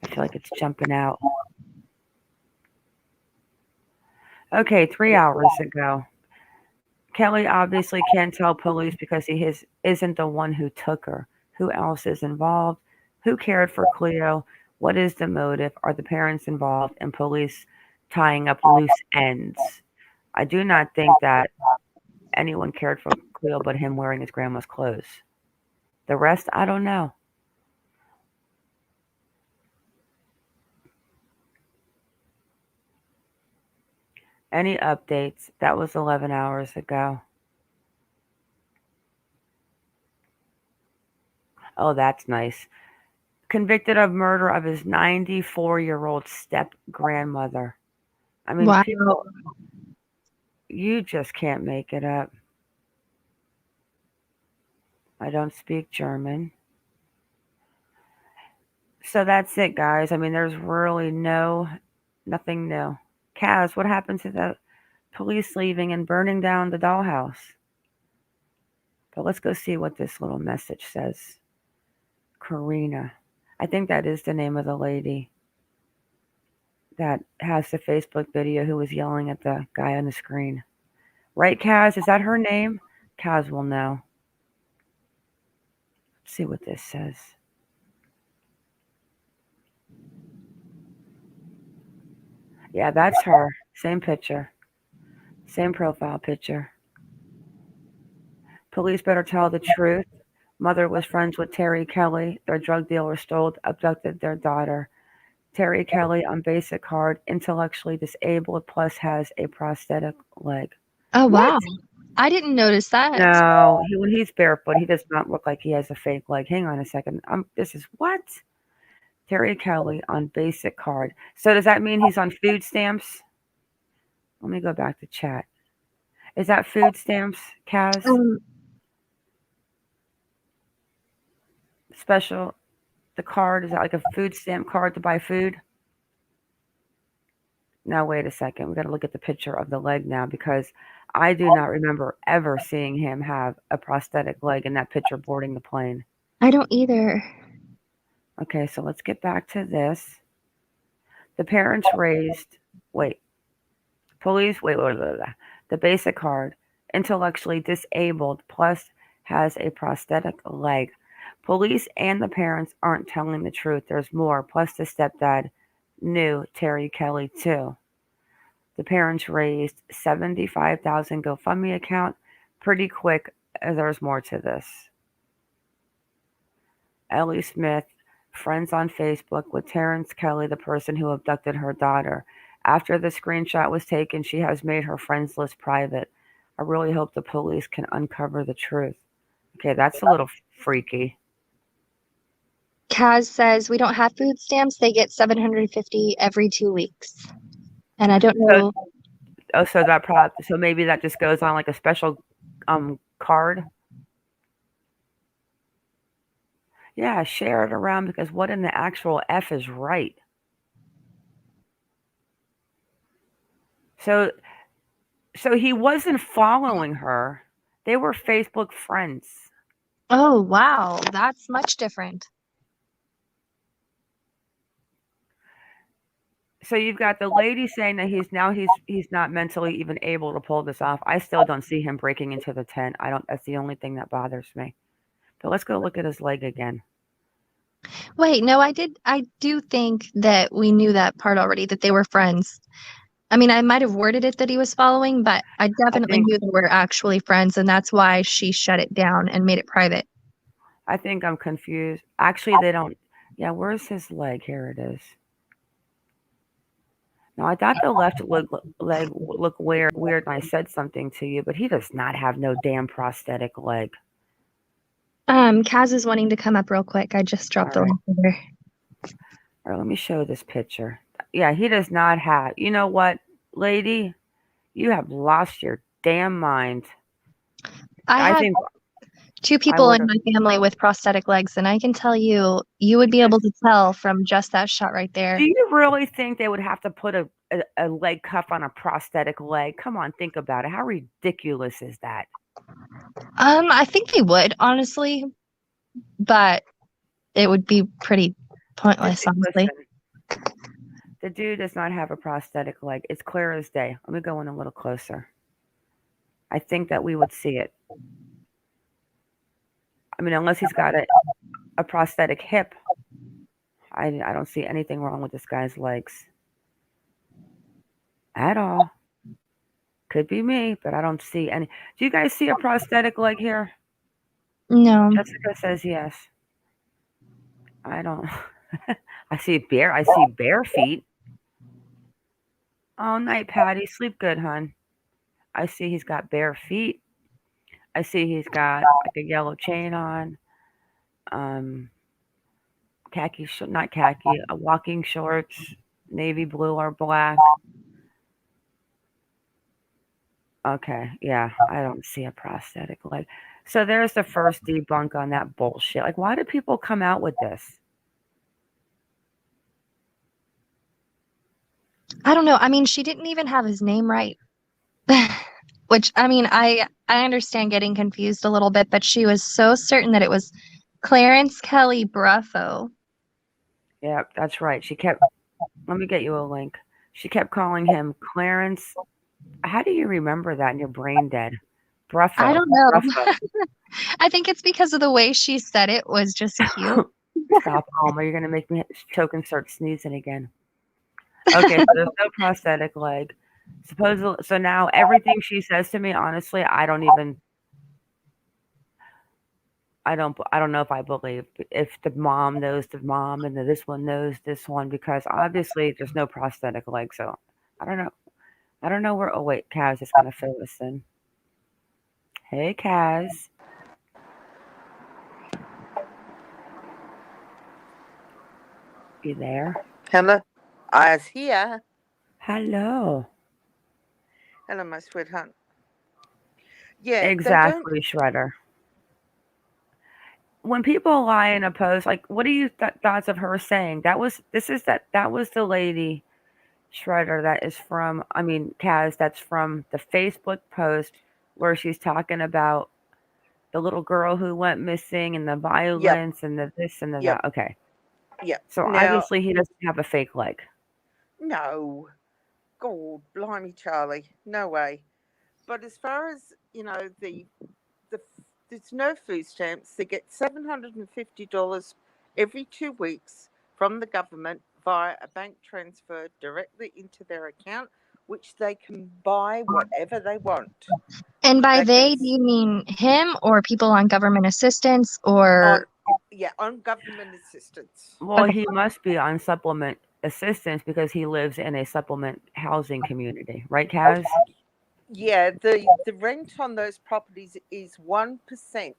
[SPEAKER 1] I feel like it's jumping out. Okay, 3 hours ago. Kelly obviously can't tell police because isn't the one who took her. Who else is involved? Who cared for Cleo? What is the motive? Are the parents involved? And police tying up loose ends. I do not think that anyone cared for Cleo but him wearing his grandma's clothes. The rest, I don't know. Any updates? That was 11 hours ago. Oh, that's nice. Convicted of murder of his 94-year-old step-grandmother. I mean,
[SPEAKER 2] Wow.
[SPEAKER 1] people, you just can't make it up. I don't speak German. So that's it, guys. I mean, there's really nothing new. Kaz, what happened to the police leaving and burning down the dollhouse? But let's go see what this little message says. Karina. I think that is the name of the lady that has the Facebook video who was yelling at the guy on the screen. Right, Kaz? Is that her name? Kaz will know. Let's see what this says. Yeah, that's her. Same picture. Same profile picture. Police better tell the truth. Mother was friends with Terry Kelly. Their drug dealer abducted their daughter. Terry Kelly on basic card, intellectually disabled, plus has a prosthetic leg.
[SPEAKER 2] Oh,
[SPEAKER 1] What?
[SPEAKER 2] wow. I didn't notice that.
[SPEAKER 1] No, when he's barefoot, he does not look like he has a fake leg. Hang on a second. This is what? Terry Kelly on basic card. So does that mean he's on food stamps? Let me go back to chat. Is that food stamps, Kaz? Special, the card, is that like a food stamp card to buy food? Now, wait a second. We got to look at the picture of the leg now because I do not remember ever seeing him have a prosthetic leg in that picture boarding the plane.
[SPEAKER 2] I don't either.
[SPEAKER 1] Okay, so let's get back to this. The parents raised, police, the basic card, intellectually disabled, plus has a prosthetic leg. Police and the parents aren't telling the truth. There's more. Plus, the stepdad knew Terry Kelly too. The parents raised $75,000 GoFundMe account pretty quick. There's more to this. Ellie Smith, friends on Facebook with Terrence Kelly, the person who abducted her daughter. After the screenshot was taken, she has made her friends list private. I really hope the police can uncover the truth. Okay, that's a little freaky.
[SPEAKER 2] Kaz says we don't have food stamps. They get $750 every 2 weeks. And I don't know.
[SPEAKER 1] So maybe that just goes on like a special card. Yeah, share it around because what in the actual F is right? So he wasn't following her. They were Facebook friends.
[SPEAKER 2] Oh, wow. That's much different.
[SPEAKER 1] So you've got the lady saying that he's not mentally even able to pull this off. I still don't see him breaking into the tent. That's the only thing that bothers me. But let's go look at his leg again.
[SPEAKER 2] Wait, no, I do think that we knew that part already, that they were friends. I mean, I might have worded it that he was following, but I definitely knew they were actually friends, and that's why she shut it down and made it private.
[SPEAKER 1] I think I'm confused. Actually, they don't. Yeah, where's his leg? Here it is. Now, I thought the left leg looked weird, and I said something to you, but he does not have no damn prosthetic leg.
[SPEAKER 2] Kaz is wanting to come up real quick. I just dropped the link there.
[SPEAKER 1] All right, let me show this picture. Yeah, he does not have. You know what, lady? You have lost your damn mind.
[SPEAKER 2] I think 2 people in my family with prosthetic legs, and I can tell you, you would be able to tell from just that shot right there.
[SPEAKER 1] Do you really think they would have to put a leg cuff on a prosthetic leg? Come on, think about it. How ridiculous is that?
[SPEAKER 2] I think they would, honestly. but it would be pretty pointless, honestly.
[SPEAKER 1] Listen, the dude does not have a prosthetic leg. It's clear as day. Let me go in a little closer. I think that we would see it. I mean, unless he's got a prosthetic hip, I don't see anything wrong with this guy's legs at all. Could be me, but I don't see any. Do you guys see a prosthetic leg here?
[SPEAKER 2] No.
[SPEAKER 1] Jessica says yes. I don't. I see bare feet. Oh, night, Patty. Sleep good, hon. I see he's got bare feet. I see he's got like a yellow chain on. Khaki, not khaki, walking shorts, navy blue or black. Okay, yeah, I don't see a prosthetic leg. So there's the first debunk on that bullshit. Like, why do people come out with this?
[SPEAKER 2] I don't know. I mean, she didn't even have his name right. Which, I mean, I understand getting confused a little bit, but she was so certain that it was Clarence Kelly Bruffo.
[SPEAKER 1] Yeah, that's right. She kept, let me get you a link. She kept calling him Clarence. How do you remember that and your brain dead? Bruffo.
[SPEAKER 2] I don't know.
[SPEAKER 1] Bruffo.
[SPEAKER 2] I think it's because of the way she said it was just cute.
[SPEAKER 1] Stop, Alma. You're going to make me choke and start sneezing again. Okay, so there's no prosthetic leg. Supposedly, so now everything she says to me, honestly, I don't know if I believe if the mom knows the mom and this one knows this one, because obviously there's no prosthetic leg. So I don't know. I don't know where. Oh wait, Kaz is gonna fill us in. Hey, Kaz. You there?
[SPEAKER 6] Hello, I was here.
[SPEAKER 1] Hello.
[SPEAKER 6] Hello, my sweetheart. Yeah,
[SPEAKER 1] Exactly, Shredder. When people lie in a post, like, what are you thoughts of her saying? That was the lady, Shredder, that is from, I mean, Kaz, that's from the Facebook post where she's talking about the little girl who went missing and the violence and the this and the that. Okay.
[SPEAKER 6] Yep.
[SPEAKER 1] So
[SPEAKER 6] Now,
[SPEAKER 1] obviously he doesn't have a fake leg.
[SPEAKER 6] no, God, blimey, Charlie, no way. But as far as the there's no food stamps. They get $750 every 2 weeks from the government via a bank transfer directly into their account, which they can buy whatever they want.
[SPEAKER 2] And by they, do you mean him or people on government assistance or?
[SPEAKER 6] On government assistance.
[SPEAKER 1] Well, he must be on supplement assistance because he lives in a supplement housing community, right, Kaz?
[SPEAKER 6] Yeah, the rent on those properties is 1%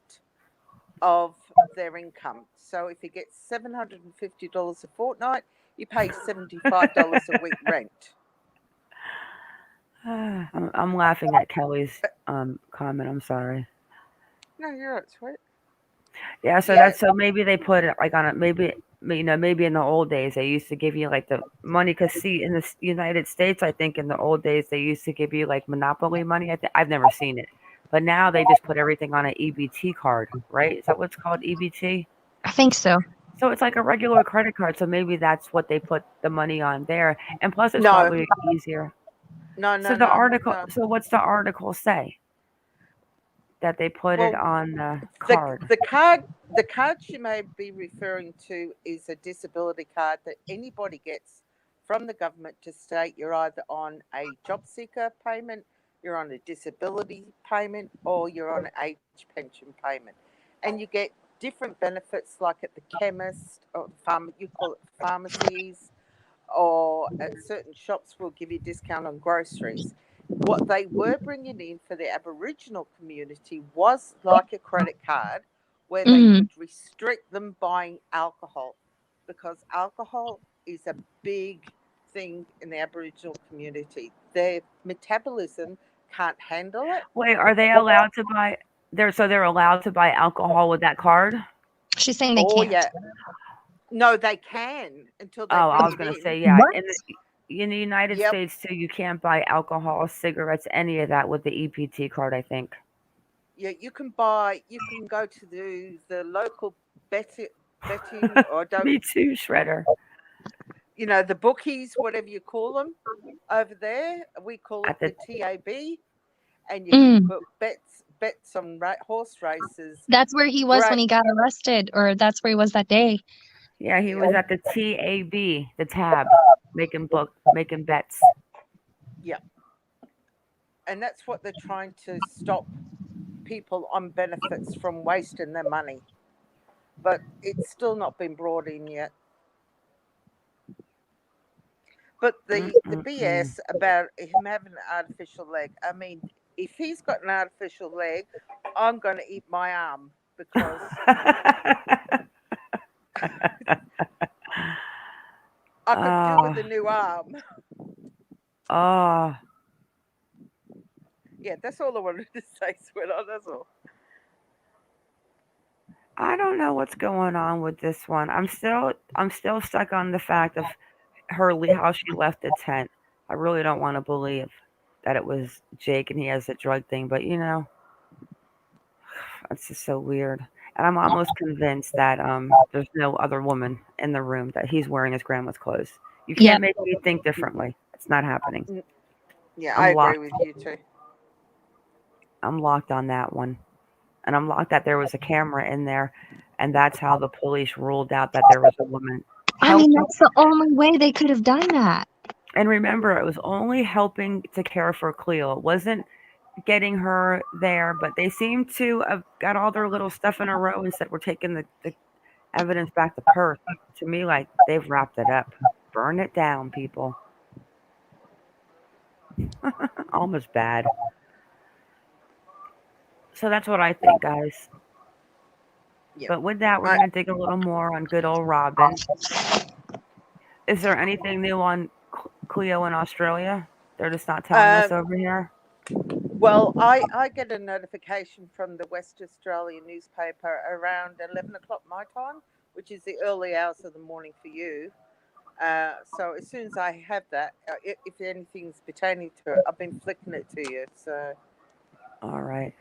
[SPEAKER 6] of their income. So if you get $750 a fortnight, you pay $75 a week rent.
[SPEAKER 1] I'm laughing at Kelly's comment. I'm sorry.
[SPEAKER 6] No, you're right, sweet.
[SPEAKER 1] Yeah, so maybe they put it like on it. Maybe in the old days they used to give you like the money, because see, in the United States, I think in the old days they used to give you like Monopoly money. I've never seen it, but now they just put everything on an EBT card, right? Is that what's called, EBT?
[SPEAKER 2] I think so.
[SPEAKER 1] So it's like a regular credit card. So maybe that's what they put the money on there, and plus it's probably easier.
[SPEAKER 6] No.
[SPEAKER 1] So article. So what's the article say? That they put it on the card.
[SPEAKER 6] The card you may be referring to is a disability card that anybody gets from the government to state you're either on a job seeker payment, you're on a disability payment, or you're on an age pension payment. And you get different benefits, like at the chemist or you call it pharmacies, or at certain shops will give you a discount on groceries. What they were bringing in for the Aboriginal community was like a credit card where they could restrict them buying alcohol, because alcohol is a big thing in the Aboriginal community. Their metabolism can't handle it.
[SPEAKER 1] Wait, are they allowed to buy? They're allowed to buy alcohol with that card?
[SPEAKER 2] She's saying they can't.
[SPEAKER 6] Yeah. No, they can until they.
[SPEAKER 1] I was going to say, yeah. In the United States too, you can't buy alcohol, cigarettes, any of that with the EPT card, I think.
[SPEAKER 6] Yeah, you can go to the local betting, or don't,
[SPEAKER 1] Me too, Shredder.
[SPEAKER 6] you know, the bookies, whatever you call them over there. We call it
[SPEAKER 1] At
[SPEAKER 6] the
[SPEAKER 1] the
[SPEAKER 6] TAB, and you can
[SPEAKER 2] Mm.
[SPEAKER 6] put bets on horse races.
[SPEAKER 2] That's where he was when
[SPEAKER 6] Great.
[SPEAKER 2] he got arrested, or that's where he was that day.
[SPEAKER 1] Yeah, he was at the TAB, the tab, making bets.
[SPEAKER 6] Yeah, and that's what they're trying to stop people on benefits from wasting their money. But it's still not been brought in yet. But the BS about him having an artificial leg, I mean, if he's got an artificial leg, I'm going to eat my arm because I could do with a new arm.
[SPEAKER 1] Oh,
[SPEAKER 6] Yeah, that's all I wanted to say, sweetheart. That's all.
[SPEAKER 1] I don't know what's going on with this one. I'm still stuck on the fact of how she left the tent. I really don't want to believe that it was Jake and he has a drug thing, but it's just so weird. And I'm almost convinced that there's no other woman in the room, that he's wearing his grandma's clothes. You can't
[SPEAKER 2] Yep.
[SPEAKER 1] make me think differently. It's not happening.
[SPEAKER 6] Yeah,
[SPEAKER 1] I'm
[SPEAKER 6] I agree
[SPEAKER 1] locked.
[SPEAKER 6] with you too.
[SPEAKER 1] I'm locked on that one. And I'm locked that there was a camera in there, and that's how the police ruled out that there was a woman
[SPEAKER 2] I mean,
[SPEAKER 1] helping.
[SPEAKER 2] that's the only way they could have done that.
[SPEAKER 1] And remember, it was only helping to care for Cleo. It wasn't getting her there, but they seem to have got all their little stuff in a row and said, we're taking the evidence back to Perth. To me, like, they've wrapped it up. Burn it down, people. Almost bad. So that's what I think, guys.
[SPEAKER 6] Yeah.
[SPEAKER 1] But with that, we're going to dig a little more on good old Robin. Is there anything new on Cleo in Australia? They're just not telling us over here.
[SPEAKER 6] Well, I get a notification from the West Australian newspaper around 11 o'clock my time, which is the early hours of the morning for you. So as soon as I have that, if anything's pertaining to it, I've been flicking it to you. So.
[SPEAKER 1] All right.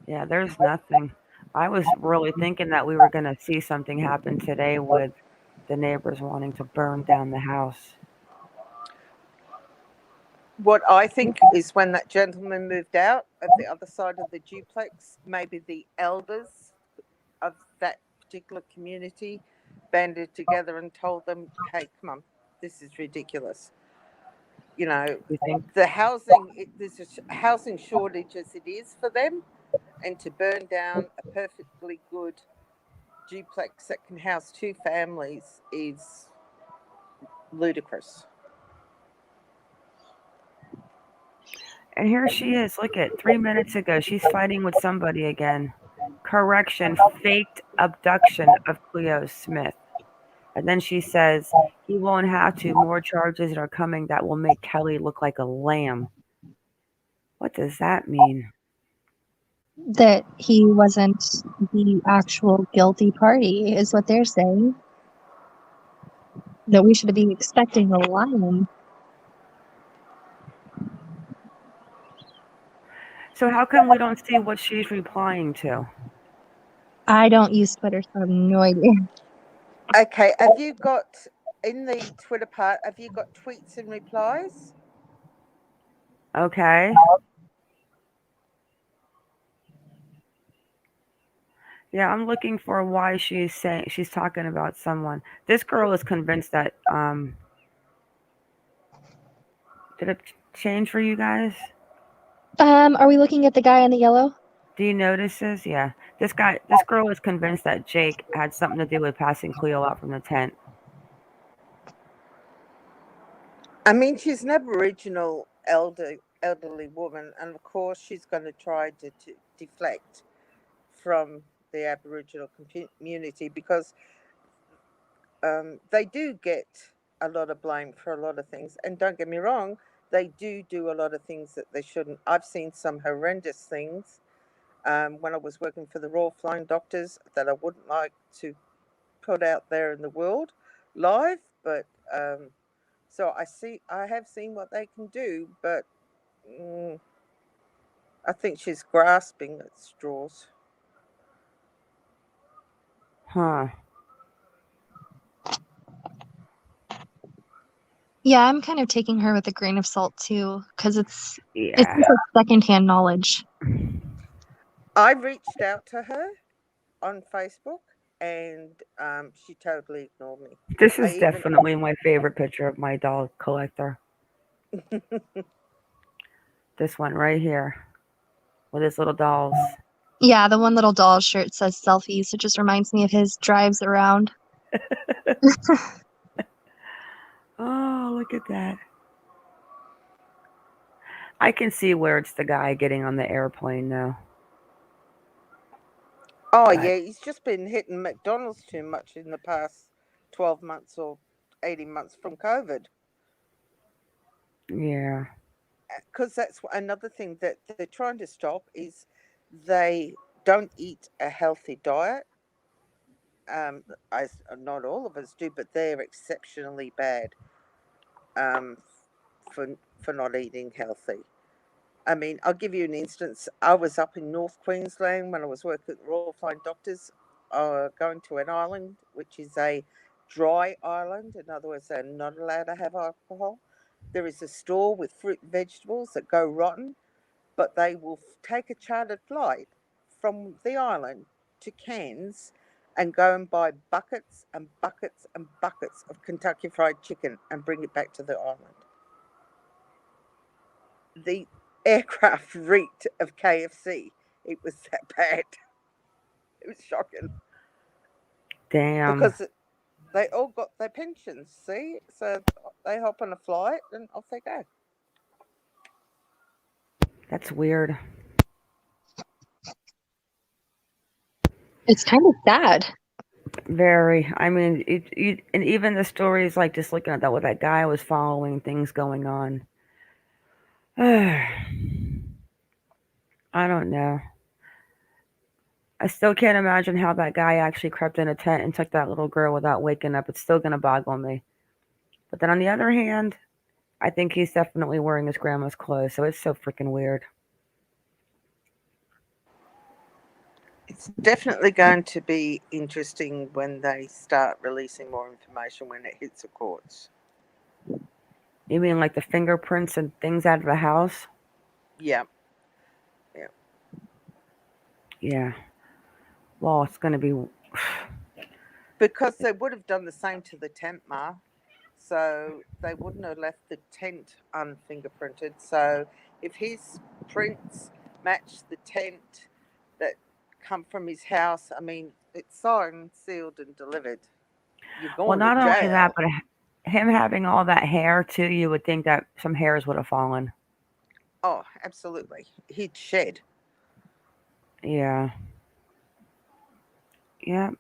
[SPEAKER 1] Yeah, there's nothing. I was really thinking that we were going to see something happen today with the neighbors wanting to burn down the house.
[SPEAKER 6] What I think is when that gentleman moved out of the other side of the duplex, maybe the elders of that particular community banded together and told them, hey, come on, this is ridiculous. You know, the housing, there's a housing shortage as it is for them, and to burn down a perfectly good duplex that can house two families is ludicrous.
[SPEAKER 1] And here she is. Look at 3 minutes ago. She's fighting with somebody again. Correction, faked abduction of Cleo Smith. And then she says, he won't have to. More charges are coming that will make Kelly look like a lamb. What does that mean?
[SPEAKER 2] That he wasn't the actual guilty party, is what they're saying. That we should be expecting a lion.
[SPEAKER 1] So how come we don't see what she's replying to?
[SPEAKER 2] I don't use Twitter, so I have no idea.
[SPEAKER 6] Okay, have you got, in the Twitter part, have you got tweets and replies?
[SPEAKER 1] Okay. Yeah, I'm looking for why she's talking about someone. This girl is convinced that did it change for you guys?
[SPEAKER 2] Are we looking at the guy in the yellow?
[SPEAKER 1] Do you notice this? Yeah. This girl is convinced that Jake had something to do with passing Cleo out from the tent.
[SPEAKER 6] I mean, she's an Aboriginal elderly woman, and of course she's going to try to deflect from the Aboriginal community because they do get a lot of blame for a lot of things. And don't get me wrong, they do a lot of things that they shouldn't. I've seen some horrendous things when I was working for the Royal Flying Doctors that I wouldn't like to put out there in the world live, but so I have seen what they can do, but I think she's grasping at straws.
[SPEAKER 1] Huh.
[SPEAKER 2] Yeah, I'm kind of taking her with a grain of salt too, because it's
[SPEAKER 1] Yeah.
[SPEAKER 2] just like secondhand knowledge.
[SPEAKER 6] I reached out to her on Facebook, and she totally ignored me.
[SPEAKER 1] This
[SPEAKER 6] I
[SPEAKER 1] is
[SPEAKER 6] even
[SPEAKER 1] definitely my favorite picture of my doll collector. This one right here with his little dolls.
[SPEAKER 2] Yeah, the one little doll shirt says selfies. It just reminds me of his drives around.
[SPEAKER 1] Oh, look at that. I can see where it's the guy getting on the airplane now.
[SPEAKER 6] Oh yeah, he's just been hitting McDonald's too much in the past 12 months or 18 months from COVID.
[SPEAKER 1] Yeah.
[SPEAKER 6] Because that's another thing that they're trying to stop is they don't eat a healthy diet. As not all of us do, but they're exceptionally bad um, for not eating healthy. I mean, I'll give you an instance. I was up in North Queensland when I was working at the Royal Flying Doctors, going to an island, which is a dry island. In other words, they're not allowed to have alcohol. There is a store with fruit and vegetables that go rotten, but they will take a chartered flight from the island to Cairns and go and buy buckets and buckets and buckets of Kentucky Fried Chicken and bring it back to the island. The aircraft reeked of KFC. It was that bad. It was shocking.
[SPEAKER 1] Damn.
[SPEAKER 6] Because they all got their pensions, see? So they hop on a flight and off they go.
[SPEAKER 1] That's weird.
[SPEAKER 2] It's kind of sad.
[SPEAKER 1] Very. I mean, and even the stories, like just looking at that, what that guy was following, things going on. I don't know. I still can't imagine how that guy actually crept in a tent and took that little girl without waking up. It's still going to boggle me. But then on the other hand, I think he's definitely wearing his grandma's clothes, so it's so freaking weird.
[SPEAKER 6] It's definitely going to be interesting when they start releasing more information when it hits the courts.
[SPEAKER 1] You mean like the fingerprints and things out of the house?
[SPEAKER 6] Yeah. Yeah.
[SPEAKER 1] Yeah. Well, it's going to be.
[SPEAKER 6] Because they would have done the same to the tent, Ma. So they wouldn't have left the tent unfingerprinted. So if his prints match the tent that come from his house, I mean, it's signed, sealed, and delivered. You're
[SPEAKER 1] Well,
[SPEAKER 6] going to
[SPEAKER 1] not only that,
[SPEAKER 6] jail.
[SPEAKER 1] but him having all that hair too, you would think that some hairs would have fallen.
[SPEAKER 6] Oh, absolutely. He'd shed.
[SPEAKER 1] Yeah. Yeah.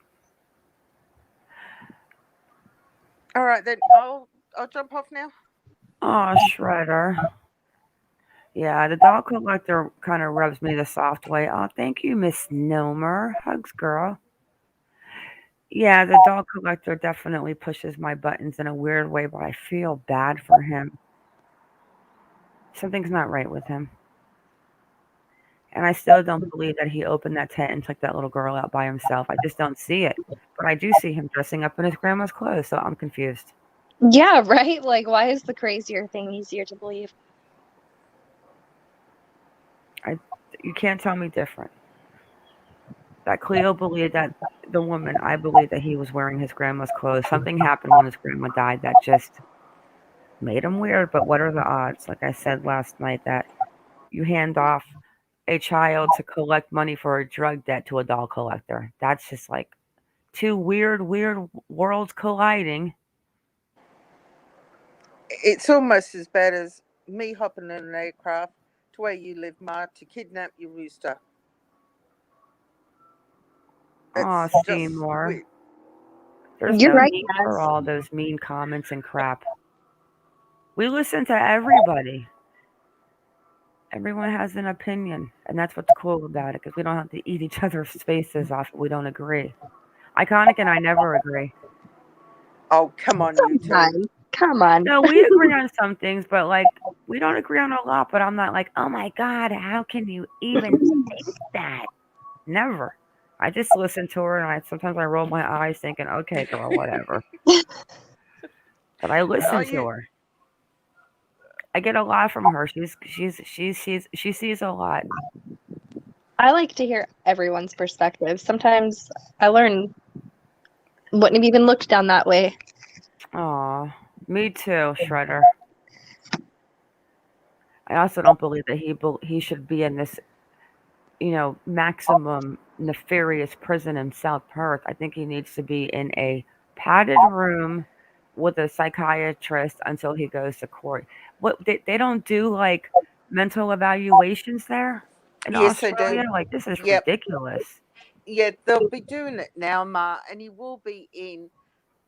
[SPEAKER 6] All right, then I'll jump off now.
[SPEAKER 1] Oh, Shredder. Yeah, the dog collector kind of rubs me the soft way. Oh, thank you, Miss Nomer. Hugs, girl. Yeah, the dog collector definitely pushes my buttons in a weird way, but I feel bad for him. Something's not right with him. And I still don't believe that he opened that tent and took that little girl out by himself. I just don't see it. But I do see him dressing up in his grandma's clothes, so I'm confused.
[SPEAKER 2] Yeah, right? Like, why is the crazier thing easier to believe?
[SPEAKER 1] You can't tell me different. That Cleo believed that the woman, I believe that he was wearing his grandma's clothes. Something happened when his grandma died that just made him weird, but what are the odds? Like I said last night, that you hand off a child to collect money for a drug debt to a doll collector. That's just like two weird worlds colliding.
[SPEAKER 6] It's almost as bad as me hopping in an aircraft to where you live, Ma, to kidnap your rooster.
[SPEAKER 1] Oh,
[SPEAKER 6] It's just
[SPEAKER 1] Seymour.
[SPEAKER 6] weird.
[SPEAKER 1] There's
[SPEAKER 2] You're
[SPEAKER 1] no
[SPEAKER 2] right,
[SPEAKER 1] need
[SPEAKER 2] Cass.
[SPEAKER 1] for all those mean comments and crap. We listen to everybody. Everyone has an opinion, and that's what's cool about it, because we don't have to eat each other's faces off if we don't agree. Iconic and I never agree.
[SPEAKER 6] Oh, come on, you two.
[SPEAKER 2] Come on.
[SPEAKER 1] No, we agree on some things, but like we don't agree on a lot. But I'm not like, oh my god, how can you even think that? Never. I just listen to her, and sometimes I roll my eyes, thinking, "Okay, girl, whatever." But I
[SPEAKER 6] No,
[SPEAKER 1] listen to
[SPEAKER 6] you.
[SPEAKER 1] her. I get a lot from her. She sees a lot.
[SPEAKER 2] I like to hear everyone's perspective. Sometimes I learn wouldn't have even looked down that way.
[SPEAKER 1] Aw, me too, Shredder. I also don't believe that he should be in this, maximum nefarious prison in South Perth. I think he needs to be in a padded room with a psychiatrist until he goes to court. What they don't do like mental evaluations there in
[SPEAKER 6] Yes, I
[SPEAKER 1] Australia?
[SPEAKER 6] do.
[SPEAKER 1] Like this is
[SPEAKER 6] Yep.
[SPEAKER 1] ridiculous.
[SPEAKER 6] Yeah, they'll be doing it now, Ma, and he will be in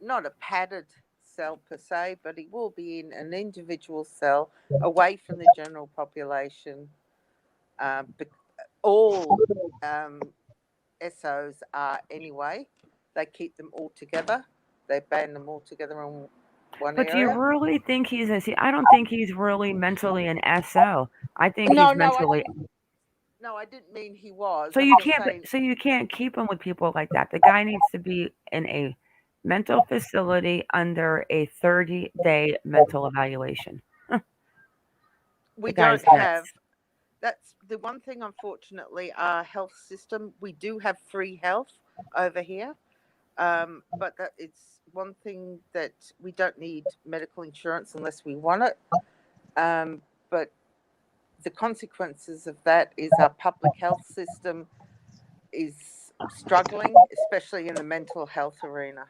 [SPEAKER 6] not a padded cell per se, but he will be in an individual cell away from the general population. But all SOs are anyway. They keep them all together. They band them all together in one
[SPEAKER 1] But do you
[SPEAKER 6] area.
[SPEAKER 1] really think he's a see? I don't think he's really mentally an SO. I think he's
[SPEAKER 6] No, no, I
[SPEAKER 1] mentally.
[SPEAKER 6] didn't. No, I didn't mean he was.
[SPEAKER 1] So
[SPEAKER 6] I'm
[SPEAKER 1] you
[SPEAKER 6] just
[SPEAKER 1] can't.
[SPEAKER 6] saying.
[SPEAKER 1] So you can't keep him with people like that. The guy needs to be in a mental facility under a 30-day mental evaluation. The
[SPEAKER 6] We
[SPEAKER 1] guy's
[SPEAKER 6] don't
[SPEAKER 1] nuts.
[SPEAKER 6] have. That's the one thing, unfortunately, our health system, we do have free health over here. But that it's one thing that we don't need medical insurance unless we want it. But the consequences of that is our public health system is struggling, especially in the mental health arena.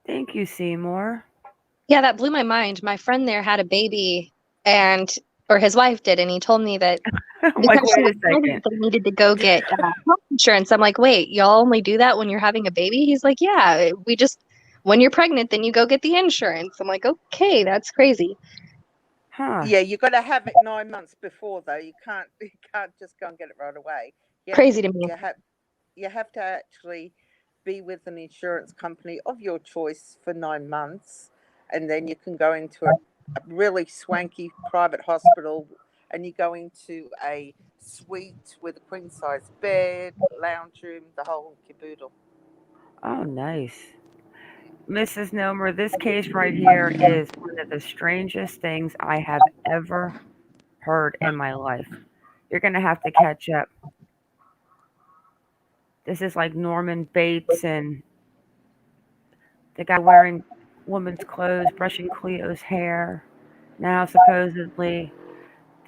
[SPEAKER 1] Thank you, Seymour.
[SPEAKER 2] Yeah, that blew my mind. My friend there had a baby or his wife did, and he told me that
[SPEAKER 1] I'm like,
[SPEAKER 2] because she
[SPEAKER 1] wait a
[SPEAKER 2] was
[SPEAKER 1] second.
[SPEAKER 2] pregnant, they needed to go get health insurance. I'm like, wait, y'all only do that when you're having a baby? He's like, yeah, when you're pregnant, then you go get the insurance. I'm like, okay, that's crazy.
[SPEAKER 1] Huh.
[SPEAKER 6] Yeah, you got to have it 9 months before, though. You can't just go and get it right away.
[SPEAKER 2] Crazy to me.
[SPEAKER 6] You have to actually be with an insurance company of your choice for 9 months, and then you can go into a really swanky private hospital, and you go into a suite with a queen size bed, lounge room, the whole caboodle.
[SPEAKER 1] Oh, nice. Mrs. Nomer, this case right here is one of the strangest things I have ever heard in my life. You're going to have to catch up. This is like Norman Bates and the guy wearing woman's clothes, brushing Cleo's hair. Now, supposedly,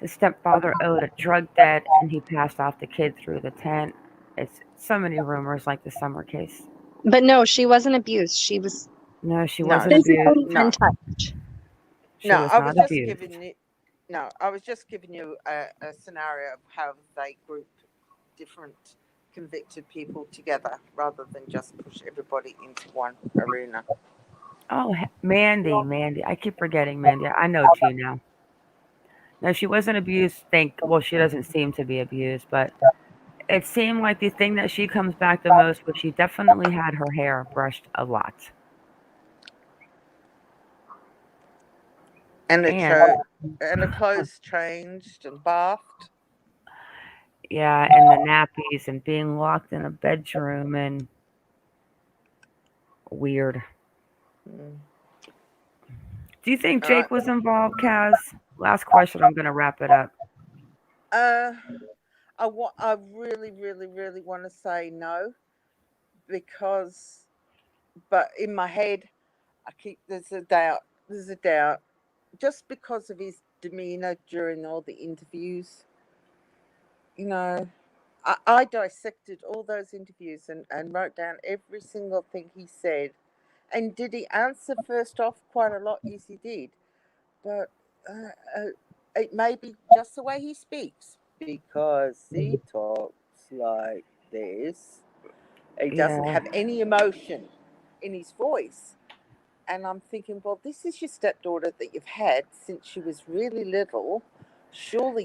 [SPEAKER 1] the stepfather owed a drug debt and he passed off the kid through the tent. It's so many rumors like the Summer case.
[SPEAKER 2] But no, she wasn't abused. She was
[SPEAKER 1] No, she
[SPEAKER 6] No,
[SPEAKER 1] wasn't abused.
[SPEAKER 6] no,
[SPEAKER 1] She
[SPEAKER 6] no.
[SPEAKER 1] was
[SPEAKER 6] I was
[SPEAKER 1] not
[SPEAKER 6] just
[SPEAKER 1] abused.
[SPEAKER 6] giving you. No, I was just giving you a scenario of how they group different convicted people together rather than just push everybody into one arena.
[SPEAKER 1] Oh, Mandy. I keep forgetting Mandy. I know G now. No, she wasn't abused. Well, she doesn't seem to be abused, but it seemed like the thing that she comes back the most was she definitely had her hair brushed a lot.
[SPEAKER 6] And
[SPEAKER 1] And
[SPEAKER 6] the clothes changed and bathed.
[SPEAKER 1] yeah, and the nappies and being locked in a bedroom and weird.
[SPEAKER 6] Mm.
[SPEAKER 1] Do you think
[SPEAKER 6] All right.
[SPEAKER 1] Jake was involved, Kaz? Last question. I'm gonna wrap it up.
[SPEAKER 6] Uh, I really, really, really want to say no because, but in my head, there's a doubt. There's a doubt just because of his demeanor during all the interviews. You know, I dissected all those interviews and wrote down every single thing he said. And did he answer first off quite a lot? Yes, he did. But it may be just the way he speaks because he talks like this. He doesn't
[SPEAKER 1] Yeah.
[SPEAKER 6] have any emotion in his voice. And I'm thinking, well, this is your stepdaughter that you've had since she was really little. Surely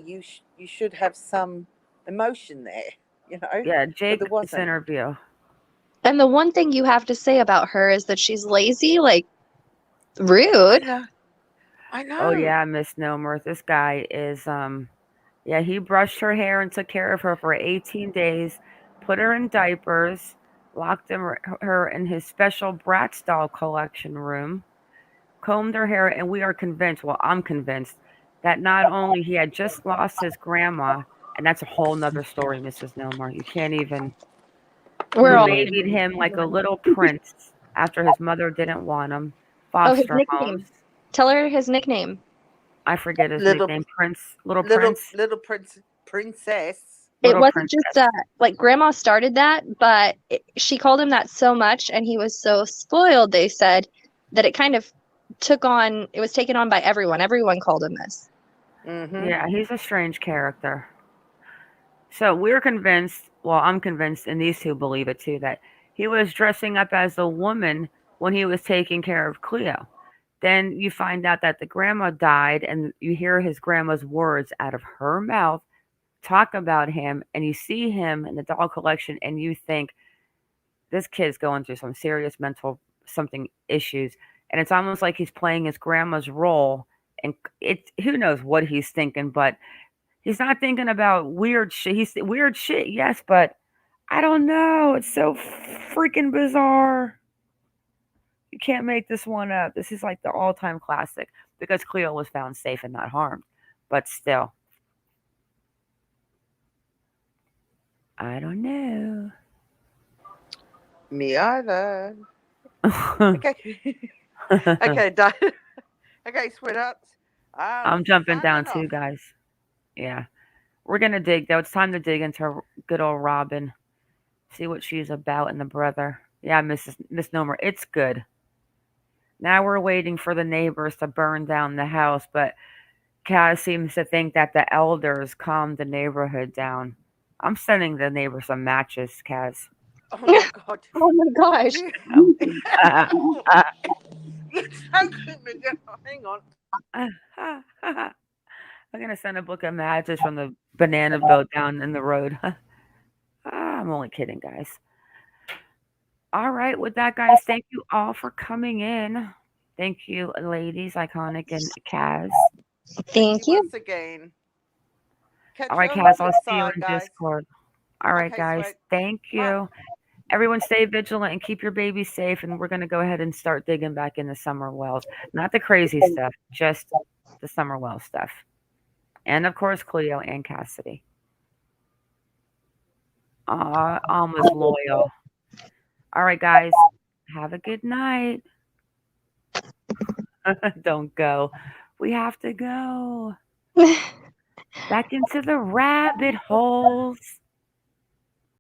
[SPEAKER 6] you should have some emotion there,
[SPEAKER 1] Yeah,
[SPEAKER 6] but
[SPEAKER 1] Jake
[SPEAKER 6] there wasn't.
[SPEAKER 1] interview.
[SPEAKER 2] And the one thing you have to say about her is that she's lazy, like
[SPEAKER 6] I
[SPEAKER 2] rude.
[SPEAKER 6] know. I
[SPEAKER 1] Oh
[SPEAKER 6] know.
[SPEAKER 1] yeah, Miss Nomer. This guy is yeah, he brushed her hair and took care of her for 18 days, put her in diapers, locked her in his special Bratz doll collection room, combed her hair, and we are convinced, well, I'm convinced, that not only he had just lost his grandma, and that's a whole nother story, Mrs. Nomar. You can't even.
[SPEAKER 2] We're
[SPEAKER 1] We
[SPEAKER 2] all
[SPEAKER 1] babied him like a little prince after his mother didn't want him.
[SPEAKER 2] Oh, his
[SPEAKER 1] Foster homes.
[SPEAKER 2] nickname. Tell her his nickname.
[SPEAKER 1] I forget his
[SPEAKER 6] Little
[SPEAKER 1] nickname. Prince. Little
[SPEAKER 6] little
[SPEAKER 1] Prince.
[SPEAKER 6] little princess.
[SPEAKER 2] It
[SPEAKER 1] Little
[SPEAKER 2] wasn't
[SPEAKER 1] Princess.
[SPEAKER 2] just like grandma started that, but she called him that so much, and he was so spoiled, they said, that it kind of it was taken on by everyone. Everyone called him this.
[SPEAKER 6] Mm-hmm.
[SPEAKER 1] Yeah, he's a strange character. So we're convinced, well, I'm convinced, and these two believe it too, that he was dressing up as a woman when he was taking care of Cleo. Then you find out that the grandma died, and you hear his grandma's words out of her mouth talk about him, and you see him in the doll collection, and you think this kid's going through some serious mental something issues, and it's almost like he's playing his grandma's role, and it's who knows what he's thinking, but he's not thinking about weird shit. He's weird shit, yes, but I don't know. It's so freaking bizarre. You can't make this one up. This is like the all-time classic because Cleo was found safe and not harmed, but still, I don't know.
[SPEAKER 6] Me either. Okay. Okay, done. Okay, sweethearts.
[SPEAKER 1] I'm jumping down
[SPEAKER 6] signing
[SPEAKER 1] too,
[SPEAKER 6] off.
[SPEAKER 1] guys. Yeah, we're gonna dig though. It's time to dig into good old Robin. See what she's about and the brother. Yeah, Miss Nomer, it's good. Now we're waiting for the neighbors to burn down the house, but Kaz seems to think that the elders calmed the neighborhood down. I'm sending the neighbors some matches, Kaz.
[SPEAKER 6] Oh my god.
[SPEAKER 2] Oh my gosh.
[SPEAKER 6] Hang on.
[SPEAKER 1] I'm gonna send a book of matches from the banana boat down in the road. I'm only kidding, guys. All right, with that, guys, thank you all for coming in. Thank you, ladies, Iconic and Kaz.
[SPEAKER 2] Thank you.
[SPEAKER 6] Once again. Catch
[SPEAKER 1] All right,
[SPEAKER 6] you on the
[SPEAKER 1] Kaz,
[SPEAKER 6] flip
[SPEAKER 1] I'll see you
[SPEAKER 6] side,
[SPEAKER 1] in
[SPEAKER 6] guys.
[SPEAKER 1] Discord. All right,
[SPEAKER 6] Okay,
[SPEAKER 1] guys,
[SPEAKER 6] sweet.
[SPEAKER 1] thank you. Everyone stay vigilant and keep your babies safe, and we're going to go ahead and start digging back into Summer Wells. Not the crazy stuff, just the Summer Wells stuff. And, of course, Cleo and Cassidy. Aw, Alma's loyal. All right, guys, have a good night. Don't go. We have to go. Back into the rabbit holes.